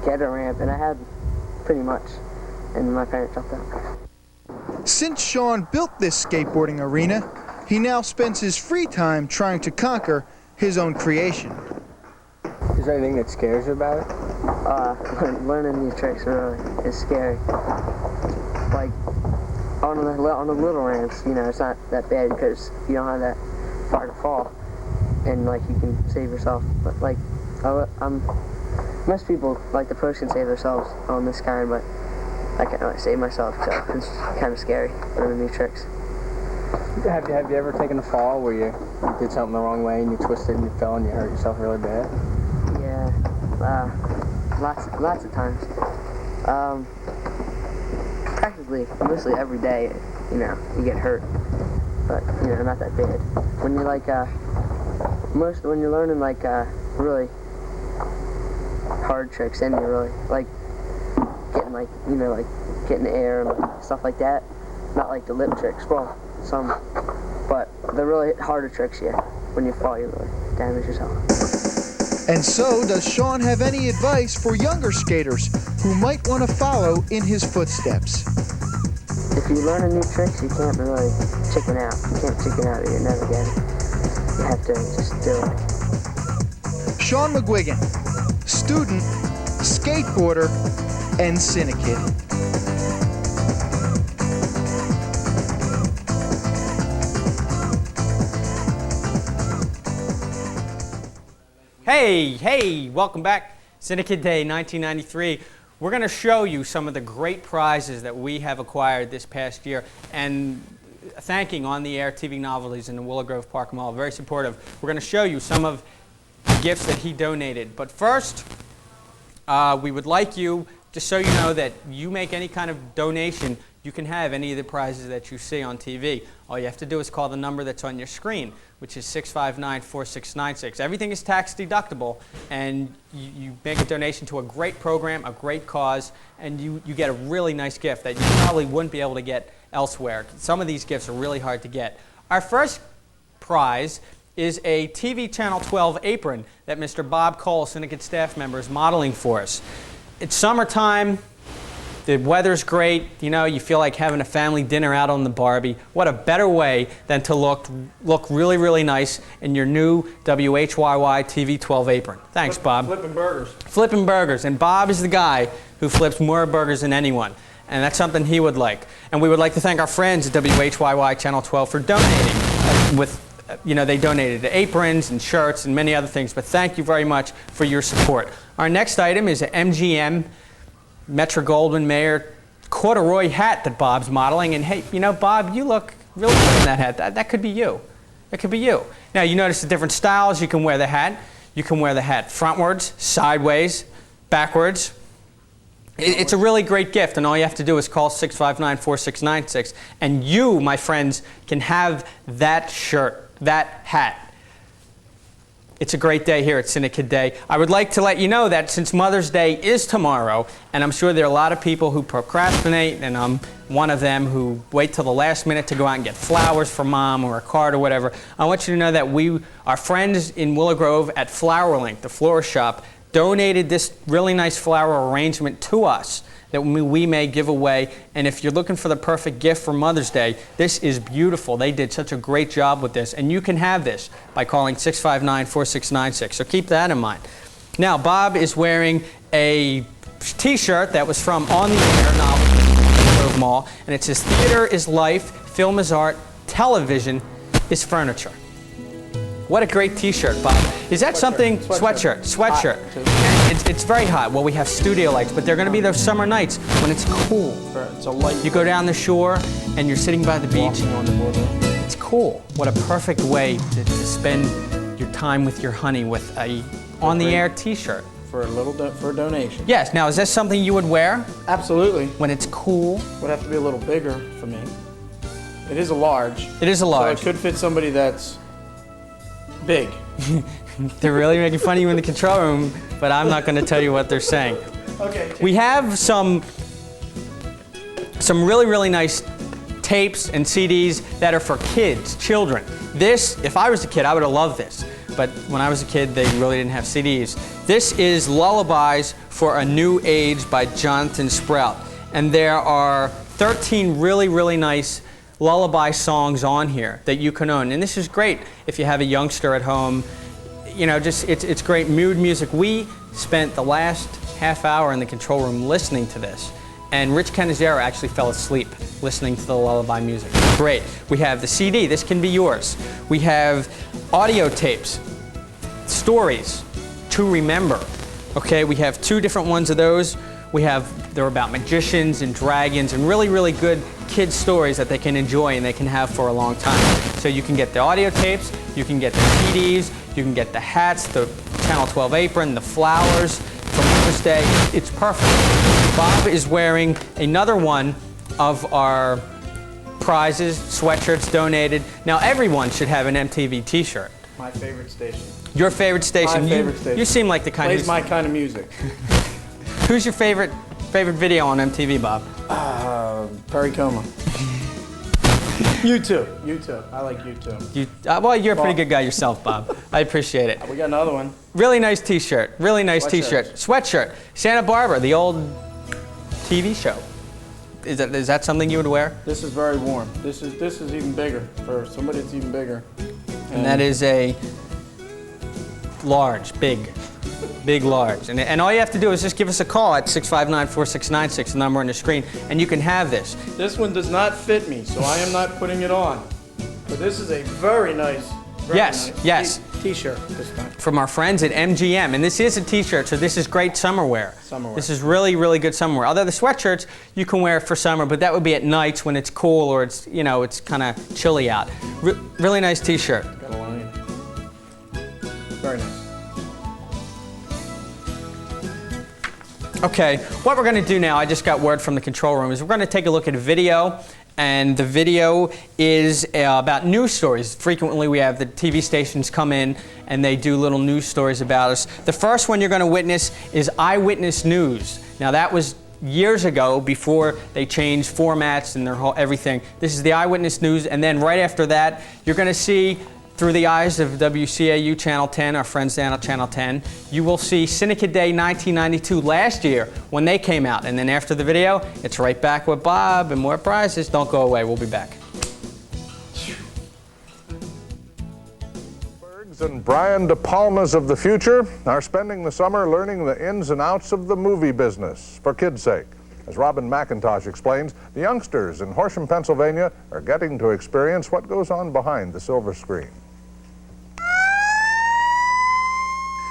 get a ramp, and I had pretty much, and my parents helped out. Since Sean built this skateboarding arena, he now spends his free time trying to conquer his own creation. Is there anything that scares you about it? Learning new tricks really is scary. On the little ramps, it's not that bad because you don't have that far to fall, and you can save yourself. But most people, the pros, can save themselves on this kind, but I can't really save myself, so it's kind of scary learning new tricks. Have you ever taken a fall where you did something the wrong way and you twisted and you fell and you hurt yourself really bad? Yeah, lots of times. Practically, mostly every day, you get hurt, but not that bad. When you're when you're learning really hard tricks, then you're really getting getting the air and stuff like that. Not the lip tricks, well, some, but the really harder tricks, when you fall, you really damage yourself. And so, does Sean have any advice for younger skaters who might want to follow in his footsteps? If you learn a new trick, you can't really chicken out. You can't chicken out or you never get it. You have to just do it. Sean McGuigan, student, skateboarder, and Cinekyd. Hey, welcome back. Cinekyd Day 1993. We're going to show you some of the great prizes that we have acquired this past year, and thanking on-the-air TV Novelties in the Willow Grove Park Mall, very supportive. We're going to show you some of the gifts that he donated. But first, we would like you, just so you know that you make any kind of donation, you can have any of the prizes that you see on TV. All you have to do is call the number that's on your screen, which is 659-4696. Everything is tax deductible, and you make a donation to a great program, a great cause, and you get a really nice gift that you probably wouldn't be able to get elsewhere. Some of these gifts are really hard to get. Our first prize is a TV Channel 12 apron that Mr. Bob Cole, Cinekyd staff member, is modeling for us. It's summertime. The weather's great, you feel like having a family dinner out on the Barbie. What a better way than to look really, really nice in your new WHYY TV 12 apron. Thanks, Bob. Flipping burgers. Flipping burgers. And Bob is the guy who flips more burgers than anyone. And that's something he would like. And we would like to thank our friends at WHYY Channel 12 for donating. They donated aprons and shirts and many other things. But thank you very much for your support. Our next item is an MGM Metro-Goldwyn-Mayer corduroy hat that Bob's modeling. And hey, Bob, you look really good in that hat. That could be you. That could be you. Now, you notice the different styles you can wear the hat. You can wear the hat frontwards, sideways, backwards, It's a really great gift, and all you have to do is call 659-4696, and you, my friends, can have that shirt, that hat. It's a great day here at Cinekyd Day. I would like to let you know that since Mother's Day is tomorrow, and I'm sure there are a lot of people who procrastinate, and I'm one of them who wait till the last minute to go out and get flowers for Mom or a card or whatever, I want you to know that our friends in Willow Grove at Flower Link, the florist shop, donated this really nice flower arrangement to us that we may give away. And if you're looking for the perfect gift for Mother's Day, this is beautiful. They did such a great job with this, and you can have this by calling 659-4696. So keep that in mind. Now, Bob is wearing a T-shirt that was from On the Air novel Grove Mall, and it says, "Theater is life, film is art, television is furniture." What a great T-shirt, Bob. Is that something? Sweatshirt. And it's very hot. Well, we have studio lights, but they're going to be those summer nights when it's cool. It's a light. You go down the shore and you're sitting by the beach. On the boardwalk. It's cool. What a perfect way to spend your time with your honey with a on-the-air T-shirt. For a donation. Yes. Now, is that something you would wear? Absolutely. When it's cool? Would have to be a little bigger for me. It is a large. It is a large. So it could fit somebody that's big. They're really making fun of you in the control room, but I'm not going to tell you what they're saying. Okay. We have some really, really nice tapes and CDs that are for kids, children. This, if I was a kid, I would have loved this. But when I was a kid, they really didn't have CDs. This is Lullabies for a New Age by Jonathan Sprout. And there are 13 really, really nice lullaby songs on here that you can own. And this is great if you have a youngster at home. You know, just it's great mood music. We spent the last half hour in the control room listening to this. And Rich Canizero actually fell asleep listening to the lullaby music. Great. We have the CD. This can be yours. We have audio tapes, stories to remember. Okay, we have 2 different ones of those. They're about magicians and dragons and really, really good kids' stories that they can enjoy and they can have for a long time. So you can get the audio tapes, you can get the CDs, you can get the hats, the Channel 12 apron, the flowers for Mother's Day. It's perfect. Bob is wearing another one of our prizes, sweatshirts donated. Now everyone should have an MTV T-shirt. My favorite station. Your favorite station? My favorite station. You seem like the kind Plays my kind of music. Who's your favorite video on MTV, Bob? Perry Como. You too. I like you too. Well, you're a pretty good guy yourself, Bob. I appreciate it. We got another one. Really nice T-shirt. Really nice T-shirt. Sweatshirt. Santa Barbara, the old TV show. Is that something you would wear? This is very warm. This is even bigger for somebody that's even bigger. And that is a large, big large. And all you have to do is just give us a call at 659-4696, the number on the screen, and you can have this. This one does not fit me, so I am not putting it on. But this is a very nice T-shirt this time. From our friends at MGM. And this is a T-shirt, so this is great summer wear. This is really, really good summer wear. Although the sweatshirts you can wear for summer, but that would be at nights when it's cool or it's, you know, it's kind of chilly out. Really nice T-shirt. Got a line. Very nice. Okay, what we're going to do now, I just got word from the control room, is we're going to take a look at a video. And the video is about news stories. Frequently we have the TV stations come in and they do little news stories about us. The first one you're going to witness is Eyewitness News. Now that was years ago before they changed formats and their whole everything. This is the Eyewitness News, and then right after that you're going to see through the eyes of WCAU Channel 10, our friends down at Channel 10, you will see Cinekyd Day 1992 last year when they came out. And then after the video, it's right back with Bob and more prizes. Don't go away. We'll be back. And Brian De Palmas of the future are spending the summer learning the ins and outs of the movie business for kids' sake. As Robin McIntosh explains, the youngsters in Horsham, Pennsylvania are getting to experience what goes on behind the silver screen.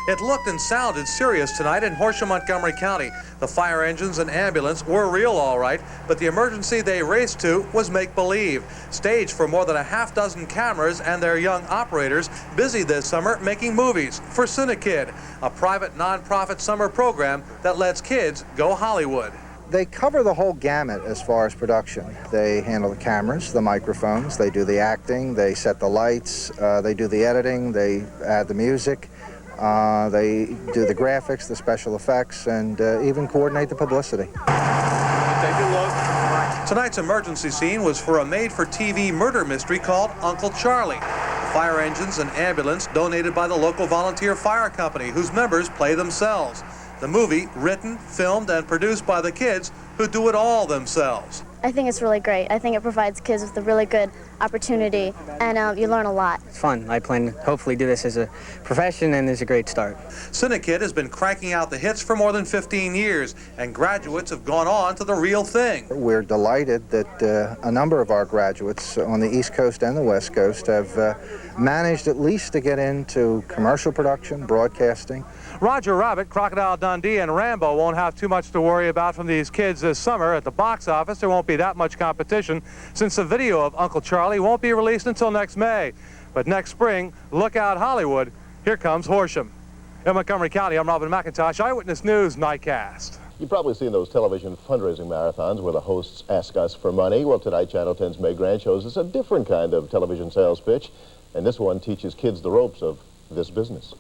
It looked and sounded serious tonight in Horsham, Montgomery County. The fire engines and ambulance were real all right, but the emergency they raced to was make-believe. Staged for more than a half-dozen cameras and their young operators busy this summer making movies for Cinekyd, a private non-profit summer program that lets kids go Hollywood. They cover the whole gamut as far as production. They handle the cameras, the microphones, they do the acting, they set the lights, they do the editing, they add the music, they do the graphics, the special effects, and even coordinate the publicity. Take a look. Tonight's emergency scene was for a made-for-TV murder mystery called Uncle Charlie. Fire engines and ambulance donated by the local volunteer fire company, whose members play themselves. The movie, written, filmed, and produced by the kids who do it all themselves. I think it's really great. I think it provides kids with a really good opportunity, and you learn a lot. It's fun. I plan to hopefully do this as a profession, and it's a great start. Cinekyd has been cranking out the hits for more than 15 years, and graduates have gone on to the real thing. We're delighted that a number of our graduates on the East Coast and the West Coast have managed at least to get into commercial production, broadcasting. Roger Rabbit, Crocodile Dundee, and Rambo won't have too much to worry about from these kids this summer. At the box office, there won't be that much competition since the video of Uncle Charlie won't be released until next May. But next spring, look out Hollywood, here comes Horsham. In Montgomery County, I'm Robin McIntosh, Eyewitness News Nightcast. You've probably seen those television fundraising marathons where the hosts ask us for money. Well, tonight, Channel 10's Meg Grant shows us a different kind of television sales pitch, and this one teaches kids the ropes of this business.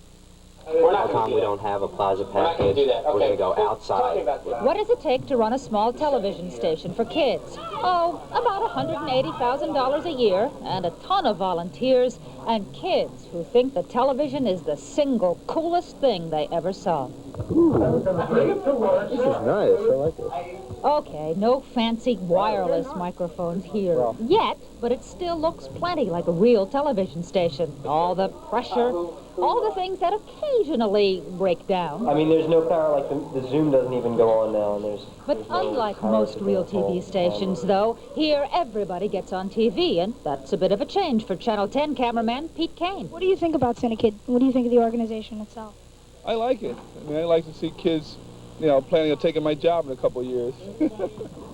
Tom, we don't have a plaza package. We're going to go outside. What does it take to run a small television station for kids? Oh, about $180,000 a year, and a ton of volunteers, and kids who think that television is the single coolest thing they ever saw. Ooh, this is nice. I like it. Okay, no fancy wireless microphones here yet, but it still looks plenty like a real television station. All the pressure, all the things that occasionally break down. I mean, there's no power, like the Zoom doesn't even go on now, and there's... But unlike most real TV stations, though, here everybody gets on TV, and that's a bit of a change for Channel 10 cameraman Pete Kane. What do you think about Cinekyd? What do you think of the organization itself? I like it. I mean, I like to see kids, you know, planning on taking my job in a couple of years.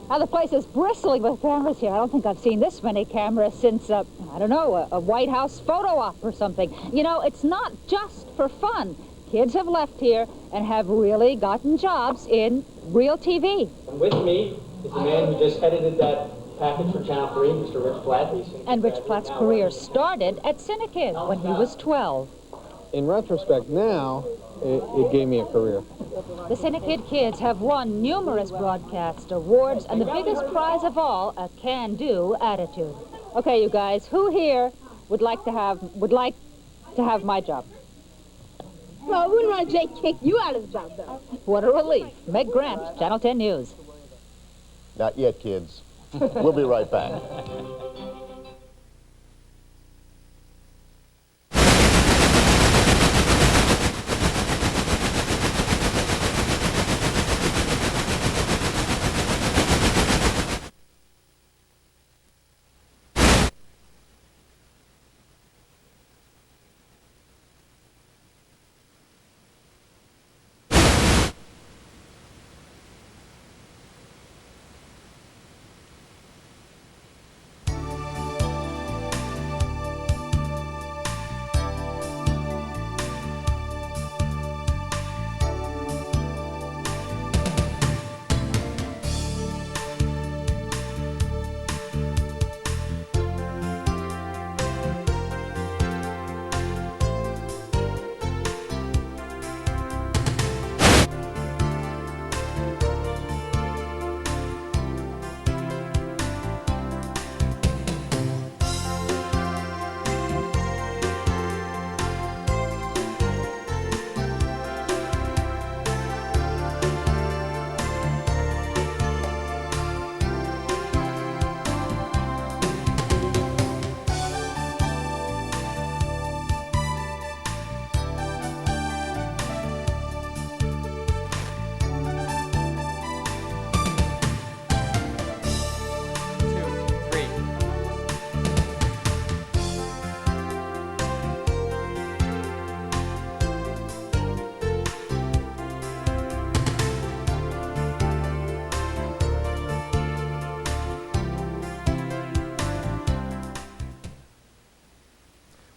Now, the place is bristling with cameras here. I don't think I've seen this many cameras since, I don't know, a White House photo op or something. You know, it's not just for fun. Kids have left here and have really gotten jobs in real TV. And with me is the man who just edited that package for Channel 3, Mr. Rich Platt. And Rich Platt's career started at Cinekyd when he was 12. In retrospect now, it gave me a career. The Cinekyd kids have won numerous broadcast awards, and the biggest prize of all, a can-do attitude. Okay, you guys, who here would like to have my job? Well, I wouldn't want Jake kick you out of the job, though. What a relief. Meg Grant, Channel 10 News. Not yet, kids. We'll be right back.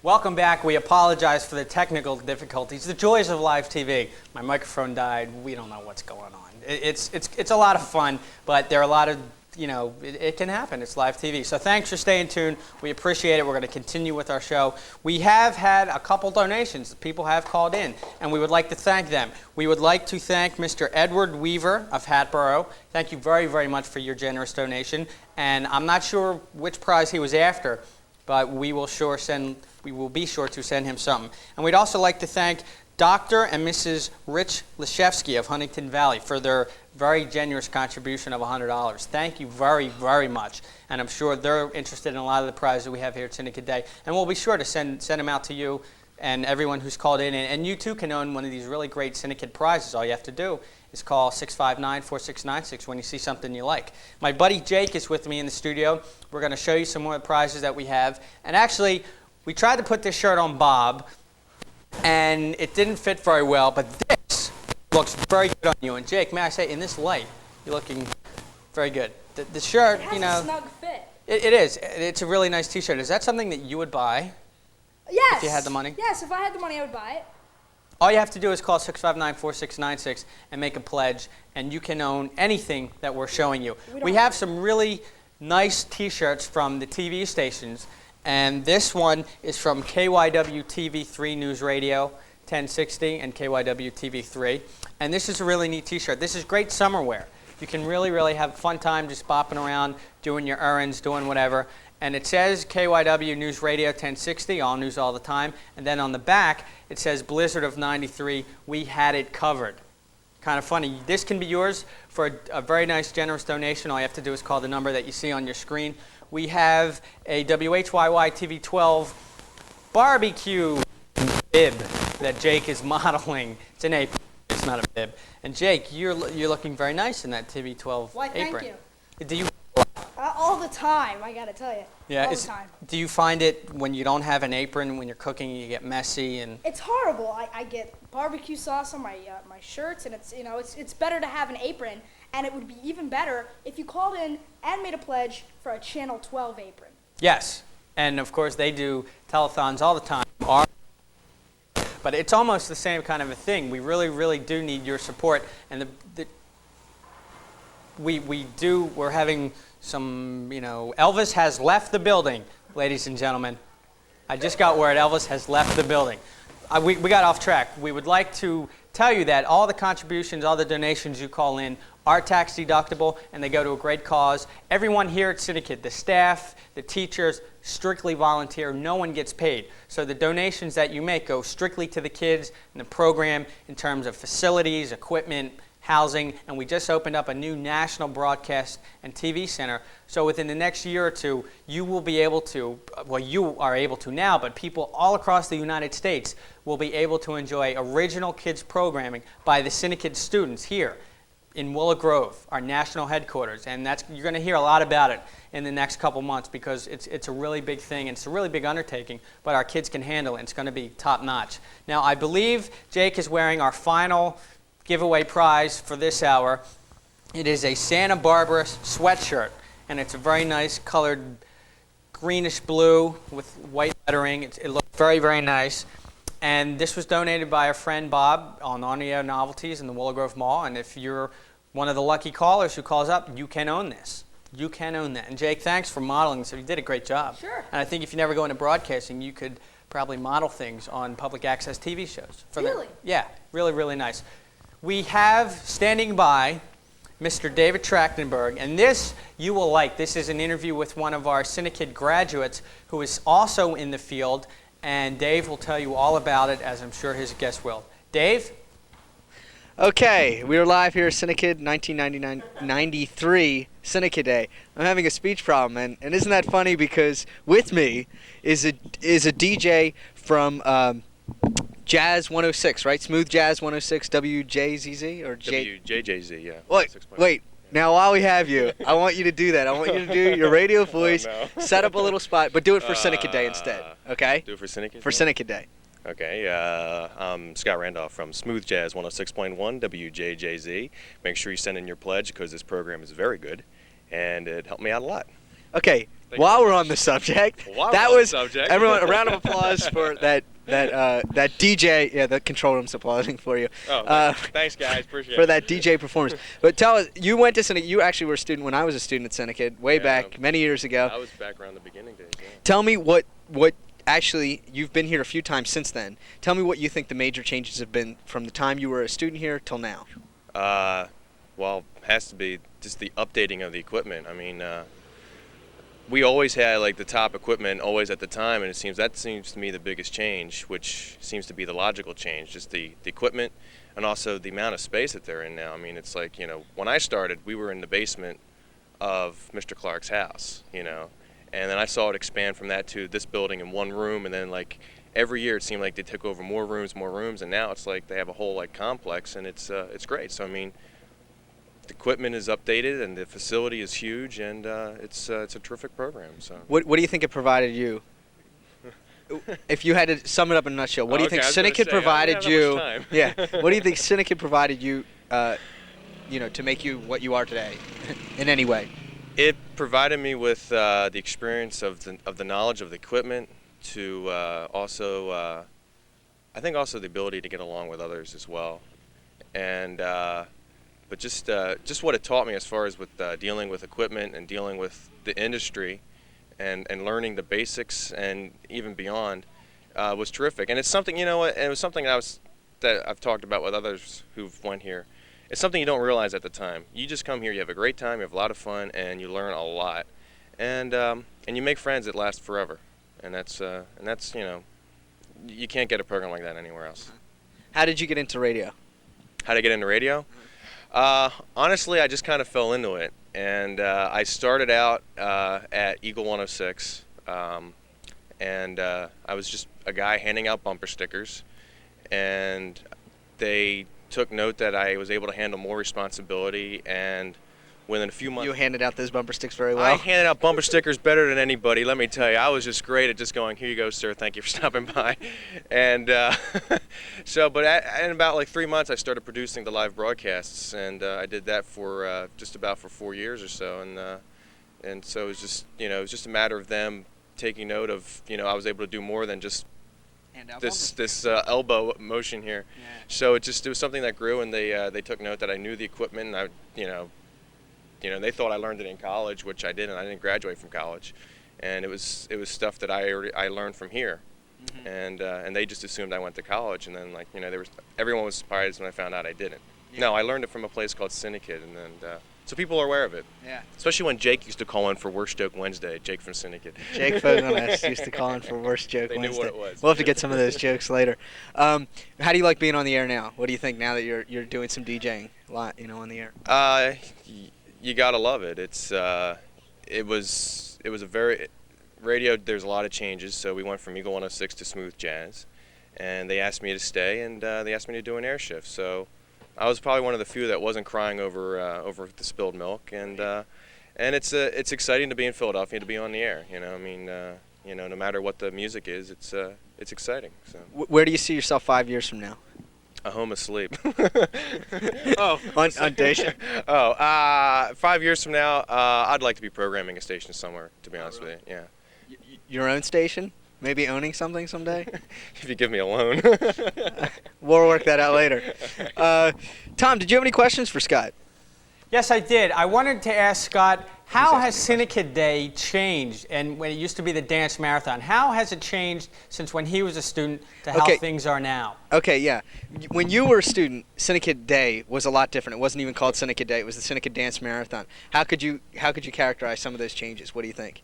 Welcome back. We apologize for the technical difficulties, the joys of live TV. My microphone died. We don't know what's going on. It's a lot of fun, but there are a lot of, it can happen. It's live TV. So thanks for staying tuned. We appreciate it. We're going to continue with our show. We have had a couple donations. People have called in, and we would like to thank them. We would like to thank Mr. Edward Weaver of Hatboro. Thank you very, very much for your generous donation. And I'm not sure which prize he was after, but we will be sure to send him something. And we'd also like to thank Dr. and Mrs. Rich Leshevsky of Huntington Valley for their very generous contribution of $100. Thank you very, very much. And I'm sure they're interested in a lot of the prizes we have here at Cinekyd Day. And we'll be sure to send them out to you and everyone who's called in. And you too can own one of these really great Cinekyd prizes. All you have to do is call 659-4696 when you see something you like. My buddy Jake is with me in the studio. We're going to show you some more of the prizes that we have. And actually, we tried to put this shirt on Bob, and it didn't fit very well, but this looks very good on you. And Jake, may I say, in this light, you're looking very good. The shirt, it has a snug fit. It is. It's a really nice T-shirt. Is that something that you would buy? Yes. If you had the money? Yes, if I had the money, I would buy it. All you have to do is call 659-4696 and make a pledge, and you can own anything that we're showing you. We have some really nice T-shirts from the TV stations, and this one is from KYW TV3 News Radio 1060 and KYW TV3. And this is a really neat T-shirt. This is great summer wear. You can really, really have a fun time just bopping around, doing your errands, doing whatever. And it says KYW News Radio 1060, all news all the time. And then on the back, it says Blizzard of 93, we had it covered. Kind of funny. This can be yours for a very nice, generous donation. All you have to do is call the number that you see on your screen. We have a WHYY TV12 barbecue bib that Jake is modeling. It's an apron. It's not a bib. And Jake, you're looking very nice in that TV12 Why, apron. thank you. Do you? All the time, I gotta tell you. Yeah. All the time. Do you find it when you don't have an apron, when you're cooking, you get messy and? It's horrible. I get barbecue sauce on my my shirts, and it's better to have an apron. And it would be even better if you called in and made a pledge for a Channel 12 apron. Yes, and of course they do telethons all the time. But it's almost the same kind of a thing. We really, really do need your support, and we're having some, Elvis has left the building, ladies and gentlemen. I just got word Elvis has left the building. We got off track. We would like to tell you that all the contributions, all the donations you call in are tax deductible, and they go to a great cause. Everyone here at Cinekyd, the staff, the teachers, strictly volunteer. No one gets paid. So the donations that you make go strictly to the kids and the program in terms of facilities, equipment, housing, and we just opened up a new national broadcast and TV center. So within the next year or two, you will be able to, well, you are able to now, but people all across the United States will be able to enjoy original kids programming by the Cinekyd students here in Willow Grove, our national headquarters. And you're going to hear a lot about it in the next couple months because it's a really big thing and it's a really big undertaking, but our kids can handle it. It's going to be top notch. Now, I believe Jake is wearing our final giveaway prize for this hour. It is a Santa Barbara sweatshirt, and it's a very nice colored greenish blue with white lettering. It looks very, very nice. And this was donated by our friend Bob on On-Air Novelties in the Willow Grove Mall. And if you're one of the lucky callers who calls up, you can own this. You can own that. And Jake, thanks for modeling. So you did a great job. Sure. And I think if you never go into broadcasting, you could probably model things on public access TV shows. Really? Yeah, really, really nice. We have standing by Mr. David Trachtenberg, and this you will like. This is an interview with one of our Cinekyd graduates who is also in the field, and Dave will tell you all about it, as I'm sure his guest will. Dave? Okay, we are live here at Cinekyd 1993 Cinekyd Day. I'm having a speech problem, and isn't that funny because with me is a DJ from Jazz 106, right? Smooth Jazz 106, WJZZ or WJJZ, yeah. Wait. Now, while we have you, I want you to do that. I want you to do your radio voice, set up a little spot, but do it for Cinekyd Day instead, okay? Do it for Cinekyd? For Cinekyd Day. Okay, I'm Scott Randolph from Smooth Jazz 106.1 WJJZ. Make sure you send in your pledge because this program is very good, and it helped me out a lot. Okay, While we're on the subject, that was everyone. A round of applause for that DJ. Yeah, the control room's applauding for you. Oh, thanks guys, appreciate it. For that DJ performance. But tell us, you went to Cinekyd. You actually were a student when I was a student at Cinekyd, way back, many years ago. I was back around the beginning days. Yeah. Tell me what actually, you've been here a few times since then. Tell me what you think the major changes have been from the time you were a student here till now. Well, has to be just the updating of the equipment. I mean, we always had like the top equipment always at the time, and it seems to me the biggest change, which seems to be the logical change, just the equipment and also the amount of space that they're in now. I mean, it's like, you know, when I started, we were in the basement of Mr. Clark's house, you know, and then I saw it expand from that to this building in one room, and then like every year it seemed like they took over more rooms, and now it's like they have a whole like complex, and it's great. So I mean, the equipment is updated and the facility is huge, and it's a terrific program. So what do you think it provided you? If you had to sum it up in a nutshell, what do you think Cinekyd provided you? Yeah. What do you think Cinekyd provided you? You know, to make you what you are today, in any way? It provided me with the experience of the knowledge of the equipment, to also I think also the ability to get along with others as well, and but just what it taught me as far as with dealing with equipment and dealing with the industry, and learning the basics and even beyond was terrific. And it's something, you know, and it was something that I've talked about with others who've went here. It's something you don't realize at the time. You just come here, you have a great time, you have a lot of fun, and you learn a lot, and you make friends that last forever. And that's you know, you can't get a program like that anywhere else. How did you get into radio? How did I get into radio? Honestly, I just kind of fell into it, and I started out at Eagle 106, and I was just a guy handing out bumper stickers, and they took note that I was able to handle more responsibility, and within a few months... You handed out those bumper sticks very well? I handed out bumper stickers better than anybody, let me tell you. I was just great at just going, here you go, sir, thank you for stopping by. And but in about like 3 months, I started producing the live broadcasts, and I did that for just about for 4 years or so, and so it was just, you know, it was just a matter of them taking note of, you know, I was able to do more than just this elbow motion here. Yeah. So it was something that grew, and they took note that I knew the equipment, and I, you know, they thought I learned it in college, which I didn't. I didn't graduate from college, and it was stuff that I learned from here, and they just assumed I went to college, and then, like, you know, everyone was surprised when I found out I didn't. Yeah. No, I learned it from a place called Cinekyd, and then so people are aware of it. Yeah. Especially when Jake used to call in for Worst Joke Wednesday. Jake from Cinekyd. Jake Fogelness used to call in for Worst Joke Wednesday. They knew what it was. We'll have to get some of those jokes later. How do you like being on the air now? What do you think now that you're doing some DJing, you know, on the air? You gotta love it. It was a very radio. There's a lot of changes. So we went from Eagle 106 to Smooth Jazz, and they asked me to stay, and they asked me to do an air shift. So I was probably one of the few that wasn't crying over the spilled milk, and it's exciting to be in Philadelphia, to be on the air. You know, I mean, you know, no matter what the music is, it's exciting. So. Where do you see yourself 5 years from now? A home asleep. Oh, on day shift. 5 years from now, I'd like to be programming a station somewhere, to be honest with you. Yeah. Your own station? Maybe owning something someday? If you give me a loan. We'll work that out later. Tom, did you have any questions for Scott? Yes, I did. I wanted to ask Scott, how has Cinekyd Day changed? And when it used to be the dance marathon, how has it changed since when he was a student to how things are now? Okay, yeah. When you were a student, Cinekyd Day was a lot different. It wasn't even called Cinekyd Day. It was the Cinekyd Dance Marathon. How could you characterize some of those changes? What do you think?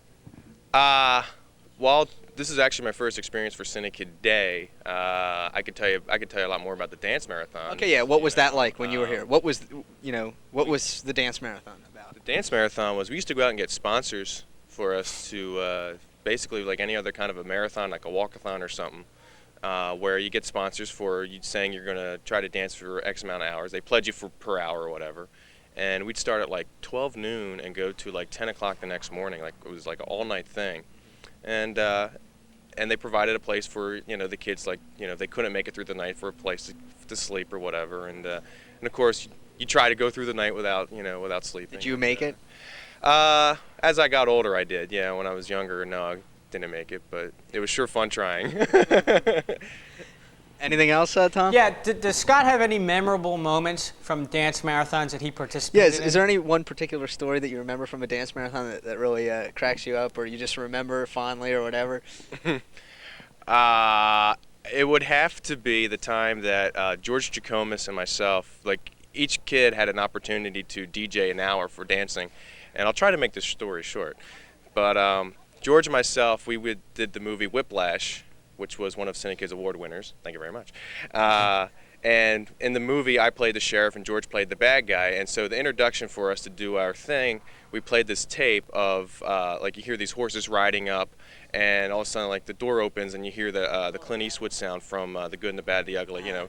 Well, this is actually my first experience for Cinekyd Day. I could tell you a lot more about the dance marathon. Okay, yeah. What was that like when you were here? What was the dance marathon about? The dance marathon was, we used to go out and get sponsors for us to basically like any other kind of a marathon, like a walkathon or something, where you get sponsors for you saying you're going to try to dance for X amount of hours. They pledge you for per hour or whatever. And we'd start at like 12 noon and go to like 10 o'clock the next morning. Like, it was like an all-night thing. And they provided a place for, you know, the kids, like, you know, they couldn't make it through the night, for a place to sleep or whatever. And of course, you try to go through the night without sleeping. Did you make it? As I got older, I did. Yeah, when I was younger, no, I didn't make it, but it was sure fun trying. Anything else, Tom? Yeah, does Scott have any memorable moments from dance marathons that he participated in? Is there any one particular story that you remember from a dance marathon that really cracks you up, or you just remember fondly or whatever? It would have to be the time that George Jackomis and myself, like each kid had an opportunity to DJ an hour for dancing, and I'll try to make this story short. But George and myself, we did the movie Whiplash, which was one of Cinekyd's award winners. Thank you very much. And in the movie, I played the sheriff and George played the bad guy. And so the introduction for us to do our thing, we played this tape of, like you hear these horses riding up, and all of a sudden, like the door opens and you hear the Clint Eastwood sound from The Good and the Bad, the Ugly, you know.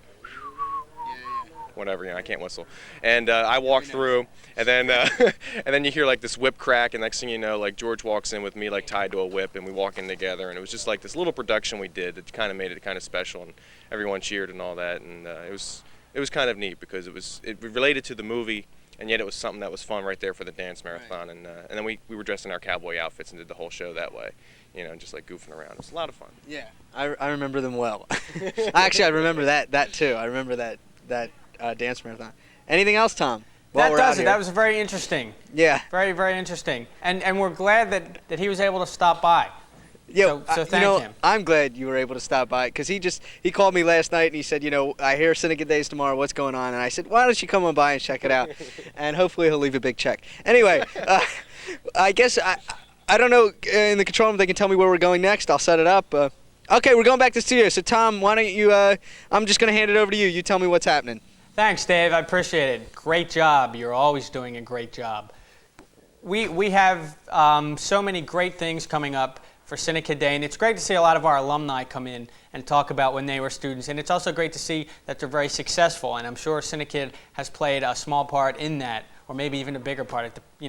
Whatever, you know, I can't whistle. And I walk through, and then and then you hear like this whip crack, and next thing you know, like George walks in with me like tied to a whip, and we walk in together, and it was just like this little production we did that kind of made it kind of special, and everyone cheered and all that, and it was kind of neat because it related to the movie, and yet it was something that was fun right there for the dance marathon, and then we were dressed in our cowboy outfits and did the whole show that way, you know, just like goofing around. It was a lot of fun. Yeah, I remember them well. Actually, I remember that too. I remember that dance marathon. Anything else, Tom? That does it. That was very interesting. Yeah. Very, very interesting. And we're glad that he was able to stop by. So thank him. I'm glad you were able to stop by, because he called me last night and he said, I hear Cinekyd Days tomorrow, what's going on? And I said, why don't you come on by and check it out? And hopefully he'll leave a big check. Anyway, I guess, I don't know, in the control room they can tell me where we're going next. I'll set it up. Okay, we're going back to the studio. So Tom, why don't you, I'm just going to hand it over to you. You tell me what's happening. Thanks, Dave. I appreciate it. Great job. You're always doing a great job. We have so many great things coming up for Cinekyd Day, and it's great to see a lot of our alumni come in and talk about when they were students, and it's also great to see that they're very successful, and I'm sure Cinekyd has played a small part in that, or maybe even a bigger part. You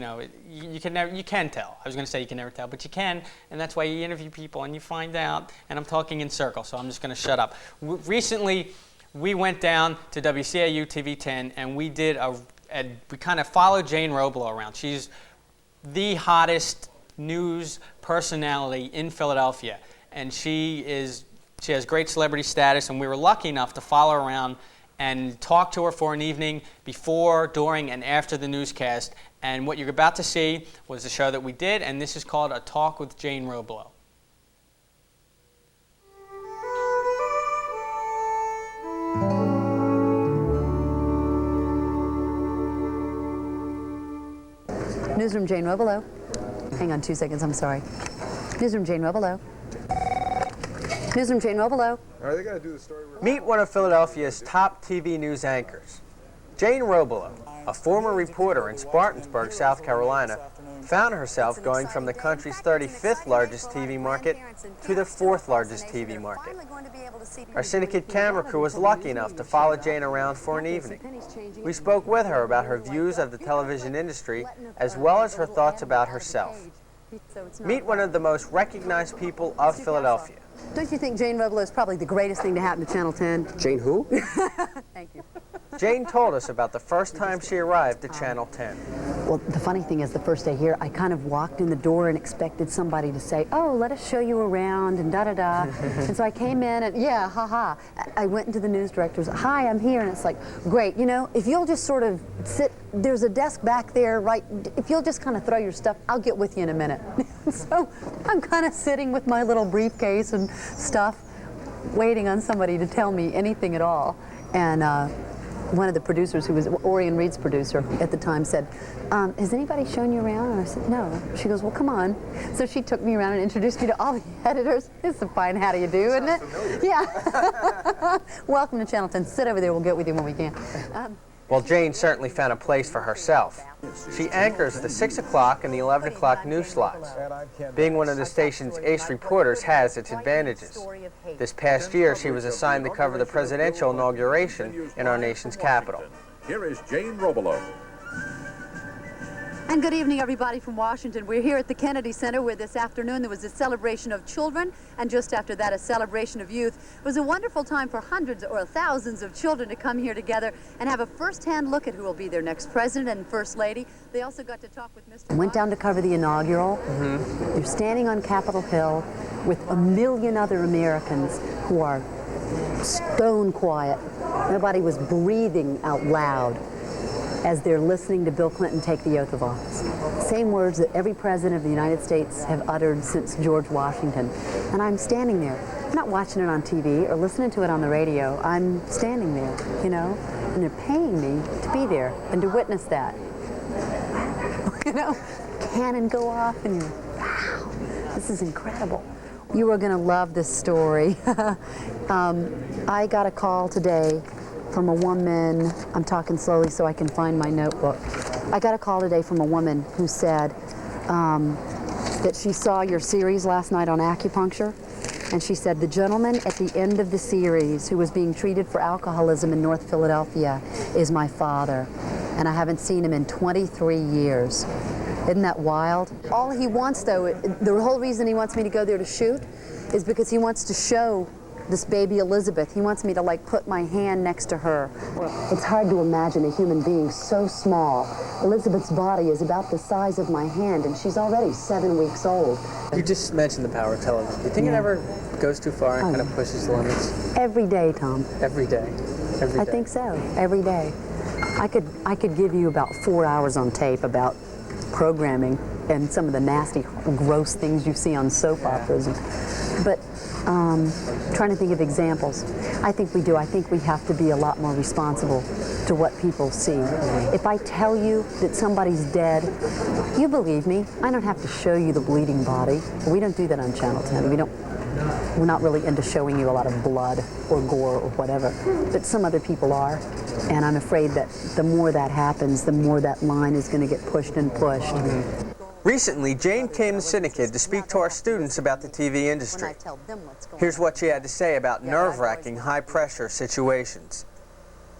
can tell. I was going to say you can never tell, but you can, and that's why you interview people and you find out, and I'm talking in circles, so I'm just going to shut up. Recently, we went down to WCAU TV 10 and we did we kind of followed Jane Roblo around. She's the hottest news personality in Philadelphia, and she has great celebrity status, and we were lucky enough to follow her around and talk to her for an evening before, during, and after the newscast. And what you're about to see was the show that we did, and this is called A Talk with Jane Roblo. Newsroom Jane Roblo. Hang on 2 seconds, I'm sorry. Newsroom Jane Roblo. Newsroom Jane Roblo. Are they going to do the story? Meet one of Philadelphia's top TV news anchors. Jane Roblo, a former reporter in Spartanburg, South Carolina, found herself going from the country's 35th largest TV market to the 4th largest TV market. Our Cinekyd camera crew was lucky enough to follow Jane around for an evening. We spoke with her about her views of the television industry, as well as her thoughts about herself. Meet one of the most recognized people of Philadelphia. Don't you think Jane Roblo is probably the greatest thing to happen to Channel 10? Jane who? Thank you. Jane told us about the first time she arrived at Channel 10. Well, the funny thing is, the first day here, I kind of walked in the door and expected somebody to say, oh, let us show you around, and da-da-da. And so I came in, and yeah, ha-ha. I went into the news director's, hi, I'm here, and it's like, great, if you'll just sort of sit, there's a desk back there, right, if you'll just kind of throw your stuff, I'll get with you in a minute. So I'm kind of sitting with my little briefcase and stuff, waiting on somebody to tell me anything at all. And one of the producers, who was Orion Reed's producer at the time, said, has anybody shown you around? And I said, no. She goes, well, come on. So she took me around and introduced me to all the editors. It's a fine how do you do, isn't it? Familiar. Yeah. Welcome to Channel 10. Sit over there. We'll get with you when we can. Well, Jane certainly found a place for herself. She anchors the 6 o'clock and the 11 o'clock news slots. Being one of the station's ace reporters has its advantages. This past year, she was assigned to cover the presidential inauguration in our nation's capital. Here is Jane Roblo. And good evening, everybody from Washington. We're here at the Kennedy Center where this afternoon there was a celebration of children, and just after that a celebration of youth. It was a wonderful time for hundreds or thousands of children to come here together and have a first-hand look at who will be their next president and first lady. They also got to talk with Mr. Went down to cover the inaugural. They're standing on Capitol Hill with a million other Americans who are stone quiet. Nobody was breathing out loud as they're listening to Bill Clinton take the oath of office. Same words that every president of the United States have uttered since George Washington. And I'm standing there. I'm not watching it on TV or listening to it on the radio. I'm standing there, you know, and they're paying me to be there and to witness that. You know, cannon go off and you're, wow, this is incredible. You are gonna love this story. I got a call today from a woman, I'm talking slowly so I can find my notebook. I got a call today from a woman who said that she saw your series last night on acupuncture, and she said the gentleman at the end of the series who was being treated for alcoholism in North Philadelphia is my father, and I haven't seen him in 23 years. Isn't that wild? All he wants, though, the whole reason he wants me to go there to shoot is because he wants to show this baby Elizabeth. He wants me to like put my hand next to her. It's hard to imagine a human being so small. Elizabeth's body is about the size of my hand and she's already 7 weeks old. You just mentioned the power of television. Do you think it ever goes too far and kind of pushes the limits? Every day, Tom. Every day? Every day? I think so. Every day. I could give you about 4 hours on tape about programming and some of the nasty, gross things you see on soap operas. But trying to think of examples. I think we do. I think we have to be a lot more responsible to what people see. If I tell you that somebody's dead, you believe me. I don't have to show you the bleeding body. We don't do that on Channel 10. We're not really into showing you a lot of blood or gore or whatever, but some other people are. And I'm afraid that the more that happens, the more that line is going to get pushed and pushed. Recently, Jane came to Cinekyd to speak to our students about the TV industry. Here's what she had to say about nerve-wracking, high-pressure situations.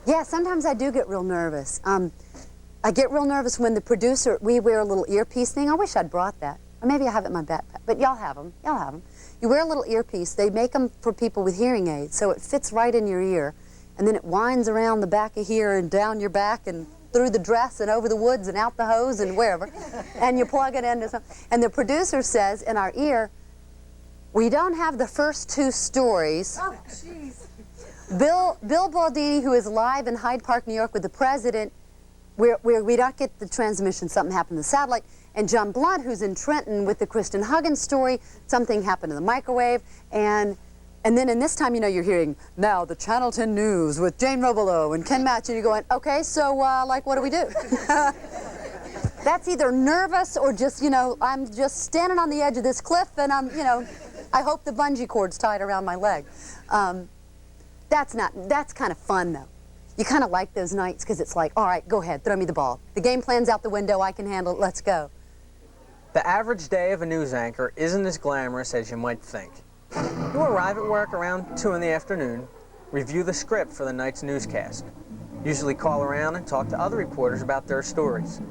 Yeah, sometimes I do get real nervous. I get real nervous when the producer, we wear a little earpiece thing. I wish I'd brought that. Or maybe I have it in my backpack. But y'all have them. Y'all have them. You wear a little earpiece. They make them for people with hearing aids, so it fits right in your ear. And then it winds around the back of here and down your back and through the dress and over the woods and out the hose and wherever, and you plug it into something. And the producer says in our ear, we don't have the first two stories. Oh, jeez. Bill Baldini, who is live in Hyde Park, New York with the president, we don't get the transmission, something happened to the satellite, and John Blunt, who's in Trenton with the Kristen Huggins story, something happened to the microwave, and then in this time, you know, you're hearing, now the Channel 10 News with Jane Robelo and Ken Match, and you're going, okay, so, like, what do we do? That's either nervous or just, you know, I'm just standing on the edge of this cliff and I'm, you know, I hope the bungee cord's tied around my leg. That's kind of fun, though. You kind of like those nights because it's like, all right, go ahead, throw me the ball. The game plan's out the window, I can handle it, let's go. The average day of a news anchor isn't as glamorous as you might think. You arrive at work around 2 in the afternoon, review the script for the night's newscast, usually call around and talk to other reporters about their stories.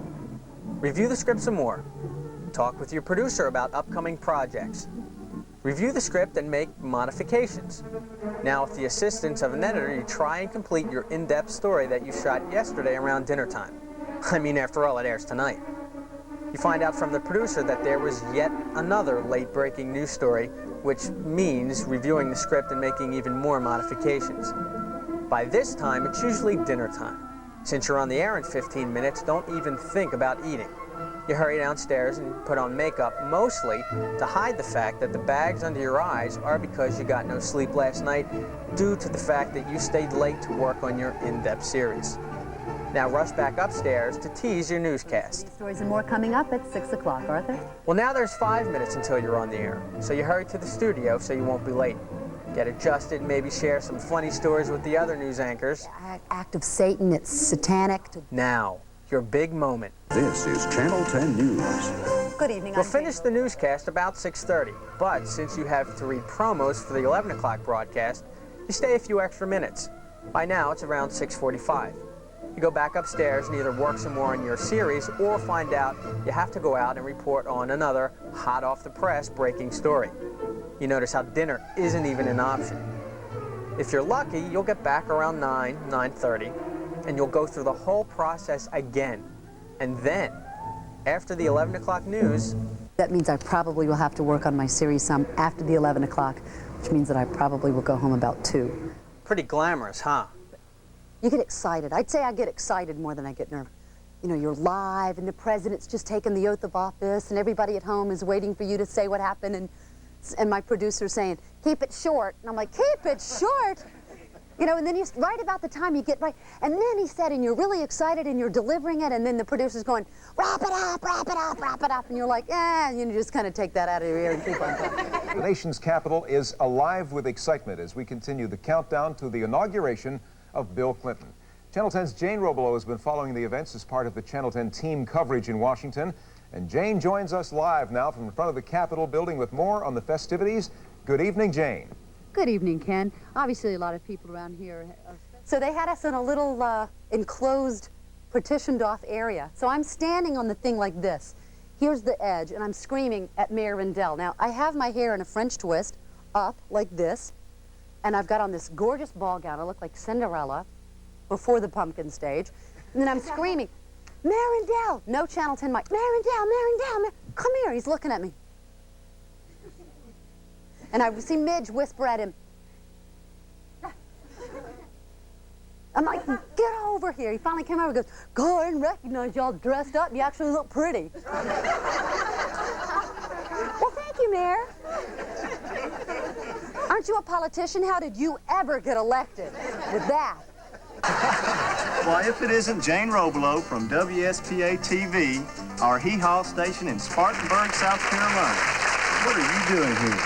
Review the script some more, talk with your producer about upcoming projects, review the script and make modifications. Now with the assistance of an editor, you try and complete your in-depth story that you shot yesterday around dinner time. I mean, after all, it airs tonight. You find out from the producer that there was yet another late-breaking news story, which means reviewing the script and making even more modifications. By this time, it's usually dinner time. Since you're on the air in 15 minutes, don't even think about eating. You hurry downstairs and put on makeup, mostly to hide the fact that the bags under your eyes are because you got no sleep last night due to the fact that you stayed late to work on your in-depth series. Now rush back upstairs to tease your newscast. Stories and more coming up at 6 o'clock, Arthur. Well, now there's 5 minutes until you're on the air, so you hurry to the studio so you won't be late. Get adjusted, maybe share some funny stories with the other news anchors. Act of Satan, it's satanic. Now, your big moment. This is Channel 10 News. Good evening. We'll finish the newscast about 6:30, but since you have to read promos for the 11 o'clock broadcast, you stay a few extra minutes. By now, it's around 6:45. You go back upstairs and either work some more on your series or find out you have to go out and report on another hot off the press breaking story. You notice how dinner isn't even an option. If you're lucky, you'll get back around 9:30, and you'll go through the whole process again. And then, after the 11 o'clock news... That means I probably will have to work on my series some after the 11 o'clock, which means that I probably will go home about 2. Pretty glamorous, huh? You get excited. I'd say I get excited more than I get nervous. You know, you're live, and the president's just taken the oath of office, and everybody at home is waiting for you to say what happened, and my producer's saying, keep it short. And I'm like, keep it short? You know, and then right about the time you get right, and then he said, and you're really excited, and you're delivering it, and then the producer's going, wrap it up, wrap it up, wrap it up, and you're like, and you just kind of take that out of your ear and keep on talking. The nation's capital is alive with excitement as we continue the countdown to the inauguration of Bill Clinton. Channel 10's Jane Robelo has been following the events as part of the Channel 10 team coverage in Washington. And Jane joins us live now from in front of the Capitol building with more on the festivities. Good evening, Jane. Good evening, Ken. Obviously, a lot of people around here So they had us in a little enclosed, partitioned-off area. So I'm standing on the thing like this. Here's the edge, and I'm screaming at Mayor Rendell. Now, I have my hair in a French twist, up like this, and I've got on this gorgeous ball gown. I look like Cinderella before the pumpkin stage. And then I'm screaming, Mayor Rendell! No Channel 10 mic. Mayor Rendell, Mayor Rendell, come here. He's looking at me. And I see Midge whisper at him. I'm like, get over here. He finally came over and goes, go ahead and recognize y'all dressed up. You actually look pretty. Well, thank you, Mayor. Aren't you a politician? How did you ever get elected with that? Why, if it isn't Jane Robelo from WSPA TV, our hee-haw station in Spartanburg, South Carolina. What are you doing here?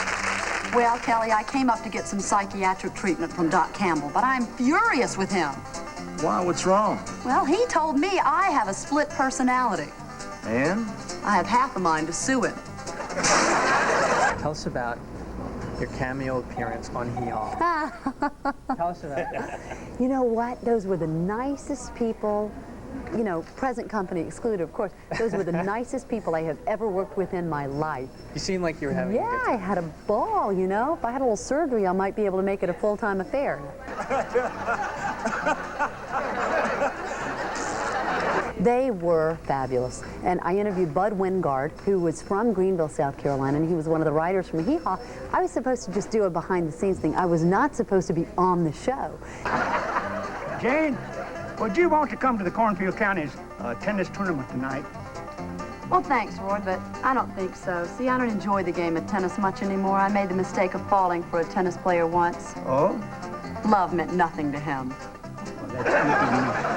Well, Kelly, I came up to get some psychiatric treatment from Doc Campbell, but I'm furious with him. Why, what's wrong? Well, he told me I have a split personality. And? I have half a mind to sue him. Tell us about your cameo appearance on Hee Haw. Tell us about that. You know what? Those were the nicest people, you know, present company excluded, of course. Those were the nicest people I have ever worked with in my life. You seem like you were having a good time. I had a ball, you know. If I had a little surgery, I might be able to make it a full-time affair. They were fabulous. And I interviewed Bud Wingard, who was from Greenville, South Carolina, and he was one of the writers from Hee Haw. I was supposed to just do a behind-the-scenes thing. I was not supposed to be on the show. Jane, would you want to come to the Cornfield County's tennis tournament tonight? Well, thanks, Roy, but I don't think so. See, I don't enjoy the game of tennis much anymore. I made the mistake of falling for a tennis player once. Oh? Love meant nothing to him. Well, that's good to know.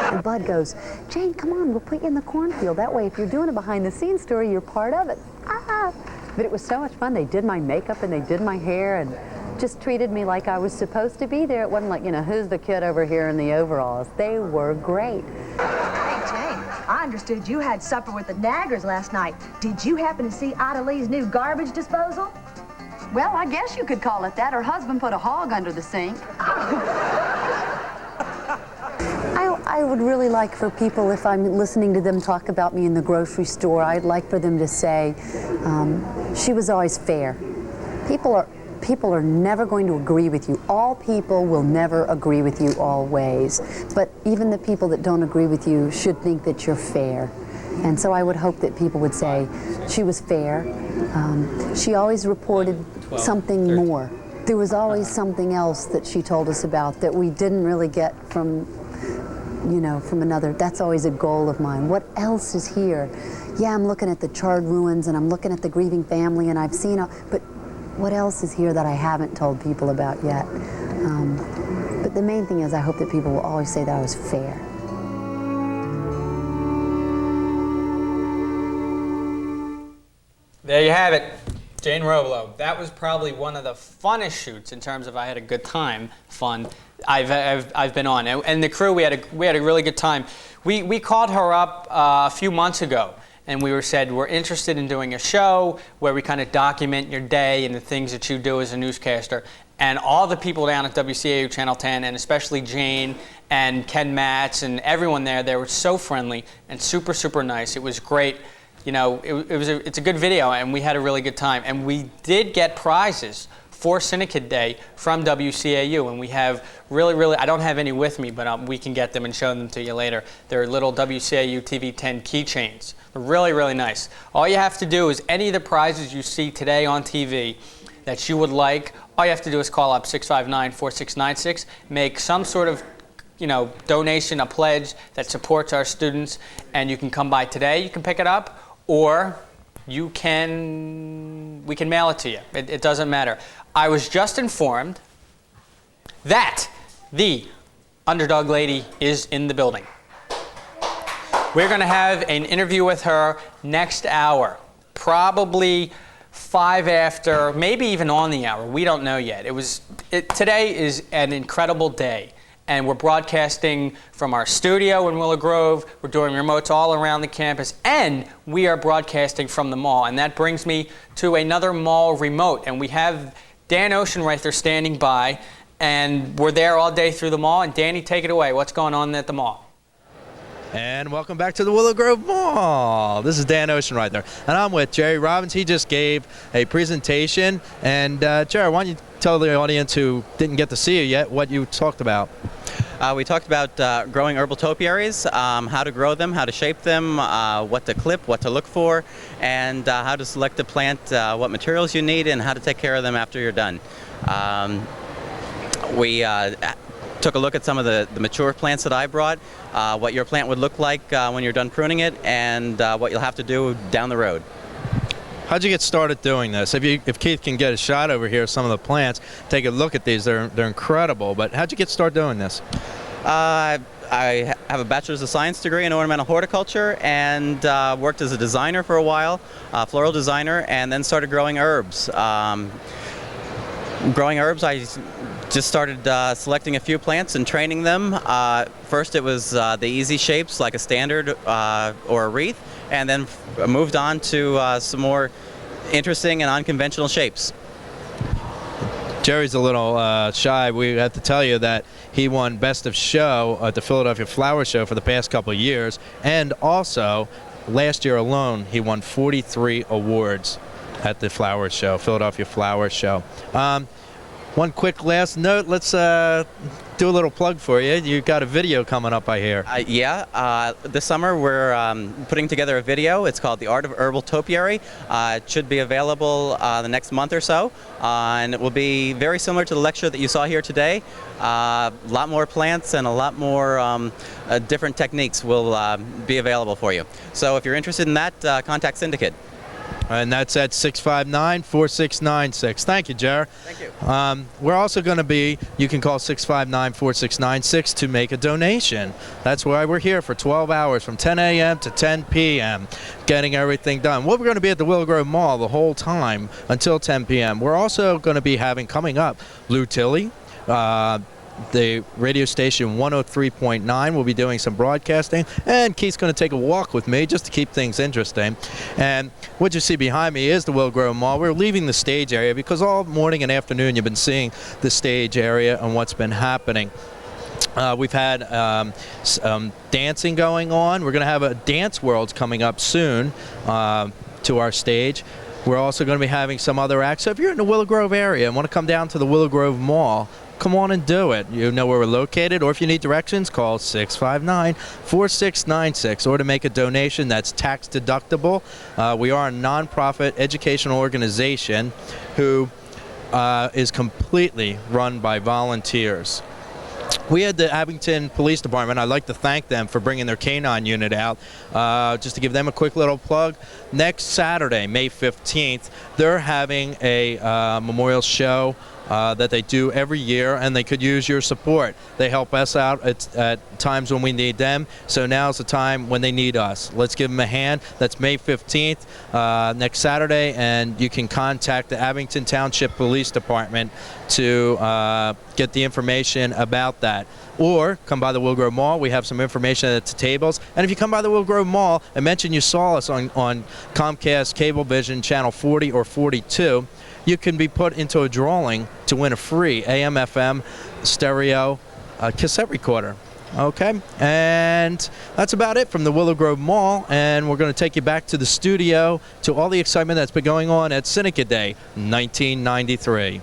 And Bud goes, Jane, come on, we'll put you in the cornfield. That way, if you're doing a behind-the-scenes story, you're part of it. Ah! But it was so much fun. They did my makeup and they did my hair and just treated me like I was supposed to be there. It wasn't like, you know, who's the kid over here in the overalls? They were great. Hey, Jane, I understood you had supper with the Naggers last night. Did you happen to see Ida Lee's new garbage disposal? Well, I guess you could call it that. Her husband put a hog under the sink. I would really like for people, if I'm listening to them talk about me in the grocery store, I'd like for them to say, she was always fair. People are never going to agree with you. All people will never agree with you always. But even the people that don't agree with you should think that you're fair. And so I would hope that people would say, she was fair. She always reported something more. There was always something else that she told us about that we didn't really get from, you know, from another. That's always a goal of mine. What else is here? Yeah, I'm looking at the charred ruins and I'm looking at the grieving family and I've seen, but what else is here that I haven't told people about yet? But the main thing is I hope that people will always say that I was fair. There you have it. Jane Robelo. That was probably one of the funnest shoots in terms of I had a good time, fun, I've been on. And the crew, we had a really good time. We called her up a few months ago and we said we're interested in doing a show where we kind of document your day and the things that you do as a newscaster. And all the people down at WCAU Channel 10, and especially Jane and Ken Matz and everyone there, they were so friendly and super, super nice. It was great. You know, it's a good video, and we had a really good time. And we did get prizes for Cinekyd Day from WCAU, and we have really, I don't have any with me, but we can get them and show them to you later. They're little WCAU TV 10 keychains. They're really, really nice. All you have to do is any of the prizes you see today on TV that you would like, all you have to do is call up 659-4696, make some sort of donation, a pledge that supports our students, and you can come by today, you can pick it up, or we can mail it to you. It doesn't matter. I was just informed that the underdog lady is in the building. We're going to have an interview with her next hour, probably 5 after, maybe even on the hour. We don't know yet. Today is an incredible day, and we're broadcasting from our studio in Willow Grove. We're doing remotes all around the campus, and we are broadcasting from the mall. And that brings me to another mall remote, and we have Dan Oceanreither standing by, and we're there all day through the mall. And Danny, take it away. What's going on at the mall? And welcome back to the Willow Grove Mall. This is Dan Oceanreither, and I'm with Jerry Robbins. He just gave a presentation, and Jerry, why don't you tell the audience who didn't get to see you yet what you talked about? We talked about growing herbal topiaries, how to grow them, how to shape them, what to clip, what to look for, and how to select a plant, what materials you need, and how to take care of them after you're done. We took a look at some of the mature plants that I brought, what your plant would look like when you're done pruning it, and what you'll have to do down the road. How'd you get started doing this? If Keith can get a shot over here of some of the plants, take a look at these. They're incredible. But how'd you get started doing this? I have a bachelor's of science degree in ornamental horticulture, and worked as a designer for a while, floral designer, and then started growing herbs. Growing herbs, I just started selecting a few plants and training them. First it was the easy shapes like a standard or a wreath, and then moved on to some more interesting and unconventional shapes. Jerry's a little shy. We have to tell you that he won Best of Show at the Philadelphia Flower Show for the past couple of years, and also last year alone he won 43 awards at the Flower Show, Philadelphia Flower Show. One quick last note, let's do a little plug for you. You've got a video coming up, I hear. This summer we're putting together a video. It's called The Art of Herbal Topiary. It should be available the next month or so, and it will be very similar to the lecture that you saw here today. A lot more plants and a lot more different techniques will be available for you. So if you're interested in that, contact Cinekyd. And that's at 659-4696. Thank you, Jer. Thank you. We're also going to be, you can call 659-4696 to make a donation. That's why we're here for 12 hours from 10 a.m. to 10 p.m. getting everything done. We're going to be at the Willow Grove Mall the whole time until 10 p.m. We're also going to be having coming up Lou Tilley. The radio station 103.9 will be doing some broadcasting, and Keith's going to take a walk with me just to keep things interesting. And what you see behind me is the Willow Grove Mall. We're leaving the stage area because all morning and afternoon you've been seeing the stage area and what's been happening. We've had some dancing going on. We're going to have a Dance World coming up soon to our stage. We're also going to be having some other acts. So if you're in the Willow Grove area and want to come down to the Willow Grove Mall, come on and do it. You know where we're located, or if you need directions, call 659-4696, or to make a donation that's tax deductible. We are a nonprofit educational organization who is completely run by volunteers. We had the Abington Police Department. I'd like to thank them for bringing their canine unit out. Just to give them a quick little plug, next Saturday, May 15th, they're having a memorial show that they do every year, and they could use your support. They help us out at times when we need them, so now's the time when they need us. Let's give them a hand. That's May 15th, next Saturday, and you can contact the Abington Township Police Department to get the information about that. Or come by the Willow Grove Mall. We have some information at the tables. And if you come by the Willow Grove Mall and mention you saw us on Comcast Cablevision Channel 40 or 42, you can be put into a drawing to win a free AM/FM stereo cassette recorder. Okay, and that's about it from the Willow Grove Mall, and we're going to take you back to the studio to all the excitement that's been going on at Cinekyd Day 1993.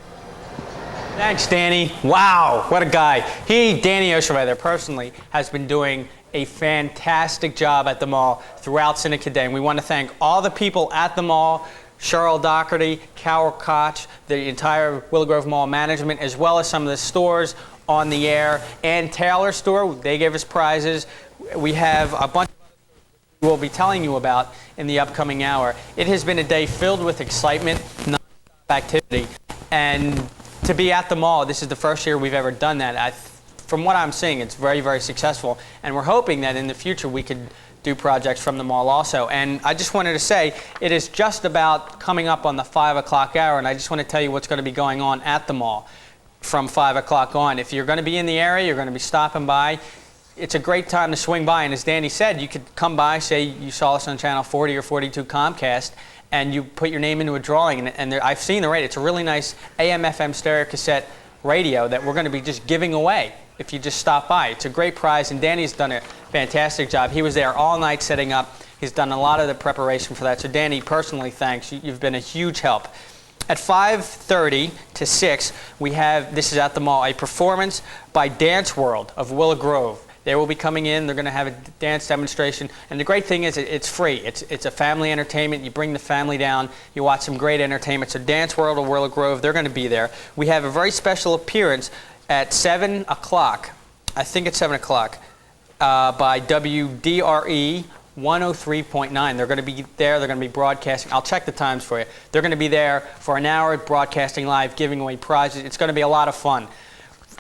Thanks, Danny. Wow, what a guy. Danny Oshervay there personally, has been doing a fantastic job at the mall throughout Cinekyd Day, and we want to thank all the people at the mall, Cheryl Doherty, Carol Koch, the entire Willow Grove Mall management, as well as some of the stores on the air. And Taylor store, they gave us prizes. We have a bunch of other stores we'll be telling you about in the upcoming hour. It has been a day filled with excitement, non-stop activity, and to be at the mall, this is the first year we've ever done that. From what I'm seeing, it's very, very successful, and we're hoping that in the future we could do projects from the mall also. And I just wanted to say, it is just about coming up on the 5 o'clock hour, and I just want to tell you what's going to be going on at the mall from 5 o'clock on. If you're going to be in the area, you're going to be stopping by, it's a great time to swing by. And as Danny said, you could come by, say you saw us on channel 40 or 42 Comcast, and you put your name into a drawing. And I've seen the radio. It's a really nice AM/FM stereo cassette radio that we're going to be just giving away if you just stop by. It's a great prize, and Danny's done a fantastic job. He was there all night setting up. He's done a lot of the preparation for that. So Danny, personally, thanks. You've been a huge help. At 5:30 to 6, we have, this is at the mall, a performance by Dance World of Willow Grove. They will be coming in. They're going to have a dance demonstration. And the great thing is it's free. It's a family entertainment. You bring the family down. You watch some great entertainment. So Dance World of Willow Grove, they're going to be there. We have a very special appearance at 7 o'clock. I think it's 7 o'clock by WDRE 103.9. They're going to be there. They're going to be broadcasting. I'll check the times for you. They're going to be there for an hour broadcasting live, giving away prizes. It's going to be a lot of fun.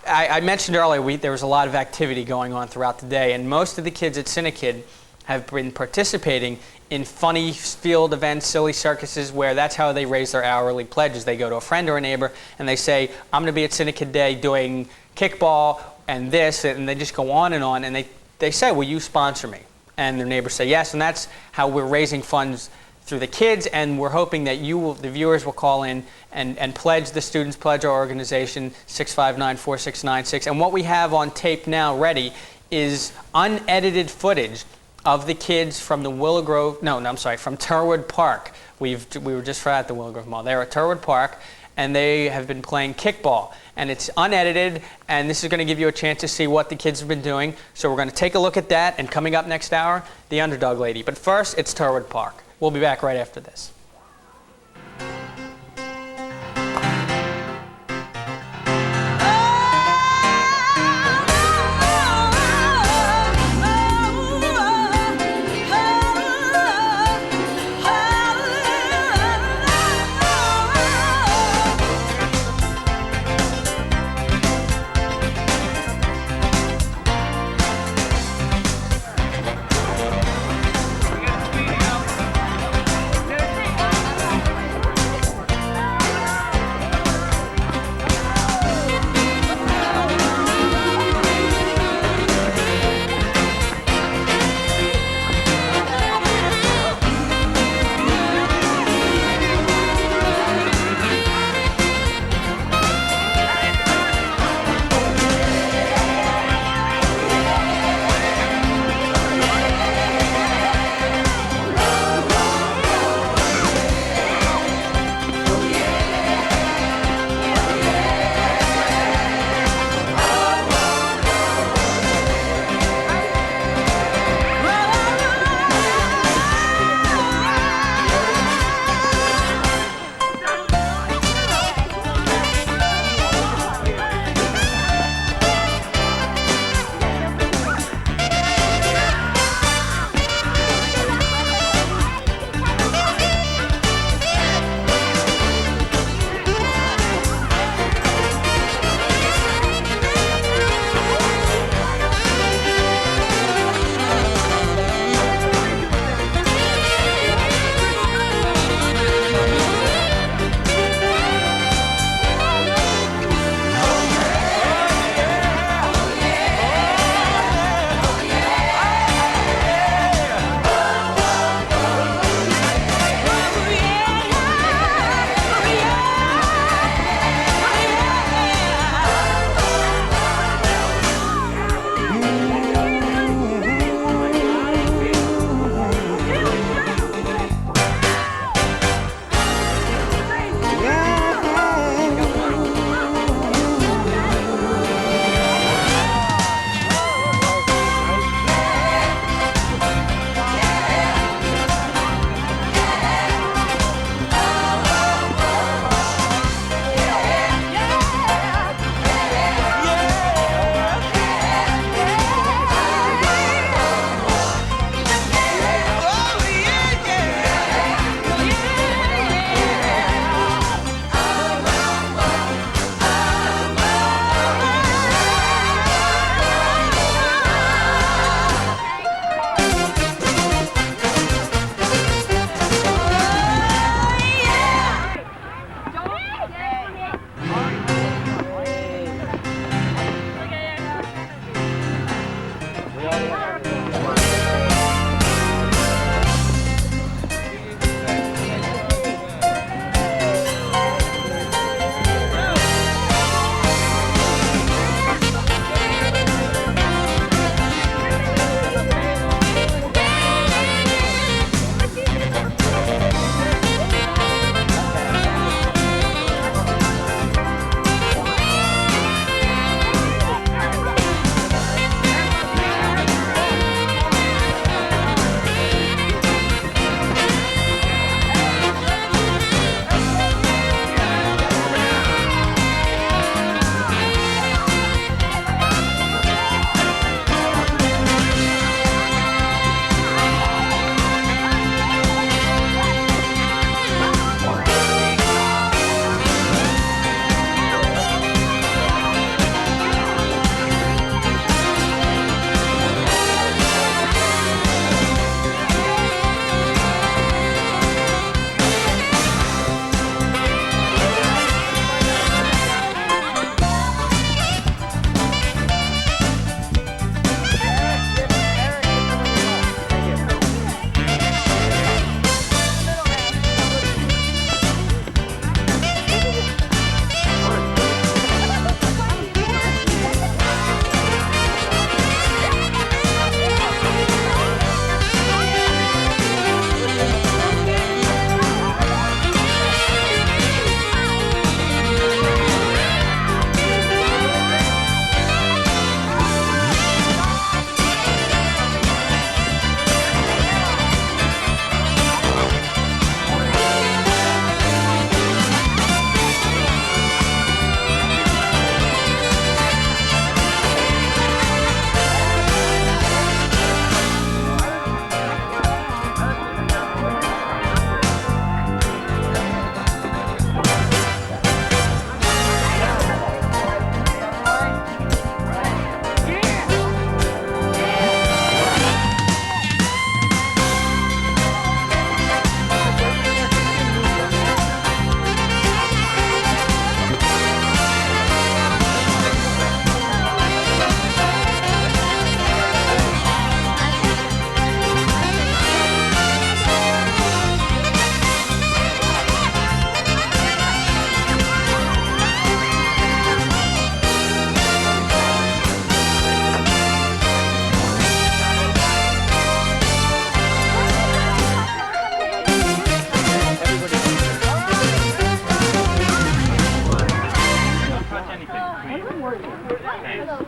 I mentioned earlier there was a lot of activity going on throughout the day, and most of the kids at Cinekyd have been participating in funny field events, silly circuses, where that's how they raise their hourly pledges. They go to a friend or a neighbor and they say, I'm going to be at Cinekyd Day doing kickball and this, and they just go on, and they say, will you sponsor me? And their neighbors say yes, and that's how we're raising funds through the kids, and we're hoping that the viewers will call in and pledge the students, pledge our organization, 659-4696. And what we have on tape now ready is unedited footage of the kids from the Willow Grove, from Turwood Park. We were just at the Willow Grove Mall. They're at Turwood Park, and they have been playing kickball. And it's unedited, and this is going to give you a chance to see what the kids have been doing. So we're going to take a look at that, and coming up next hour, the Underdog Lady. But first, it's Turwood Park. We'll be back right after this.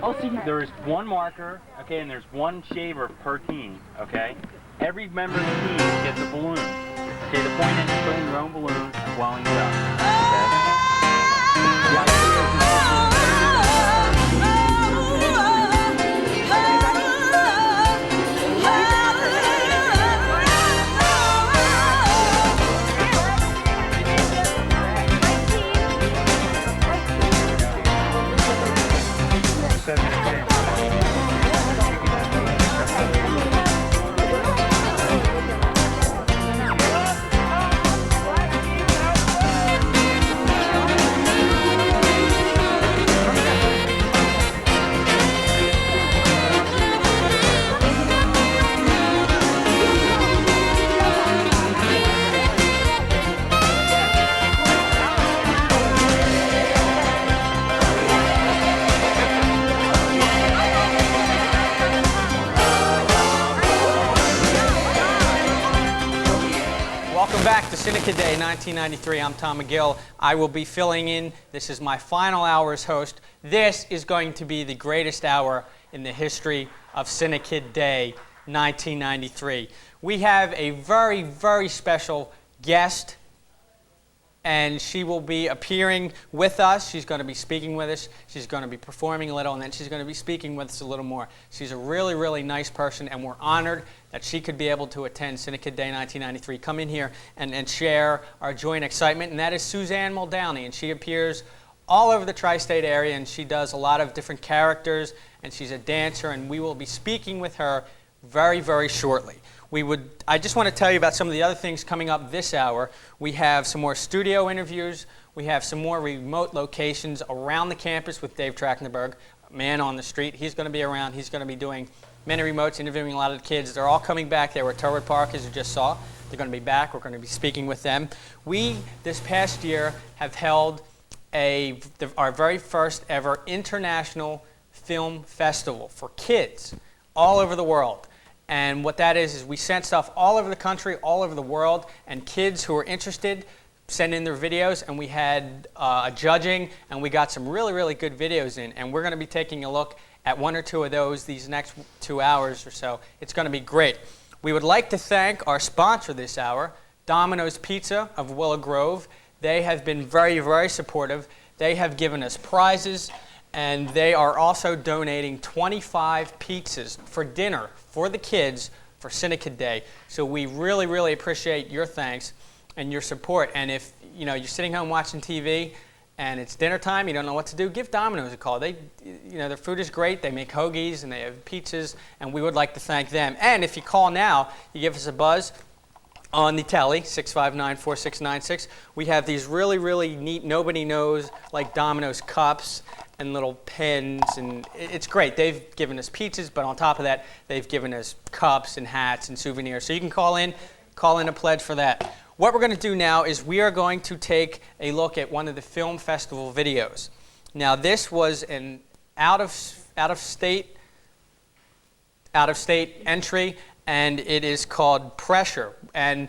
LCD, there's one marker, okay, and there's one shaver per team, okay? Every member of the team gets a balloon. Okay, the point is filling your own balloon and blowing it up. Okay? The idea Welcome back to Cinekyd Day 1993. I'm Tom McGill. I will be filling in. This is my final hour as host. This is going to be the greatest hour in the history of Cinekyd Day 1993. We have a very, very special guest, and she will be appearing with us. She's going to be speaking with us. She's going to be performing a little, and then she's going to be speaking with us a little more. She's a really, really nice person, and we're honored that she could be able to attend Cinekyd Day 1993, come in here and share our joint excitement, and that is Suzanne Muldowney, and she appears all over the tri-state area, and she does a lot of different characters, and she's a dancer, and we will be speaking with her very, very shortly. I just want to tell you about some of the other things coming up this hour. We have some more studio interviews. We have some more remote locations around the campus with Dave Trachtenberg, man on the street. He's going to be around. He's going to be doing many remotes, interviewing a lot of the kids. They're all coming back. They were at Turwood Park, as you just saw. They're going to be back. We're going to be speaking with them. We, this past year, have held our very first ever international film festival for kids all over the world. And what that is we sent stuff all over the country, all over the world, and kids who are interested send in their videos, and we had a judging, and we got some really, really good videos in. And we're going to be taking a look at one or two of those these next 2 hours or so. It's going to be great. We would like to thank our sponsor this hour, Domino's Pizza of Willow Grove. They have been very, very supportive. They have given us prizes, and they are also donating 25 pizzas for dinner for the kids for Cinekyd Day. So we really, really appreciate your thanks and your support. And if you're sitting home watching TV and it's dinner time, you don't know what to do, give Domino's a call. Their food is great. They make hoagies and they have pizzas, and we would like to thank them. And if you call now, you give us a buzz on the telly, 659-4696. We have these really, really neat, nobody knows, like Domino's cups and little pens, and it's great. They've given us pizzas, but on top of that, they've given us cups and hats and souvenirs. So you can call in a pledge for that. What we're going to do now is we are going to take a look at one of the film festival videos. Now, this was an out-of-state entry, and it is called Pressure. And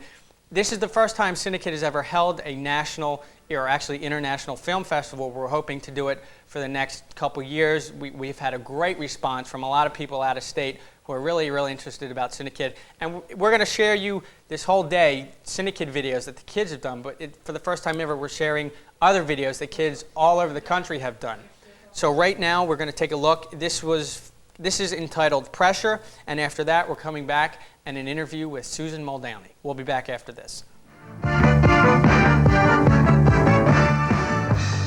this is the first time Cinekyd has ever held a national, or actually international film festival. We're hoping to do it for the next couple years. We've had a great response from a lot of people out of state who are really, really interested about Cinekyd. And we're going to share you this whole day Cinekyd videos that the kids have done, but for the first time ever, we're sharing other videos that kids all over the country have done. So right now, we're going to take a look. This is entitled Pressure, and after that, we're coming back and an interview with Susan Muldowney. We'll be back after this.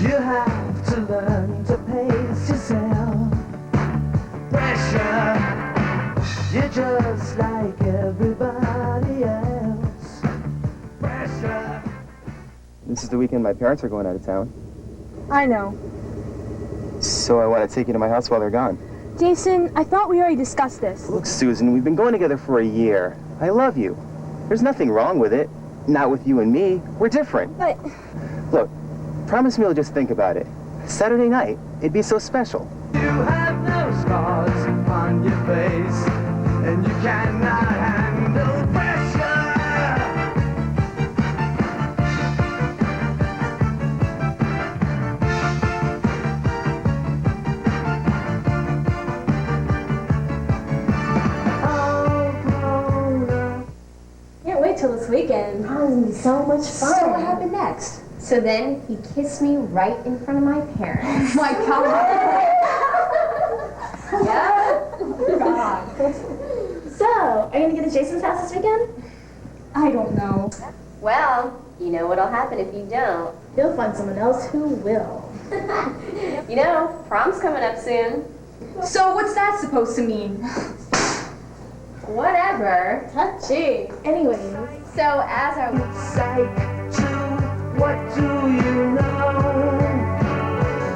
You have to learn to pace yourself. Pressure. You're just like everybody else. Pressure. This is the weekend my parents are going out of town. I know. So I want to take you to my house while they're gone. Jason, I thought we already discussed this. Look, Susan, we've been going together for a year. I love you. There's nothing wrong with it. Not with you and me. We're different. But... Look, promise me you'll just think about it. Saturday night, it'd be so special. You have no scars on your face, and you cannot handle pressure. gonna be so much fun. So what happened next? So then he kissed me right in front of my parents. Oh my God. Yeah. God. So, are you gonna get to Jason's house this weekend? I don't know. Well, you know what'll happen if you don't. You'll find someone else who will. You know, prom's coming up soon. So what's that supposed to mean? Whatever. Touchy. Anyways, so as our What do you know?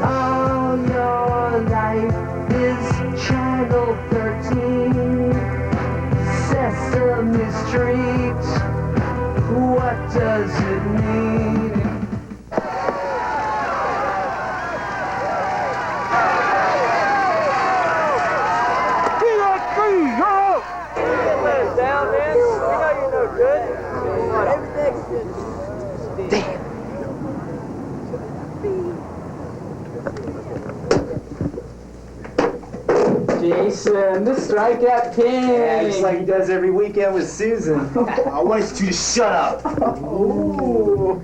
All your life is Channel 13. Sesame Street. What does it mean? Down, man. You know you're no good. Jason, the strikeout king! Yeah, just like he does every weekend with Susan. I want you to shut up. Ooh.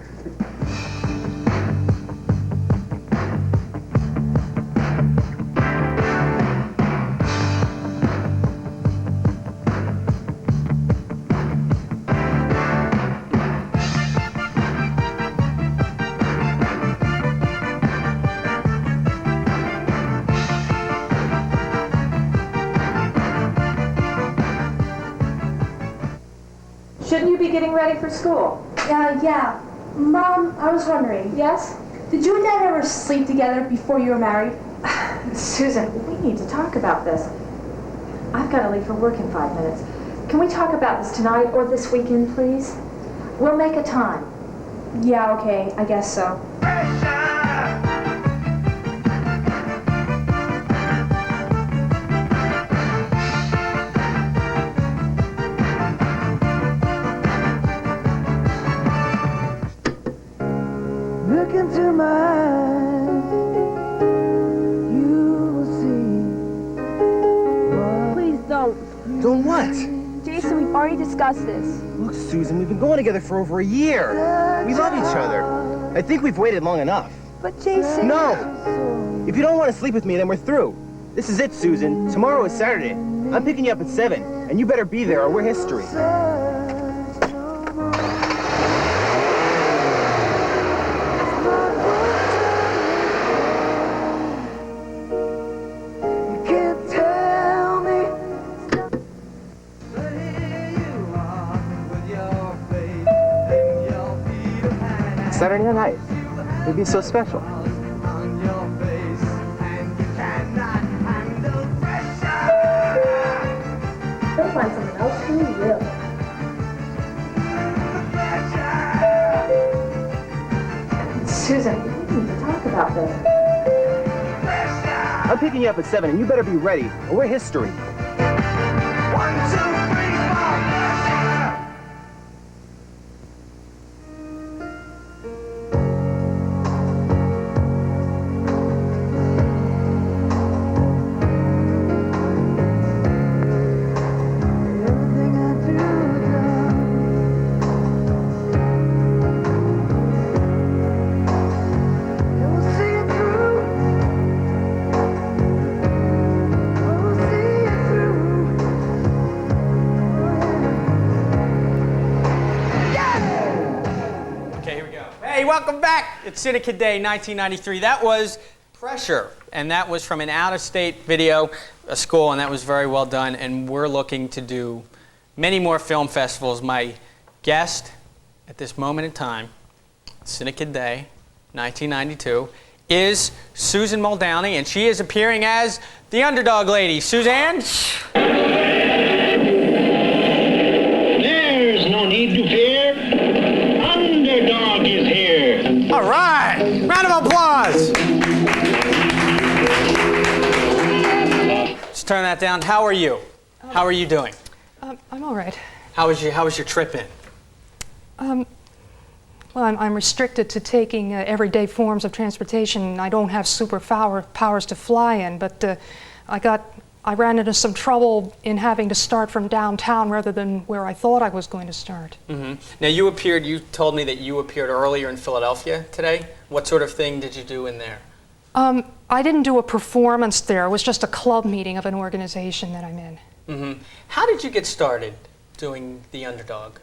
Shouldn't you be getting ready for school? Yeah. Mom, I was wondering. Yes? Did you and Dad ever sleep together before you were married? Susan, we need to talk about this. I've got to leave for work in 5 minutes. Can we talk about this tonight or this weekend, please? We'll make a time. Yeah, okay, I guess so. Look into my eyes, you will see. Please don't. Don't what? Jason, we've already discussed this. Look, Susan, we've been going together for over a year. We love each other. I think we've waited long enough. But Jason... No! If you don't want to sleep with me, then we're through. This is it, Susan. Tomorrow is Saturday. I'm picking you up at 7, and you better be there or we're history. Saturday night. It'd be so special. You'll find someone else who will. Susan, we need to talk about this. I'm picking you up at 7, and you better be ready, or we're history. 1, 2, 3, 4. Hey, welcome back. It's Cinekyd Day 1993. That was Pressure, and that was from an out-of-state video, a school, and that was very well done. And we're looking to do many more film festivals. My guest at this moment in time, Cinekyd Day 1992, is Susan Muldowney, and she is appearing as the underdog lady. Suzanne? There's no need to fear. Underdog is here. All right. Round of applause. Let's turn that down. How are you? How are you doing? I'm all right. How was your trip in? Well, I'm restricted to taking everyday forms of transportation. I don't have super powers to fly in, but I got I ran into some trouble in having to start from downtown rather than where I thought I was going to start. Mm-hmm. Now you told me that you appeared earlier in Philadelphia today. What sort of thing did you do in there? I didn't do a performance there. It was just a club meeting of an organization that I'm in. Mm-hmm. How did you get started doing The Underdog?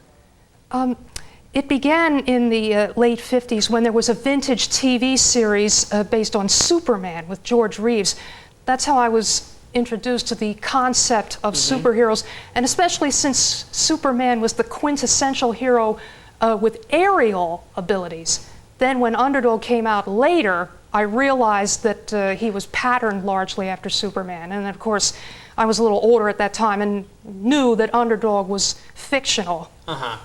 It began in the late 50s when there was a vintage TV series based on Superman with George Reeves. That's how I was introduced to the concept of superheroes, and especially since Superman was the quintessential hero with aerial abilities. Then when Underdog came out later, I realized that he was patterned largely after Superman. And of course, I was a little older at that time and knew that Underdog was fictional. Uh-huh.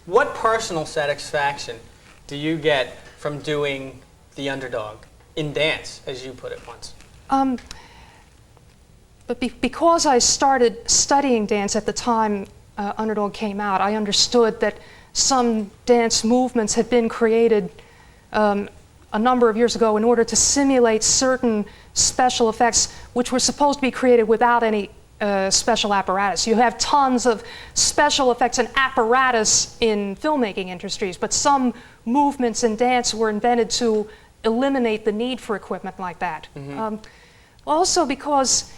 What personal satisfaction do you get from doing The Underdog in dance, as you put it once? But because I started studying dance at the time Underdog came out, I understood that some dance movements had been created a number of years ago in order to simulate certain special effects which were supposed to be created without any special apparatus. You have tons of special effects and apparatus in filmmaking industries, but some movements in dance were invented to eliminate the need for equipment like that. Also because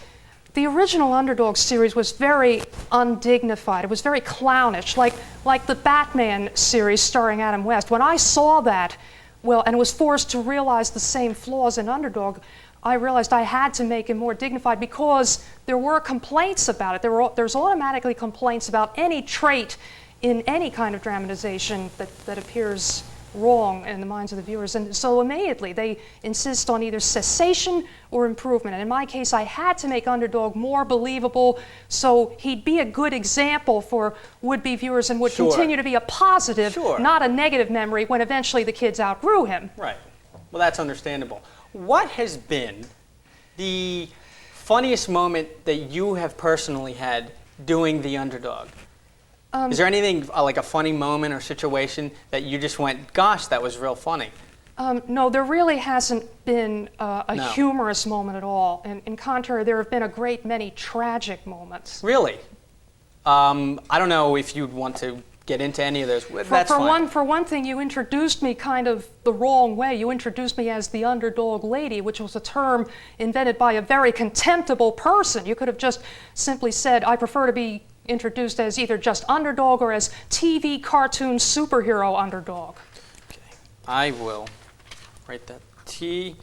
the original Underdog series was very undignified. It was very clownish, like the Batman series starring Adam West. When I saw that, and was forced to realize the same flaws in Underdog, I realized I had to make it more dignified because there were complaints about it. There's automatically complaints about any trait in any kind of dramatization that appears wrong in the minds of the viewers. And so immediately they insist on either cessation or improvement. And in my case, I had to make Underdog more believable so he'd be a good example for would-be viewers and would continue to be a positive, not a negative memory when eventually the kids outgrew him. Right. Well, that's understandable. What has been the funniest moment that you have personally had doing The Underdog? Is there anything like a funny moment or situation that you just went, gosh, that was real funny? No, there really hasn't been a humorous moment at all. And in contrary, there have been a great many tragic moments. Really? I don't know if you'd want to get into any of those. That's fine. For one thing, you introduced me kind of the wrong way. You introduced me as the underdog lady, which was a term invented by a very contemptible person. You could have just simply said, I prefer to be introduced as either just underdog or as TV cartoon superhero underdog. Okay, I will write that. TV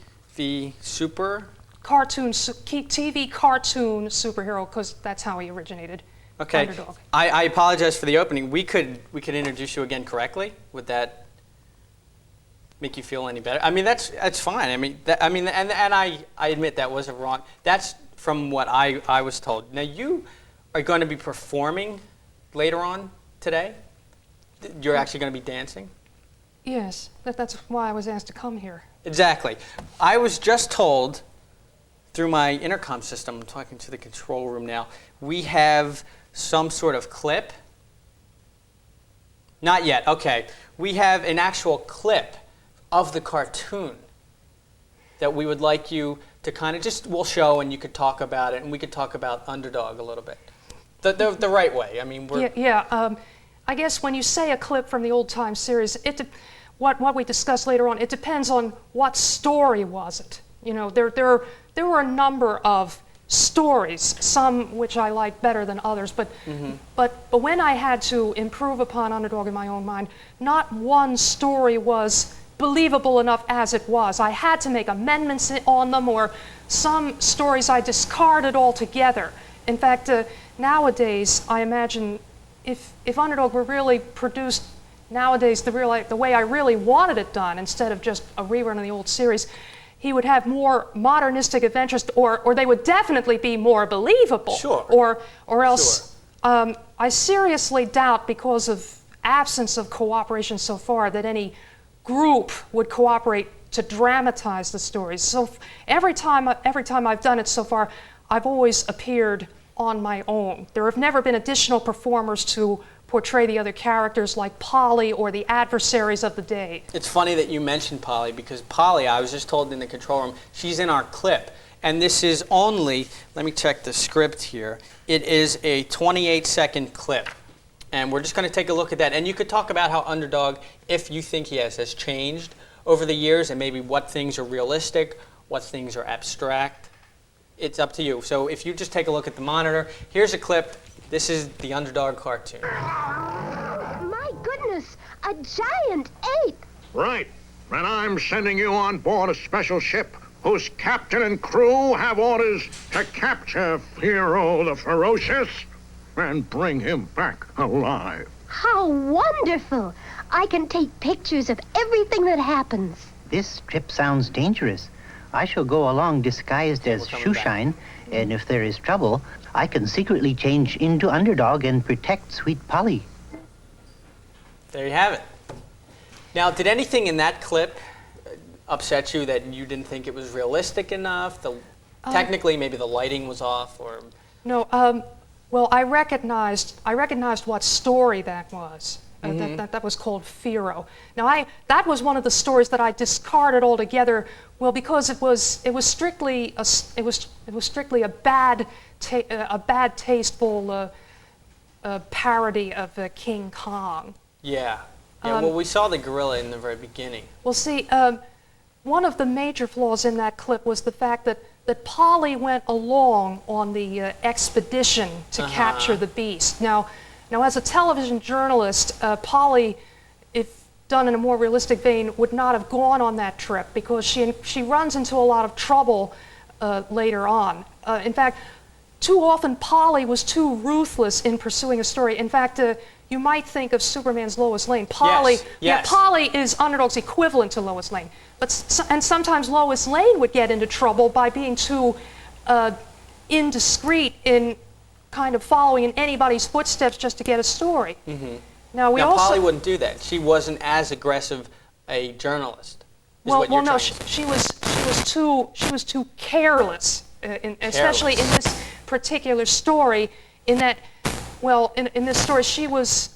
cartoon superhero, because that's how he originated. Okay. Underdog. I apologize for the opening. We could introduce you again correctly. Would that make you feel any better? I mean, that's fine. And I admit that was a wrong. That's from what I was told. Now you are going to be performing later on today. You're actually going to be dancing. Yes, that's why I was asked to come here. Exactly. I was just told through my intercom system. I'm talking to the control room now. We have some sort of clip. Not yet. Okay. We have an actual clip of the cartoon that we would like you to kind of we'll show, and you could talk about it, and we could talk about Underdog a little bit. The right way. I mean, we're... I guess when you say a clip from the old time series, what we discussed later on, it depends on what story was it. You know, there were a number of stories, some which I liked better than others, but when I had to improve upon Underdog in my own mind, not one story was believable enough as it was. I had to make amendments on them, or some stories I discarded altogether. In fact, nowadays, I imagine if Underdog were really produced nowadays the way I really wanted it done, instead of just a rerun of the old series, he would have more modernistic adventures, or they would definitely be more believable. Sure. Or else, I seriously doubt, because of absence of cooperation so far, that any group would cooperate to dramatize the stories. So every time I've done it so far, I've always appeared on my own. There have never been additional performers to portray the other characters like Polly or the adversaries of the day. It's funny that you mentioned Polly, because Polly, I was just told in the control room, she's in our clip. And this is only, let me check the script here, it is a 28-second clip. And we're just going to take a look at that. And you could talk about how Underdog, if you think he has changed over the years, and maybe what things are realistic, what things are abstract. It's up to you. So if you just take a look at the monitor, here's a clip. This is the Underdog cartoon. My goodness, a giant ape! Right. And I'm sending you on board a special ship whose captain and crew have orders to capture Firo the Ferocious and bring him back alive. How wonderful! I can take pictures of everything that happens. This trip sounds dangerous. I shall go along disguised as Shoeshine, and if there is trouble, I can secretly change into Underdog and protect Sweet Polly. There you have it. Now, did anything in that clip upset you that you didn't think it was realistic enough? Technically, maybe the lighting was off, or No. Well, I recognized what story that was. That was called Firo. Now, that was one of the stories that I discarded altogether. Well, because it was strictly a bad tasteful parody of King Kong. Yeah. Well, we saw the gorilla in the very beginning. Well, see, one of the major flaws in that clip was the fact that Polly went along on the expedition to capture the beast. Now, as a television journalist, Polly, if done in a more realistic vein, would not have gone on that trip because she runs into a lot of trouble later on. In fact, too often Polly was too ruthless in pursuing a story. In fact, you might think of Superman's Lois Lane. Polly, Polly is Underdog's equivalent to Lois Lane. And sometimes Lois Lane would get into trouble by being too indiscreet in kind of following in anybody's footsteps just to get a story. Now Polly wouldn't do that. She wasn't as aggressive a journalist. She was too careless, especially in this particular story. In that, in this story, she was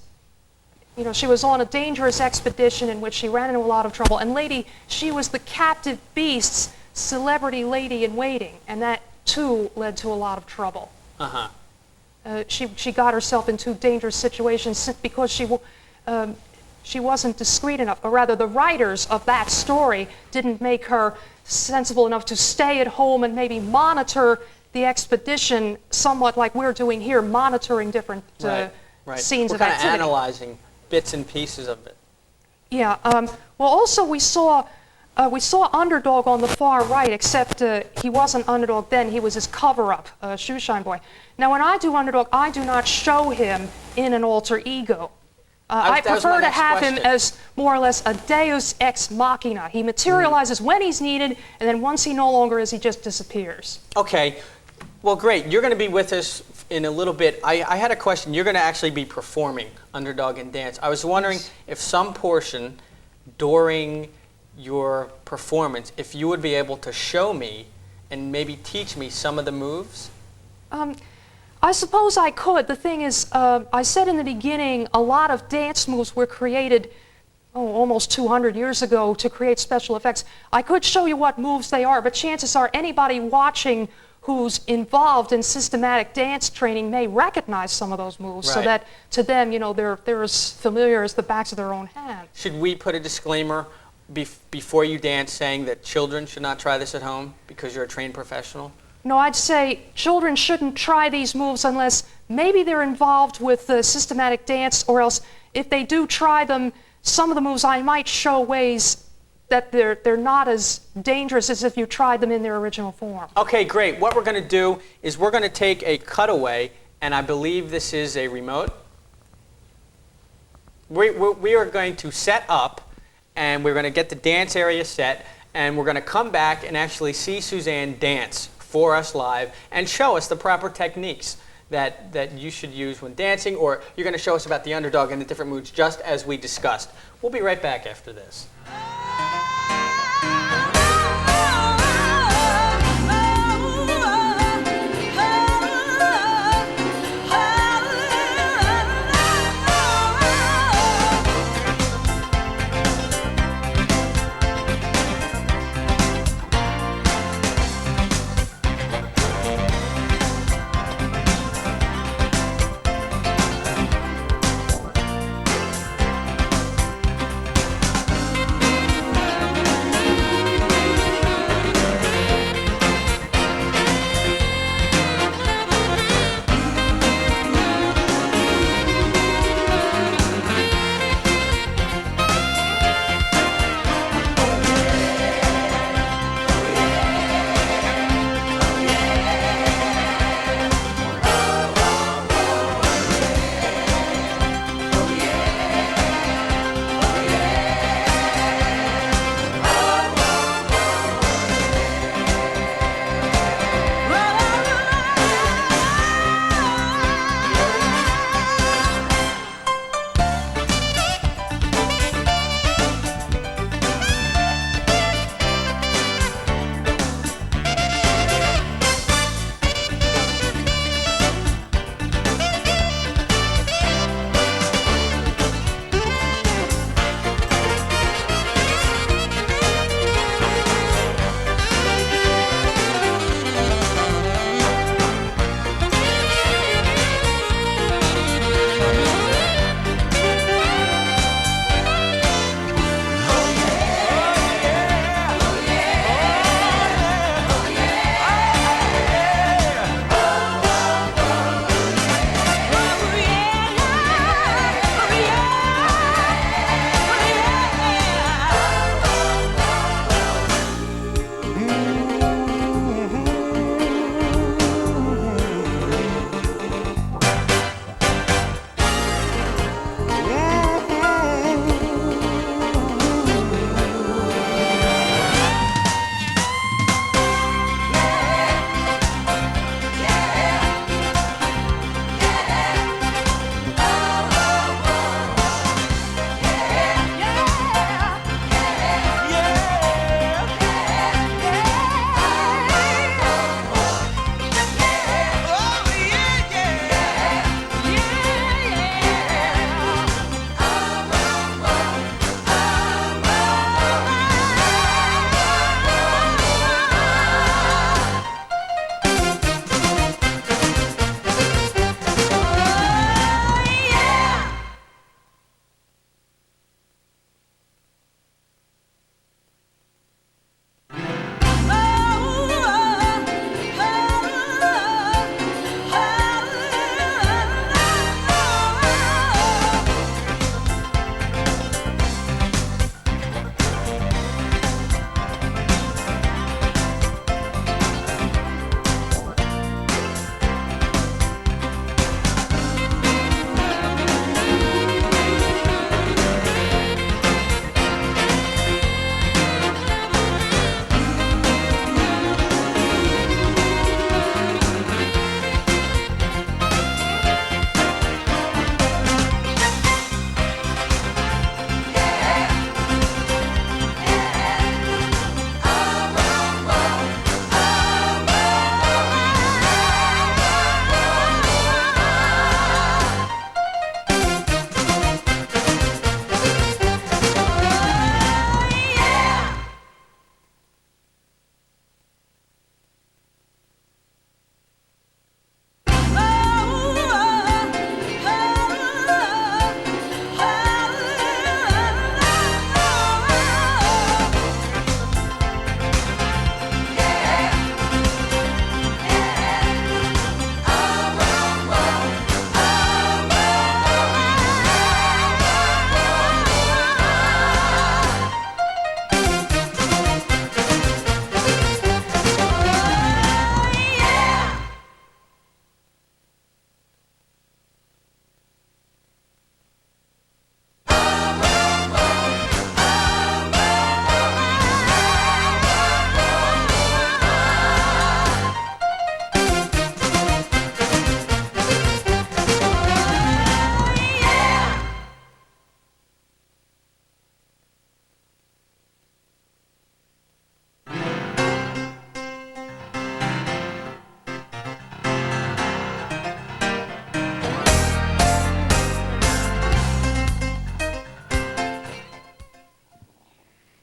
on a dangerous expedition in which she ran into a lot of trouble. And she was the captive beast's celebrity lady in waiting, and that too led to a lot of trouble. She got herself into dangerous situations because she wasn't discreet enough, or rather the writers of that story didn't make her sensible enough to stay at home and maybe monitor the expedition somewhat like we're doing here, monitoring different scenes of kind activity. Of analyzing bits and pieces of it. Yeah. Well, also we saw Underdog on the far right, except he wasn't Underdog then. He was his cover-up, Shoeshine Boy. Now, when I do Underdog, I do not show him in an alter ego. I prefer to have him as more or less a deus ex machina. He materializes when he's needed, and then once he no longer is, he just disappears. Okay. Well, great. You're going to be with us in a little bit. I had a question. You're going to actually be performing Underdog and Dance. I was wondering if some portion during your performance, if you would be able to show me and maybe teach me some of the moves? I suppose I could. The thing is, I said in the beginning, a lot of dance moves were created almost 200 years ago to create special effects. I could show you what moves they are, but chances are anybody watching who's involved in systematic dance training may recognize some of those moves, so that to them, they're as familiar as the backs of their own hands. Should we put a disclaimer before you dance saying that children should not try this at home because you're a trained professional? No, I'd say children shouldn't try these moves unless maybe they're involved with systematic dance, or else if they do try them, some of the moves I might show ways that they're not as dangerous as if you tried them in their original form. Okay, great. What we're going to do is we're going to take a cutaway, and I believe this is a remote. We are going to set up, and we're going to get the dance area set, and we're going to come back and actually see Suzanne dance for us live and show us the proper techniques that you should use when dancing, or you're going to show us about the Underdog and the different moves just as we discussed. We'll be right back after this.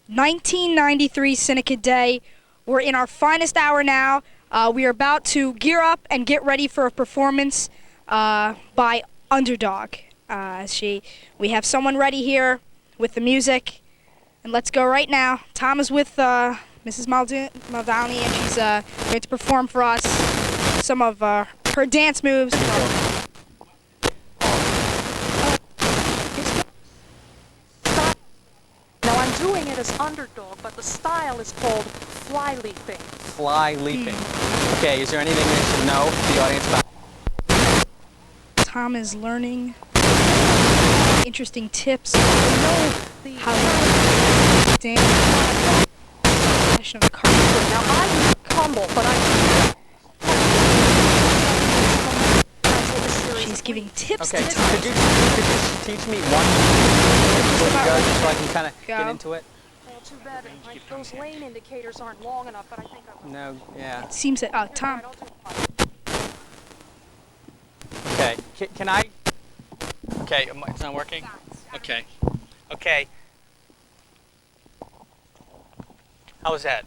1993 Cinekyd Day. We're in our finest hour now. We are about to gear up and get ready for a performance by Underdog. We have someone ready here with the music, and let's go right now. Tom is with Mrs. Maldani, and she's going to perform for us some of her dance moves. Now I'm doing it as Underdog, but the style is called fly leaping. Fly leaping. Okay, is there anything they should know, the audience, about? Tom is learning interesting tips on how to dance. Now I tumble, but she's giving tips Okay, to Tom. could you teach me one before we go, just so I can kind of get into it? Well, too bad those lane indicators aren't long enough, but I think I will. No, yeah. It seems that, Tom. Okay, can I? Okay, it's not working? Okay. Okay. How was that?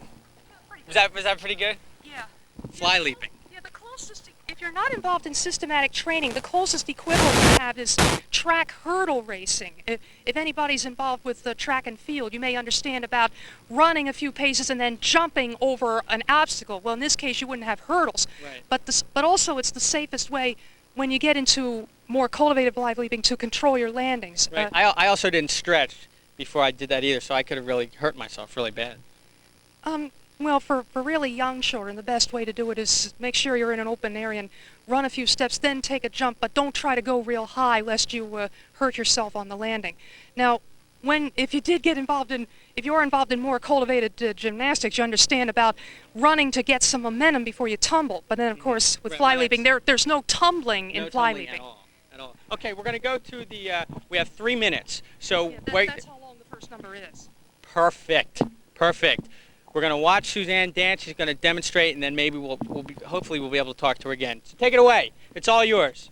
Was that pretty good? Yeah. Fly leaping. Yeah, the closest, if you're not involved in systematic training, the closest equivalent we have is track hurdle racing. If anybody's involved with the track and field, you may understand about running a few paces and then jumping over an obstacle. Well, in this case, you wouldn't have hurdles. Right. But also it's the safest way when you get into more cultivated fly leaping to control your landings. Right. I also didn't stretch before I did that either, so I could have really hurt myself really bad. Well, for really young children, the best way to do it is make sure you're in an open area and run a few steps, then take a jump, but don't try to go real high lest you hurt yourself on the landing. Now, if you're involved in more cultivated gymnastics, you understand about running to get some momentum before you tumble. But then, of course, with fly leaping, there's no tumbling in fly leaping. At all. Okay, we're going to go to the, we have 3 minutes. So Yeah, that's how long the first number is. Perfect. We're going to watch Suzanne dance. She's going to demonstrate, and then maybe hopefully we'll be able to talk to her again. So take it away. It's all yours.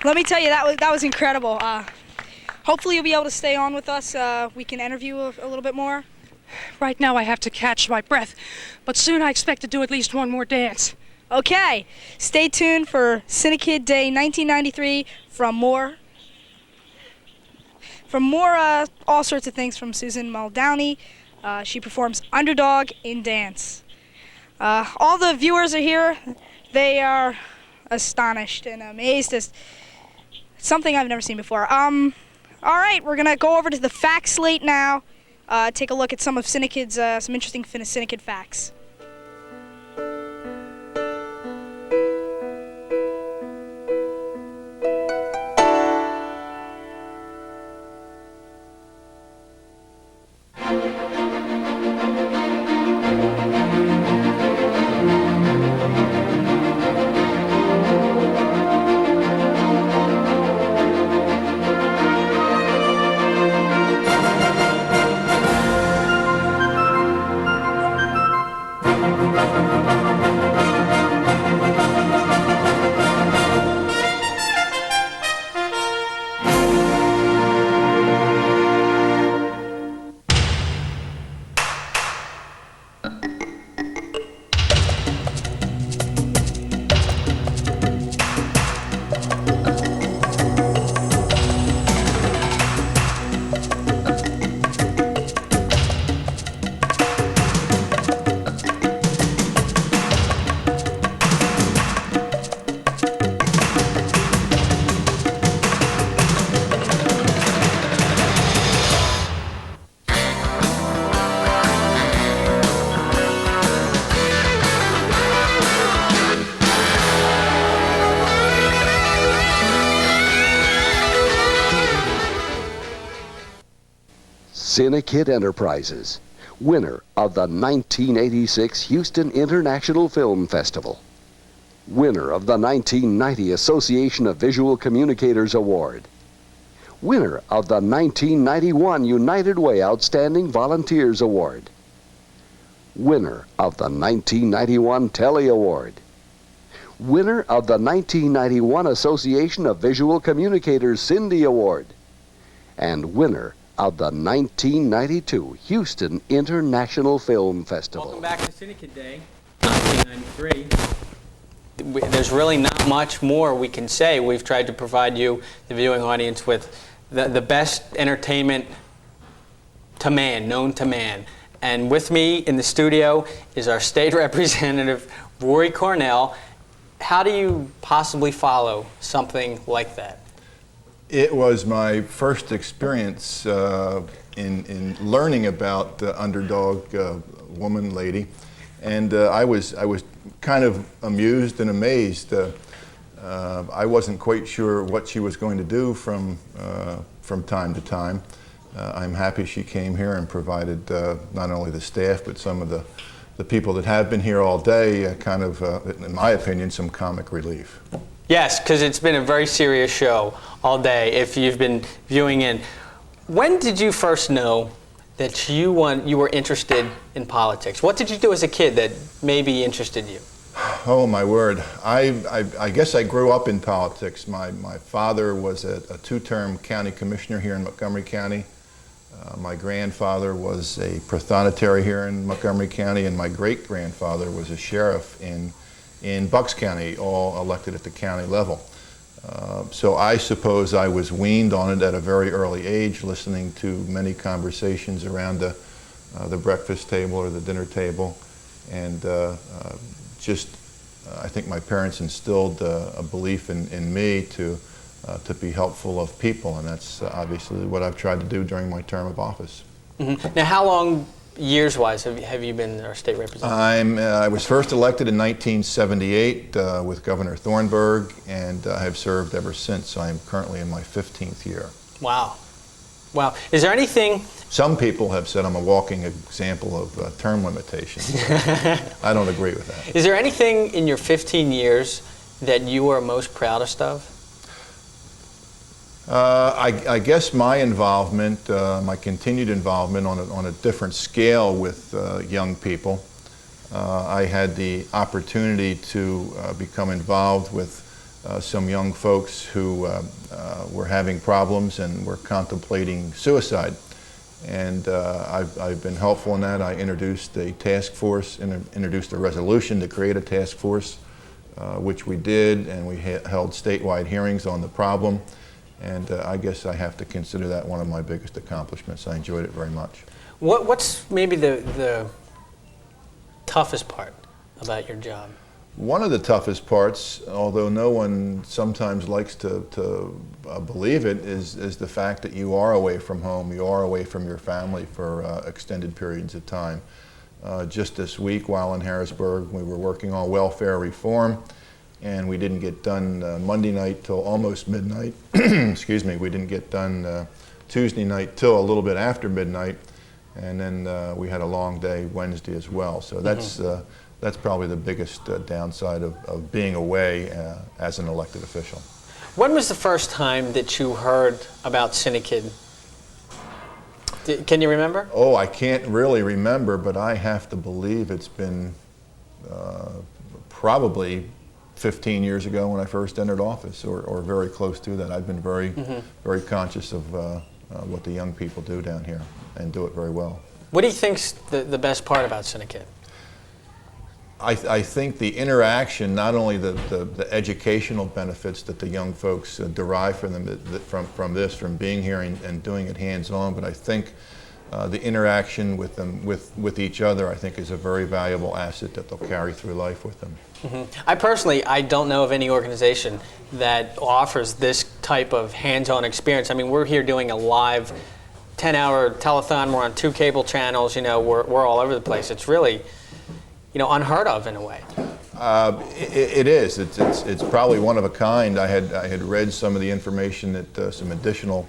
Let me tell you, that was incredible. Hopefully you'll be able to stay on with us. We can interview a little bit more. Right now I have to catch my breath, but soon I expect to do at least one more dance. Okay, stay tuned for Cinekyd Day 1993 from more all sorts of things from Susan Muldowney. She performs Underdog in dance. All the viewers are here. They are astonished and amazed at something I've never seen before. All right, we're gonna go over to the fact slate now. Take a look at some of Cinekyd's some interesting Cinekyd facts. Cinekyd Enterprises, winner of the 1986 Houston International Film Festival, winner of the 1990 Association of Visual Communicators Award, winner of the 1991 United Way Outstanding Volunteers Award, winner of the 1991 Telly Award, winner of the 1991 Association of Visual Communicators Cindy Award, and winner of the 1992 Houston International Film Festival. Welcome back to Cinekyd Day 1993. There's really not much more we can say. We've tried to provide you, the viewing audience, with the best entertainment to man, known to man. And with me in the studio is our state representative, Rory Cornell. How do you possibly follow something like that? It was my first experience in learning about the underdog woman, lady, and I was kind of amused and amazed. I wasn't quite sure what she was going to do from time to time. I'm happy she came here and provided not only the staff but some of the people that have been here all day kind of, in my opinion, some comic relief. Yes, because it's been a very serious show all day if you've been viewing in. When did you first know that you were interested in politics? What did you do as a kid that maybe interested you? Oh, my word. I guess I grew up in politics. My father was a two-term county commissioner here in Montgomery County. My grandfather was a prothonotary here in Montgomery County, and my great-grandfather was a sheriff in Bucks County, all elected at the county level. So I suppose I was weaned on it at a very early age, listening to many conversations around the breakfast table or the dinner table. And I think my parents instilled a belief in me to be helpful of people, and that's obviously what I've tried to do during my term of office. Mm-hmm. Now, how long, years-wise, have you been our state representative? I was first elected in 1978 with Governor Thornburg, and I have served ever since. I am currently in my 15th year. Wow. Wow. Is there anything... Some people have said I'm a walking example of term limitations. I don't agree with that. Is there anything in your 15 years that you are most proudest of? I guess my involvement, my continued involvement on a different scale with young people. I had the opportunity to become involved with some young folks who were having problems and were contemplating suicide. And I've been helpful in that. I introduced a task force, introduced a resolution to create a task force which we did, and we held statewide hearings on the problem. And I guess I have to consider that one of my biggest accomplishments. I enjoyed it very much. What's maybe the toughest part about your job? One of the toughest parts, although no one sometimes likes to believe it, is the fact that you are away from home, you are away from your family for extended periods of time. Just this week, while in Harrisburg, we were working on welfare reform, and we didn't get done Monday night till almost midnight. Excuse me, we didn't get done Tuesday night till a little bit after midnight, and then we had a long day Wednesday as well. So that's probably the biggest downside of being away as an elected official. When was the first time that you heard about Cinekyd? Can you remember? Oh, I can't really remember, but I have to believe it's been probably 15 years ago when I first entered office, or very close to that. I've been very conscious of what the young people do down here, and do it very well. What do you think's the best part about Cinekyd? I think the interaction, not only the educational benefits that the young folks derive from this, from being here and doing it hands-on, but I think the interaction with them, with each other, I think is a very valuable asset that they'll carry through life with them. I don't know of any organization that offers this type of hands-on experience. I mean, we're here doing a live 10-hour telethon. We're on 2 cable channels. You know, we're all over the place. It's really, unheard of in a way. It is. It's probably one of a kind. I had read some of the information that some additional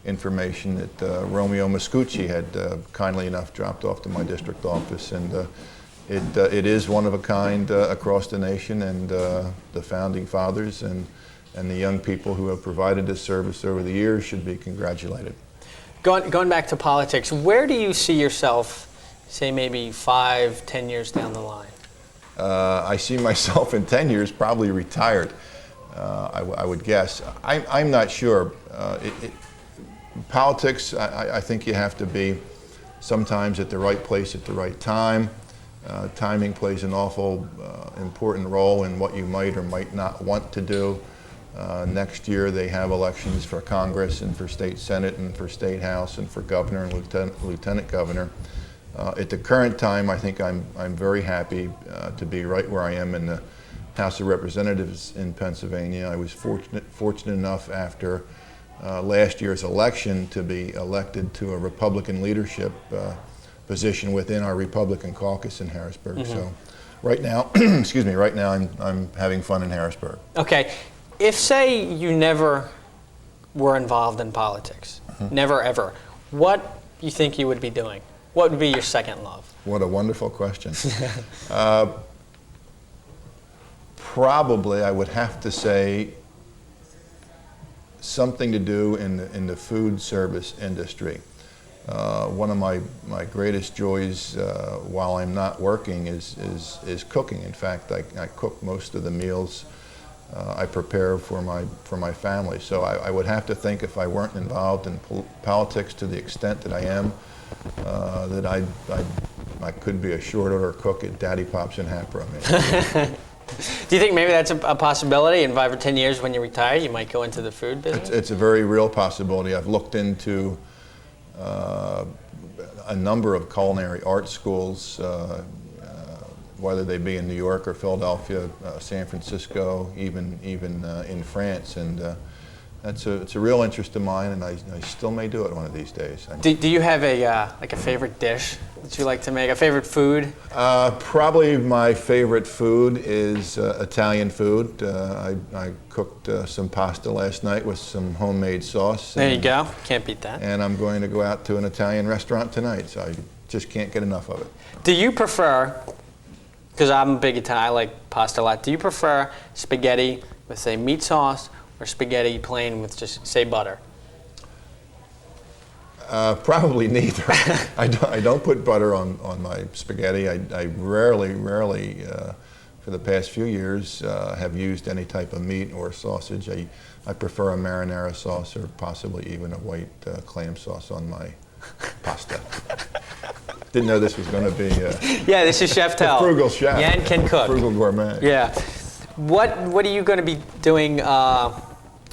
information that Romeo Muscucci had kindly enough dropped off to my district office, and it is one of a kind across the nation, and the founding fathers and the young people who have provided this service over the years should be congratulated. Going back to politics, where do you see yourself, say maybe 5-10 years down the line? I see myself in 10 years probably retired, I would guess. I'm not sure. Politics, I think you have to be sometimes at the right place at the right time. Timing plays an awful important role in what you might or might not want to do. Next year they have elections for Congress and for state Senate and for state House and for governor and lieutenant governor. At the current time, I think I'm very happy to be right where I am in the House of Representatives in Pennsylvania. I was fortunate enough after last year's election to be elected to a Republican leadership position within our Republican caucus in Harrisburg. So right now, excuse me, right now I'm having fun in Harrisburg. Okay, if say you never were involved in politics, never ever, what do you think you would be doing? What would be your second love? What a wonderful question. Probably I would have to say something to do in the food service industry. One of my greatest joys while I'm not working is cooking. In fact, I cook most of the meals I prepare for my family. So I would have to think, if I weren't involved in politics to the extent that I am, that I could be a short order cook at Daddy Pop's in Hapro. Do you think maybe that's a possibility in 5 or 10 years when you retire, you might go into the food business? It's a very real possibility. I've looked into a number of culinary art schools, whether they be in New York or Philadelphia, San Francisco, even in France, and it's a real interest of mine, and I still may do it one of these days. Do you have like a favorite dish that you like to make, a favorite food? Probably my favorite food is Italian food. I cooked some pasta last night with some homemade sauce. There you go. Can't beat that. And I'm going to go out to an Italian restaurant tonight, so I just can't get enough of it. Do you prefer, because I'm a big Italian, I like pasta a lot, do you prefer spaghetti with, say, meat sauce, or spaghetti plain with just, say, butter? Probably neither. I don't put butter on my spaghetti. I rarely, for the past few years, have used any type of meat or sausage. I prefer a marinara sauce, or possibly even a white clam sauce on my pasta. Didn't know this was going to be yeah, this is Chef Tell. Frugal chef. Yan can cook. Frugal gourmet. Yeah. What are you going to be doing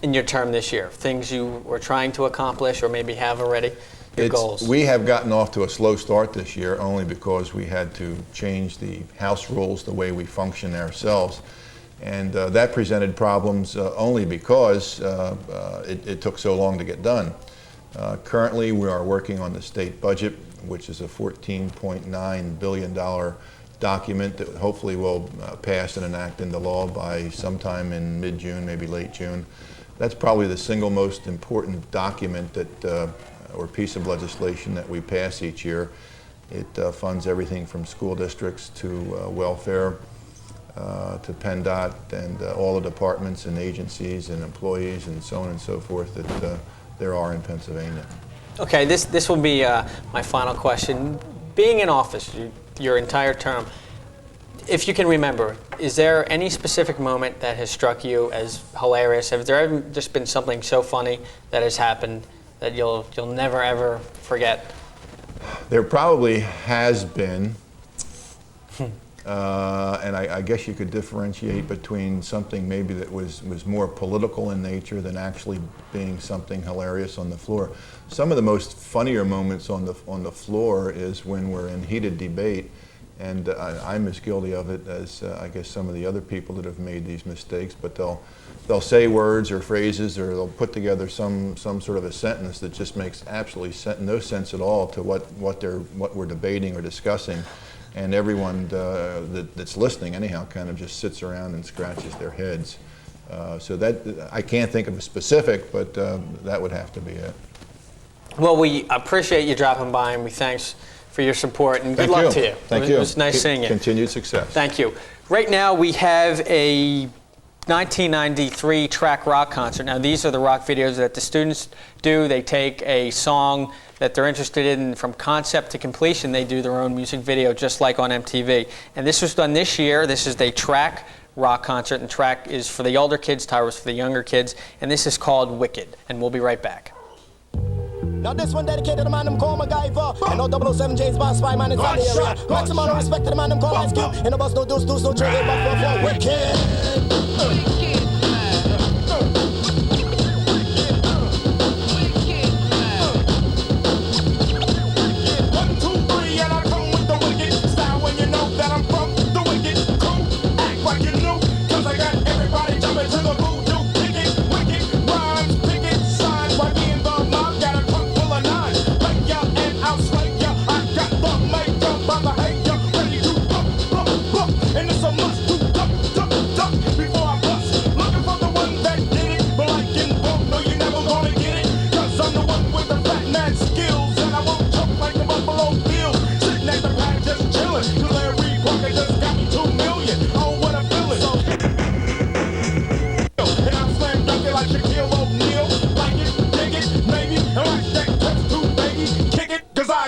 in your term this year? Things you were trying to accomplish or maybe have already? Your goals? We have gotten off to a slow start this year only because we had to change the house rules, the way we function ourselves. And that presented problems only because it took so long to get done. Currently, we are working on the state budget, which is a $14.9 billion document that hopefully will pass and enact into law by sometime in mid-June, maybe late June. That's probably the single most important document that, or piece of legislation that we pass each year. It funds everything from school districts to welfare, to PennDOT, and all the departments and agencies and employees and so on and so forth that there are in Pennsylvania. Okay, this will be my final question. Being in office your entire term, if you can remember, is there any specific moment that has struck you as hilarious? Have there ever just been something so funny that has happened that you'll never ever forget? There probably has been, and I guess you could differentiate between something maybe that was more political in nature than actually being something hilarious on the floor. Some of the most funnier moments on the floor is when we're in heated debate, and I'm as guilty of it as I guess some of the other people that have made these mistakes. But they'll say words or phrases, or they'll put together some sort of a sentence that just makes absolutely no sense at all to what we're debating or discussing. And everyone that's listening anyhow kind of just sits around and scratches their heads. So that, I can't think of a specific, but that would have to be it. Well, we appreciate you dropping by, and we thanks for your support, and good luck to you. Thank you. It was nice seeing you. Continued success. Thank you. Right now we have a 1993 track rock concert. Now these are the rock videos that the students do. They take a song that they're interested in from concept to completion. They do their own music video just like on MTV. And this was done this year. This is the track rock concert, and track is for the older kids, Tyra was for the younger kids, and this is called Wicked. And we'll be right back. Now this one dedicated to the man them call MacGyver. And no 007 James Bond spy man inside the area. Maximum respect to the man them call Ice Cube. And the boss no deuce, no trigger, but for wicked.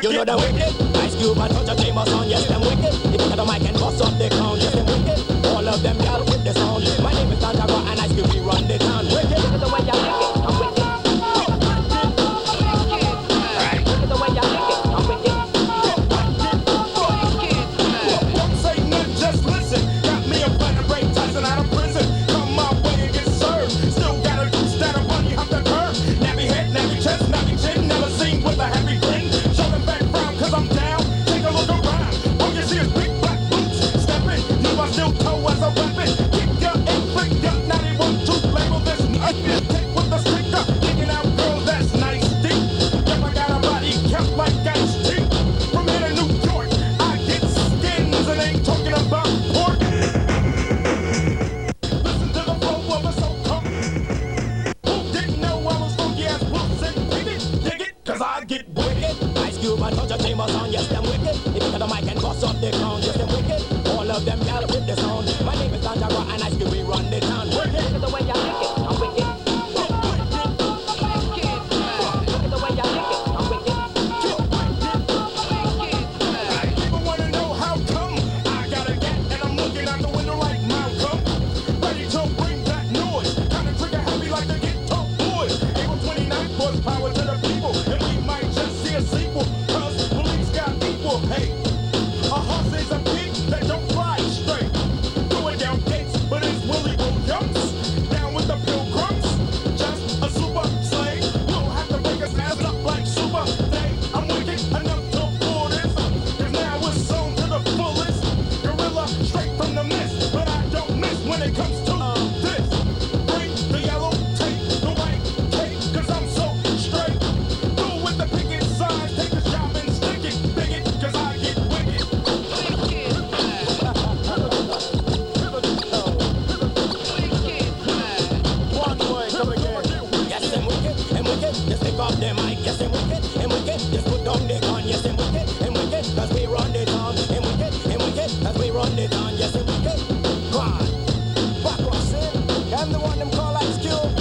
You know the wicked, Ice Cube and touch a famous on, yes, them wicked. If you have a mic and bust up the crown, yes, them wicked. All of them y'all with the sound. My name is Santiago and Ice Cube, we run the town. Wicked, look at the way y'all lick it, I'm wicked. Look at the way y'all lick it, I'm wicked. Don't say nothing, just listen. Got me a plan to break Tyson out of prison. Come my way and get served. Still got a goose that a bunny up the curve. Nappy head, nappy chest, nappy chin, never seen with a happy grin. I'm down, take a look around. Just pick up the mic, yes, and wicked, just put down the gun, yes, and wicked, cause we run the town, and wicked, cause we run the town, yes, and wicked. Go on. Back Russell, I'm the one them call Ice Cube.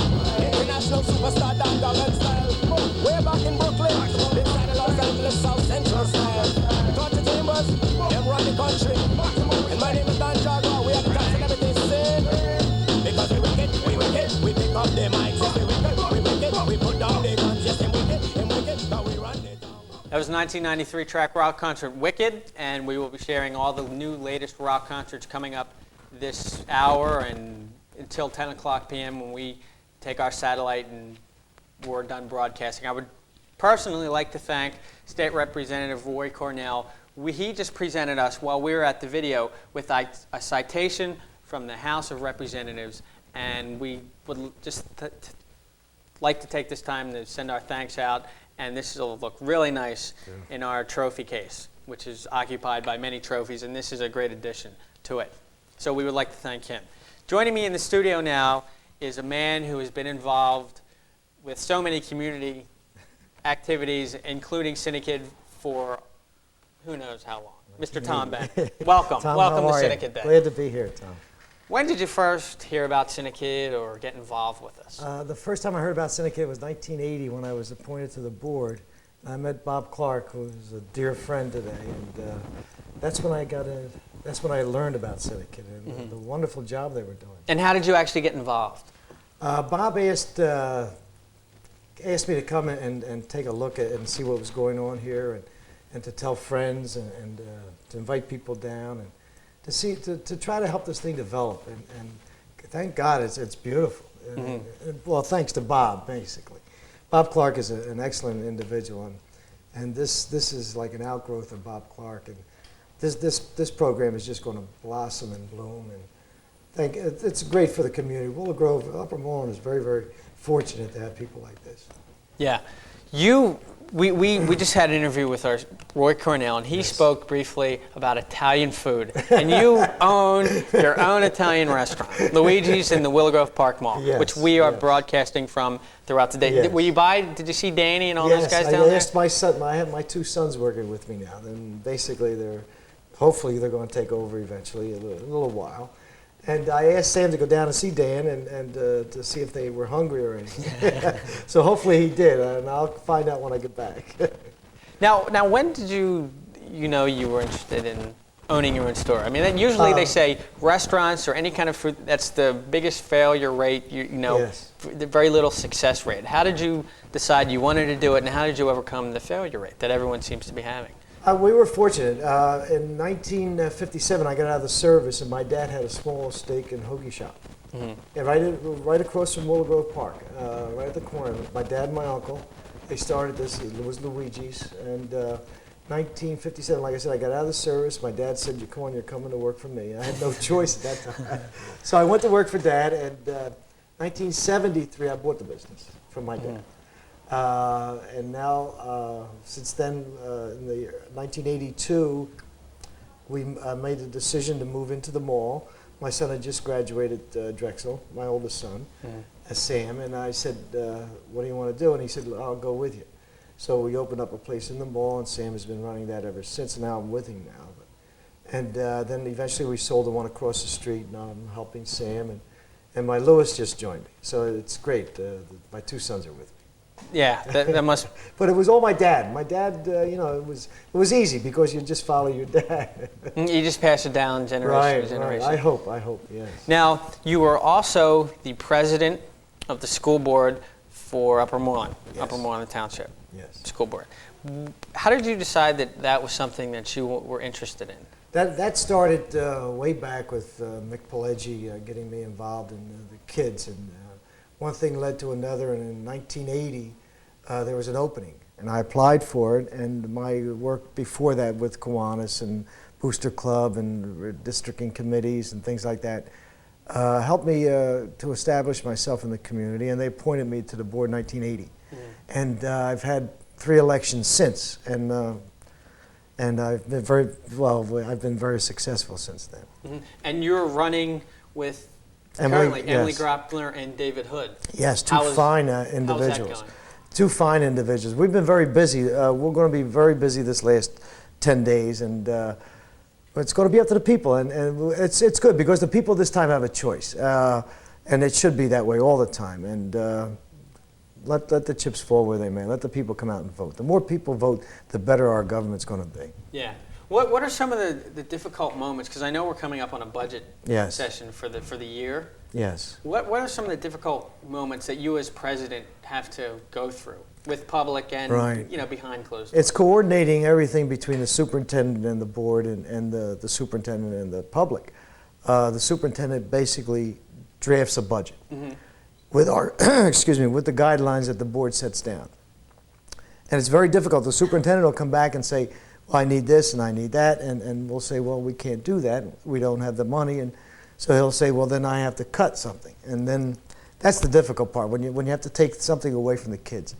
International superstar, down Garland style. Way back in Brooklyn, inside of Los Angeles, South Central style. Torture Chambers, them run the country. And my name is Don Jaguar, we are the top celebrities, sin. Because we wicked, we pick up the mics, yes, we wicked, we put down the guns, yes, and wicked, cause we run the town. That was 1993 track rock concert Wicked, and we will be sharing all the new latest rock concerts coming up this hour and until 10 o'clock p.m. when we take our satellite and we're done broadcasting. I would personally like to thank State Representative Roy Cornell. He just presented us while we were at the video with a citation from the House of Representatives, and we would just like to take this time to send our thanks out, and this will look really nice in our trophy case, which is occupied by many trophies, and this is a great addition to it. So we would like to thank him. Joining me in the studio now is a man who has been involved with so many community activities, including Cinekyd, for who knows how long. Mr. Tom Bennett. Welcome. Tom, welcome to how are you? Cinekyd Day. Glad to be here, Tom. When did you first hear about Cinekyd or get involved with us? The first time I heard about Cinekyd was 1980 when I was appointed to the board. I met Bob Clark, who's a dear friend today, and that's when I learned about Cinekyd and the wonderful job they were doing. And how did you actually get involved? Bob asked me to come and take a look at it and see what was going on here, and to tell friends and to invite people down and to try to help this thing develop. And thank God it's beautiful. Well, thanks to Bob, basically. Bob Clark is an excellent individual, and this is like an outgrowth of Bob Clark. And this program is just going to blossom and bloom. And it's great for the community. Willow Grove, Upper Moreland is very, very fortunate to have people like this. Yeah. We just had an interview with our Roy Cornell, and he spoke briefly about Italian food. And you own your own Italian restaurant, Luigi's in the Willow Grove Park Mall, which we are broadcasting from throughout the day. Yes. Did you see Danny and all those guys down there? I asked my son. I have my two sons working with me now. And basically, hopefully they're going to take over eventually, a little while. And I asked Sam to go down and see Dan and to see if they were hungry or anything. So hopefully he did, and I'll find out when I get back. Now, when did you know you were interested in owning your own store? I mean, usually they say restaurants or any kind of food, that's the biggest failure rate, the very little success rate. How did you decide you wanted to do it, and how did you overcome the failure rate that everyone seems to be having? We were fortunate. In 1957, I got out of the service, and my dad had a small steak and hoagie shop. And right across from Willow Grove Park, right at the corner. My dad and my uncle, they started this. It was Luigi's. And 1957, like I said, I got out of the service. My dad said, you're coming to work for me. I had no choice at that time. So I went to work for Dad, and 1973, I bought the business from my dad. And now, since then, in the 1982, we made a decision to move into the mall. My son had just graduated Drexel, my oldest son, Sam, and I said, what do you want to do? And he said, I'll go with you. So we opened up a place in the mall, and Sam has been running that ever since, and now I'm with him now. And then eventually we sold the one across the street, and I'm helping Sam, and my Lewis just joined me. So it's great. My two sons are with me. Yeah, that must. But it was all my dad. My dad, it was easy because you just follow your dad. You just pass it down generation to generation. Right. I hope, yes. Now, you were also the president of the school board for Upper Moreland, Upper Moreland Township School Board. How did you decide that was something that you were interested in? That started way back with Mick Pileggi getting me involved in the kids, and one thing led to another, and in 1980 there was an opening, and I applied for it, and my work before that with Kiwanis and Booster Club and redistricting committees and things like that helped me to establish myself in the community, and they appointed me to the board in 1980. And I've had 3 elections since, and I've been very successful since then. And you're running with Emily Grappler and David Hood. Yes, two fine individuals. Two fine individuals. We've been very busy. We're going to be very busy this last 10 days, and it's going to be up to the people. And it's good because the people this time have a choice, and it should be that way all the time. And let the chips fall where they may. Let the people come out and vote. The more people vote, the better our government's going to be. Yeah. What are some of the difficult moments? Because I know we're coming up on a budget Yes. session for the year. Yes. What are some of the difficult moments that you as president have to go through with public and Right. behind closed doors? It's coordinating everything between the superintendent and the board and the superintendent and the public. The superintendent basically drafts a budget with our, excuse me, with the guidelines that the board sets down. And it's very difficult. The superintendent will come back and say, well, I need this and I need that, and we'll say, well, we can't do that. We don't have the money, and so he'll say, well, then I have to cut something. And then that's the difficult part, when you have to take something away from the kids.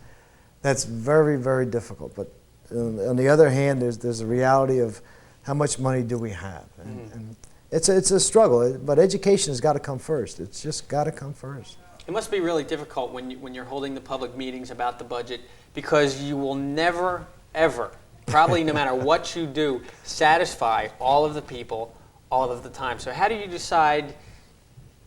That's very, very difficult. But on the other hand, there's a reality of how much money do we have. And it's a struggle, but education has got to come first. It's just got to come first. It must be really difficult when you're holding the public meetings about the budget, because you will never, ever, probably no matter what you do, satisfy all of the people all of the time. So how do you decide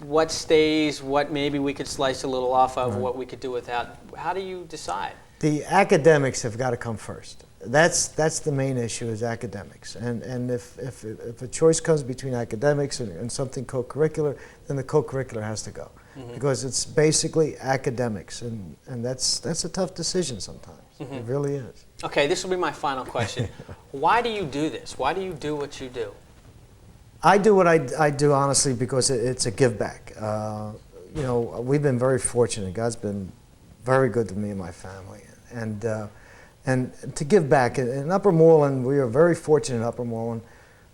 what stays, what maybe we could slice a little off of, what we could do without? How do you decide? The academics have got to come first. That's the main issue, is academics. And if a choice comes between academics and something co-curricular, then the co-curricular has to go. Because it's basically academics, and that's a tough decision sometimes. It really is. Okay, this will be my final question. Why do you do this? Why do you do what you do? I do what I do, honestly, because it's a give back. We've been very fortunate. God's been very good to me and my family. And to give back. In Upper Moreland, we are very fortunate in Upper Moreland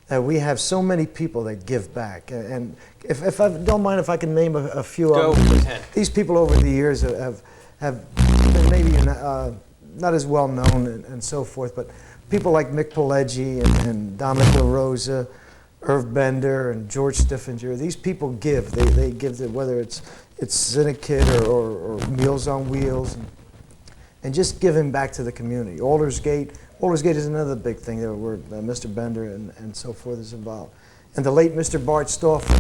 that we have so many people that give back. And if I don't mind, if I can name a few of them. These people over the years have been maybe not as well known and so forth, but people like Mick Pileggi and Dominic LaRosa, Irv Bender and George Stiffinger. These people give. They give, whether it's Cinekyd or Meals on Wheels, and just giving back to the community. Aldersgate is another big thing there where Mr. Bender and so forth is involved. And the late Mr. Bart Stauffer,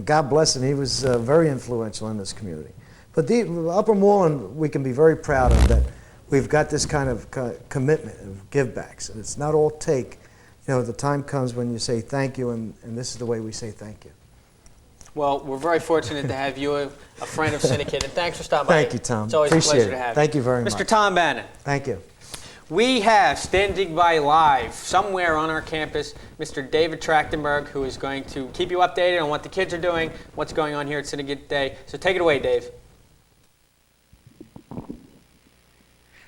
God bless him, he was very influential in this community. But the Upper Moreland, we can be very proud of that. We've got this kind of commitment of give-backs, and it's not all take. The time comes when you say thank you, and this is the way we say thank you. Well, we're very fortunate to have you, a friend of Cinekyd, and thanks for stopping by. Thank you, Tom. It's always Appreciate a pleasure it. to have Thank you very much. Mr. Tom Bannon. Thank you. We have, standing by live, somewhere on our campus, Mr. David Trachtenberg, who is going to keep you updated on what the kids are doing, what's going on here at Cinekyd Day. So take it away, Dave.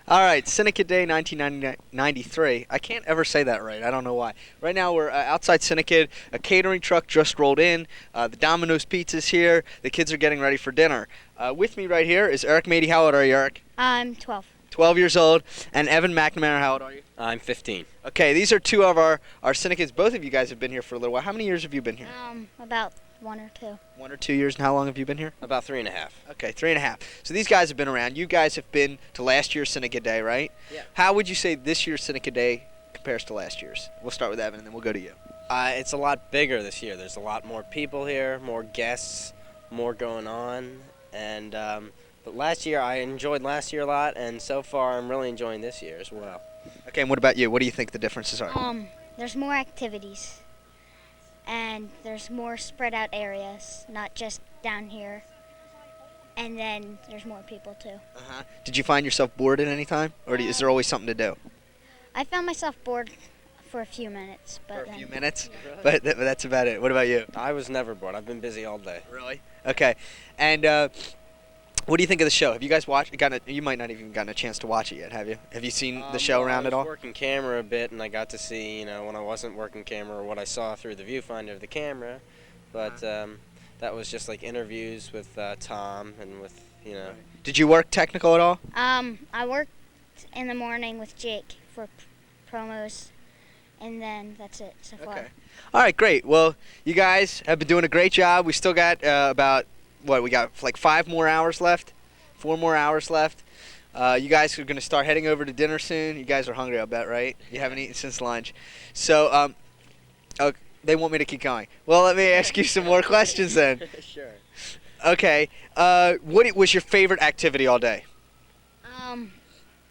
All right, Cinekyd Day 1993. I can't ever say that right. I don't know why. Right now we're outside Cinekyd. A catering truck just rolled in. The Domino's Pizza's here. The kids are getting ready for dinner. With me right here is Eric Mady. How old are you, Eric? I'm 12. 12 years old. And Evan McNamara. How old are you? I'm 15. Okay, these are two of our Cinekyds. Both of you guys have been here for a little while. How many years have you been here? About 1 or 2. 1 or 2 years. And how long have you been here? About 3.5. Okay, 3.5. So these guys have been around. You guys have been to last year's Cinekyd Day, right? Yeah. How would you say this year's Cinekyd Day compares to last year's? We'll start with Evan, and then we'll go to you. It's a lot bigger this year. There's a lot more people here, more guests, more going on. And but last year, I enjoyed last year a lot, and so far I'm really enjoying this year as well. Okay, and what about you? What do you think the differences are? There's more activities. And there's more spread out areas, not just down here. And then there's more people too. Did you find yourself bored at any time? Or is there always something to do? I found myself bored for a few minutes. But for a few minutes? But that's about it. What about you? I was never bored. I've been busy all day. Really? Okay. And what do you think of the show? Have you guys watched? You might not even gotten a chance to watch it yet, have you? Have you seen the show around at all? I was working camera a bit, and I got to see, when I wasn't working camera, or what I saw through the viewfinder of the camera. But that was just like interviews with Tom and with, Did you work technical at all? I worked in the morning with Jake for promos, and then that's it so far. Okay. All right, great. Well, you guys have been doing a great job. We still got we got like 5 more hours left, 4 more hours left. You guys are going to start heading over to dinner soon. You guys are hungry, I bet, right? You haven't eaten since lunch. So, okay, they want me to keep going. Well, let me ask you some more questions then. Sure. Okay. What was your favorite activity all day?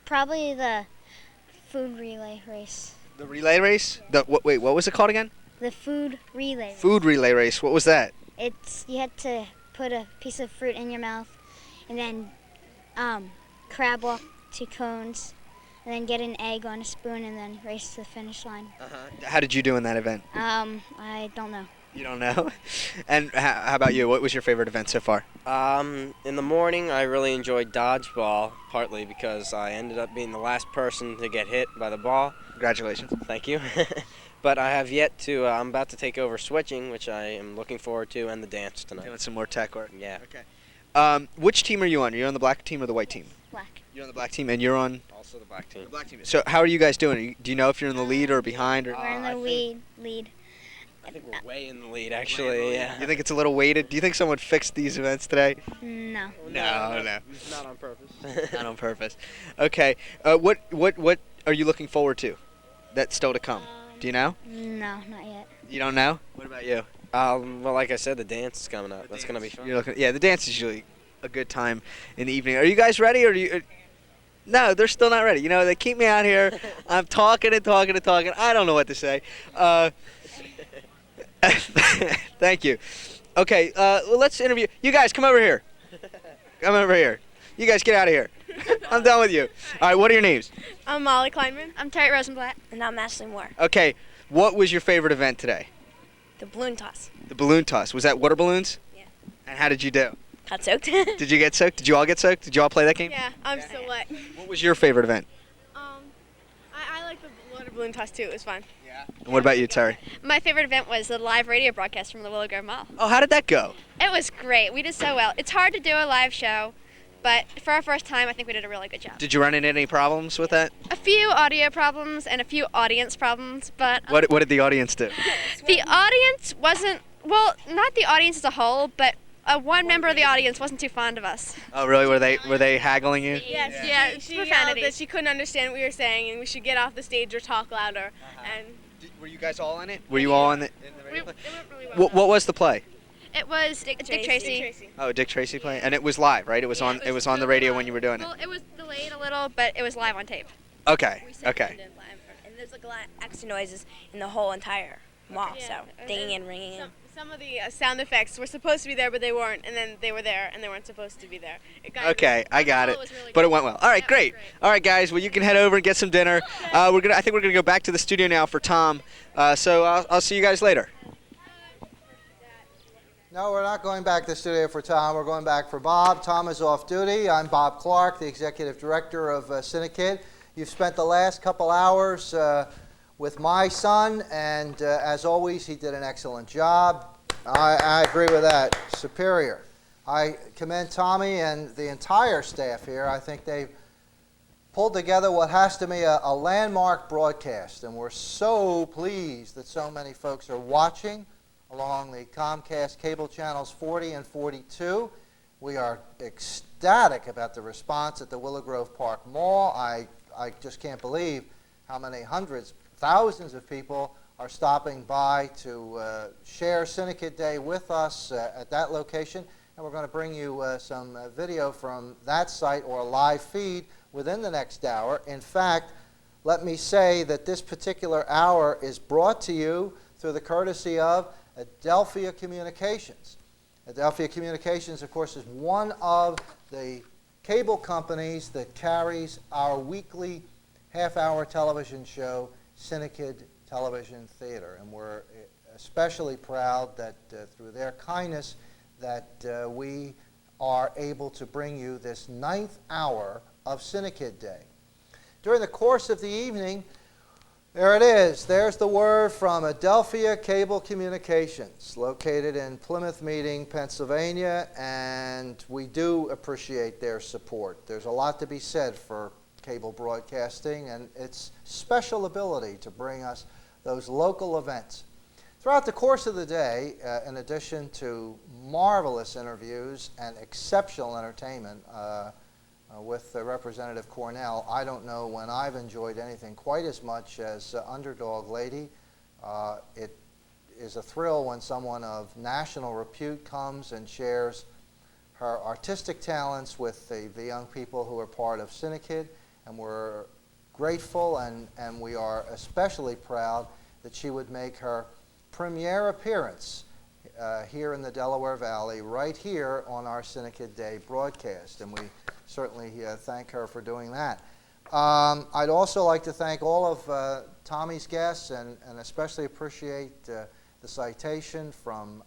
Probably the food relay race. The relay race? Wait, what was it called again? The food relay race. Food relay race. What was that? You had to put a piece of fruit in your mouth and then crab walk 2 cones and then get an egg on a spoon and then race to the finish line. How did you do in that event? I don't know. You don't know? And how about you? What was your favorite event so far? In the morning, I really enjoyed dodgeball, partly because I ended up being the last person to get hit by the ball. Congratulations. Thank you. But I have yet to, I'm about to take over switching, which I am looking forward to, and the dance tonight. Doing some more tech work. Yeah. Okay. Which team are you on? Are you on the black team or the white team? Black. You're on the black team, and you're on? Also the black team. The black team. So how are you guys doing? Do you know if you're in the lead or behind? Or? We're in the lead. I think we're way in the lead, actually. Yeah. You think it's a little weighted? Do you think someone fixed these events today? No. No. Not on purpose. Not on purpose. Okay. What are you looking forward to? That's still to come. Do you know? No, not yet. You don't know? What about you? Well, like I said, the dance is coming up. That's going to be fun. The dance is usually a good time in the evening. Are you guys ready, or do you? No, they're still not ready. You know, they keep me out here. I'm talking and talking and talking. I don't know what to say. Thank you. Okay, well, let's interview. You guys, come over here. Come over here. You guys, get out of here. I'm done with you. All right, what are your names? I'm Molly Kleinman. I'm Terry Rosenblatt. And I'm Ashley Moore. Okay, what was your favorite event today? The balloon toss. The balloon toss. Was that water balloons? Yeah. And how did you do? Got soaked. Did you get soaked? Did you all get soaked? Did you all play that game? Yeah, I'm still wet. What was your favorite event? I like the water balloon toss too. It was fun. Yeah. And what about you, Terry? My favorite event was the live radio broadcast from the Willow Grove Mall. Oh, how did that go? It was great. We did so well. It's hard to do a live show, but for our first time, I think we did a really good job. Did you run into any problems with that? A few audio problems and a few audience problems, but What did the audience do? the audience wasn't, well, not the audience as a whole, but one member of the audience wasn't too fond of us. Oh, really? Were they haggling you? Yes, yeah, she yelled that she couldn't understand what we were saying and we should get off the stage or talk louder. And Were you guys all in it? Were you all in the radio play? It went really well. What was the play? It was Dick Tracy. Oh, Dick Tracy play, and it was live, right? It was on. It was on the radio when you were doing it. Well, it was delayed a little, but it was live on tape. Okay. Okay. And there's like a lot of extra noises in the whole entire mall, so dinging and ringing. Some of the sound effects were supposed to be there, but they weren't, and then they were there, and they weren't supposed to be there. Okay, I got it. But it went well. All right, great. All right, guys. Well, you can head over and get some dinner. I think we're gonna go back to the studio now for Tom. So I'll see you guys later. No, we're not going back to the studio for Tom. We're going back for Bob. Tom is off duty. I'm Bob Clark, the executive director of Cinekyd. You've spent the last couple hours with my son, and as always, he did an excellent job. I agree with that. Superior. I commend Tommy and the entire staff here. I think they've pulled together what has to be a landmark broadcast, and we're so pleased that so many folks are watching along the Comcast cable channels 40 and 42. We are ecstatic about the response at the Willow Grove Park Mall. I just can't believe how many hundreds, thousands of people are stopping by to share Cinekyd Day with us at that location. And we're going to bring you some video from that site or a live feed within the next hour. In fact, let me say that this particular hour is brought to you through the courtesy of Adelphia Communications. Adelphia Communications, of course, is one of the cable companies that carries our weekly half-hour television show, Cinekyd Television Theater. And we're especially proud that through their kindness that we are able to bring you this 9th hour of Cinekyd Day. During the course of the evening, there it is. There's the word from Adelphia Cable Communications, located in Plymouth Meeting, Pennsylvania, and we do appreciate their support. There's a lot to be said for cable broadcasting and its special ability to bring us those local events. Throughout the course of the day, in addition to marvelous interviews and exceptional entertainment, with Representative Cornell. I don't know when I've enjoyed anything quite as much as Underdog Lady. It is a thrill when someone of national repute comes and shares her artistic talents with the young people who are part of Cinekyd, and we're grateful and we are especially proud that she would make her premiere appearance here in the Delaware Valley, right here on our Cinekyd Day broadcast, and we certainly thank her for doing that. I'd also like to thank all of Tommy's guests and especially appreciate the citation from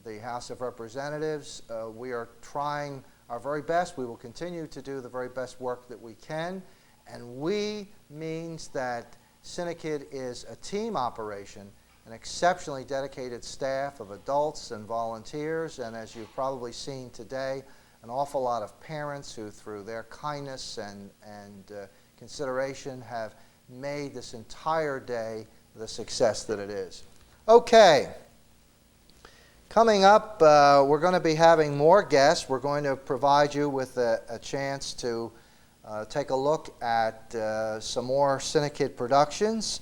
the House of Representatives. We are trying our very best. We will continue to do the very best work that we can, and we means that Cinekyd is a team operation, an exceptionally dedicated staff of adults and volunteers, and as you've probably seen today, an awful lot of parents who, through their kindness and consideration, have made this entire day the success that it is. Okay. Coming up, we're going to be having more guests. We're going to provide you with a chance to take a look at some more Cinekyd productions,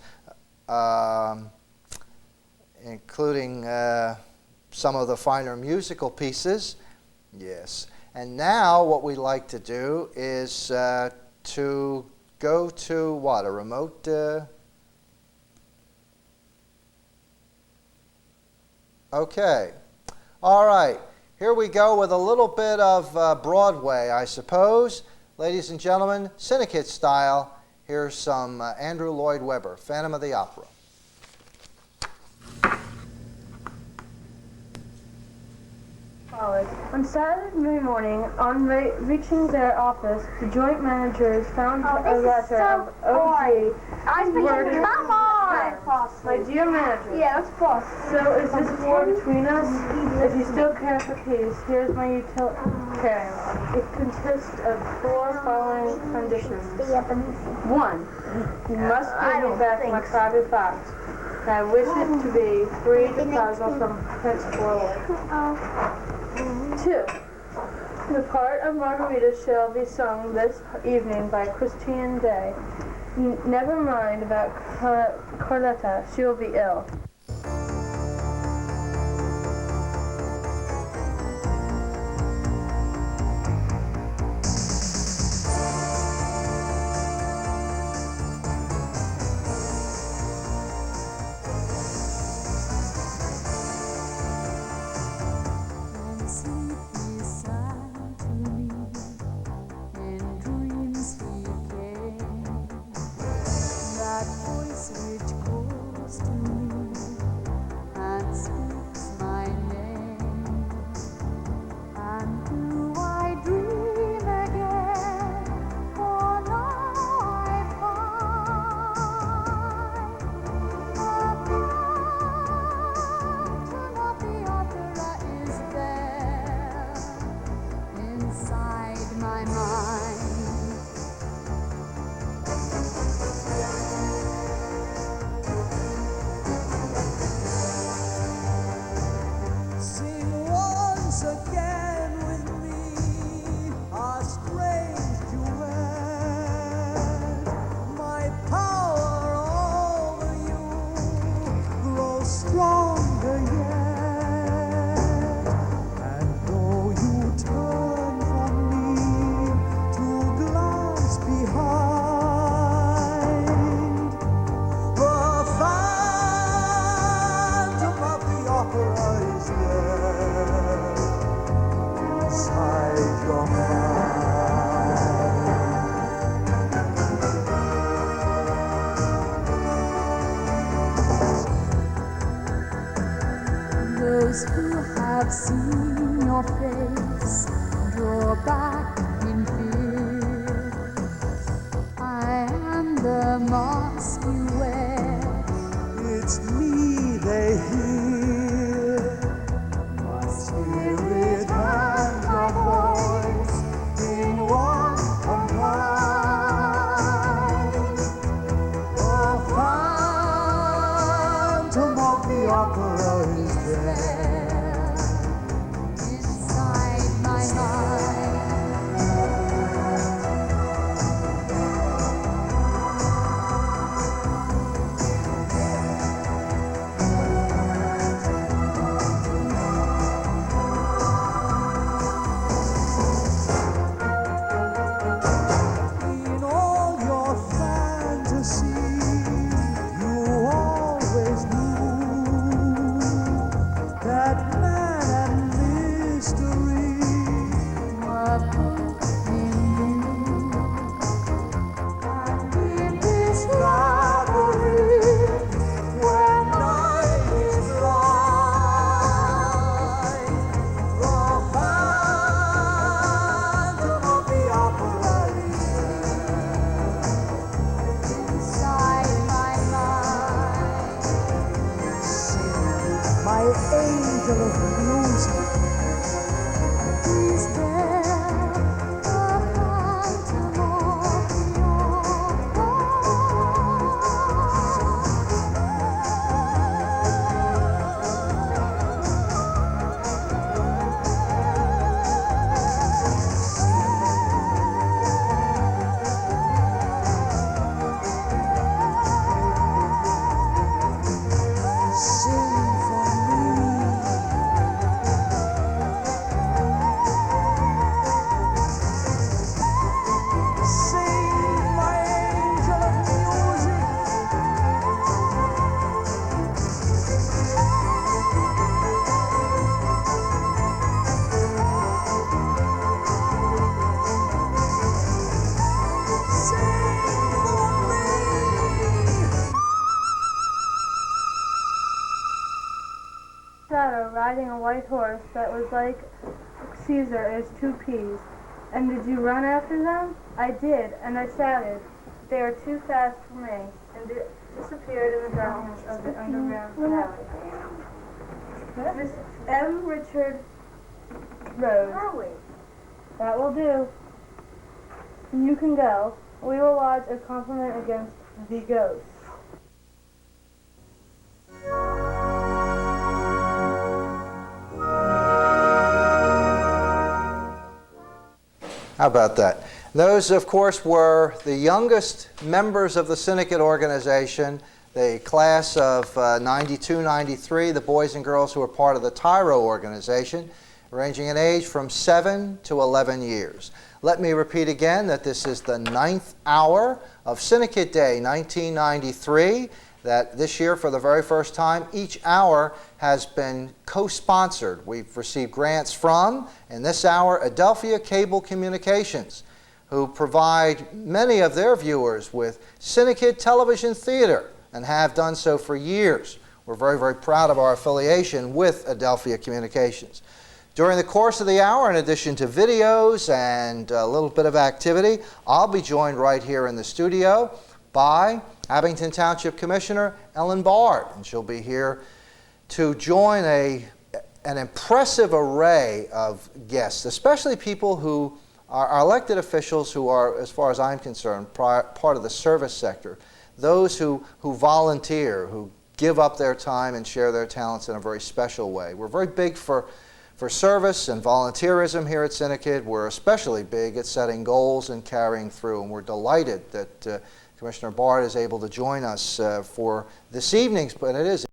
including some of the finer musical pieces. Yes. And now what we'd like to do is to go to what? A remote... Okay. All right. Here we go with a little bit of Broadway, I suppose. Ladies and gentlemen, Cinekyd style, here's some Andrew Lloyd Webber, Phantom of the Opera. On Saturday morning, on reaching their office, the joint managers found a letter of OG. Come on! My dear manager. Yeah, let's pause. So is this war between us? If you still care for peace, here's my utilitarian. It consists of 4 following conditions. 1. You must give me back my private box. And I wish it to be free to plasma from principal. 2. The part of Margarita shall be sung this evening by Christine Day. Never mind about Carletta, she will be ill. Those who have seen your face draw back in fear. I am the mask you wear. It's me they hear. My spirit and my voice in one combined. The phantom of the opera is there inside my mind. riding a white horse that was like Caesar is 2 peas. And did you run after them? I did, and I shouted, "They are too fast for me," and disappeared in the darkness of the underground valley. Miss M. Richard Rose. That will do. You can go. We will lodge a compliment against the ghost. How about that? Those, of course, were the youngest members of the Cinekyd organization, the class of 92, 93, the boys and girls who were part of the Tyro organization, ranging in age from 7 to 11 years. Let me repeat again that this is the 9th hour of Cinekyd Day 1993, that this year, for the very first time, each hour has been co-sponsored. We've received grants from, in this hour, Adelphia Cable Communications, who provide many of their viewers with Cinekyd television theater and have done so for years. We're very, very proud of our affiliation with Adelphia Communications. During the course of the hour, in addition to videos and a little bit of activity, I'll be joined right here in the studio by Abington Township Commissioner Ellen Bard, and she'll be here to join an impressive array of guests, especially people who are elected officials who are, as far as I'm concerned, part of the service sector, those who volunteer, who give up their time and share their talents in a very special way. We're very big for service and volunteerism here at Cinekyd. We're especially big at setting goals and carrying through, and we're delighted that Commissioner Bard is able to join us for this evening's, but it is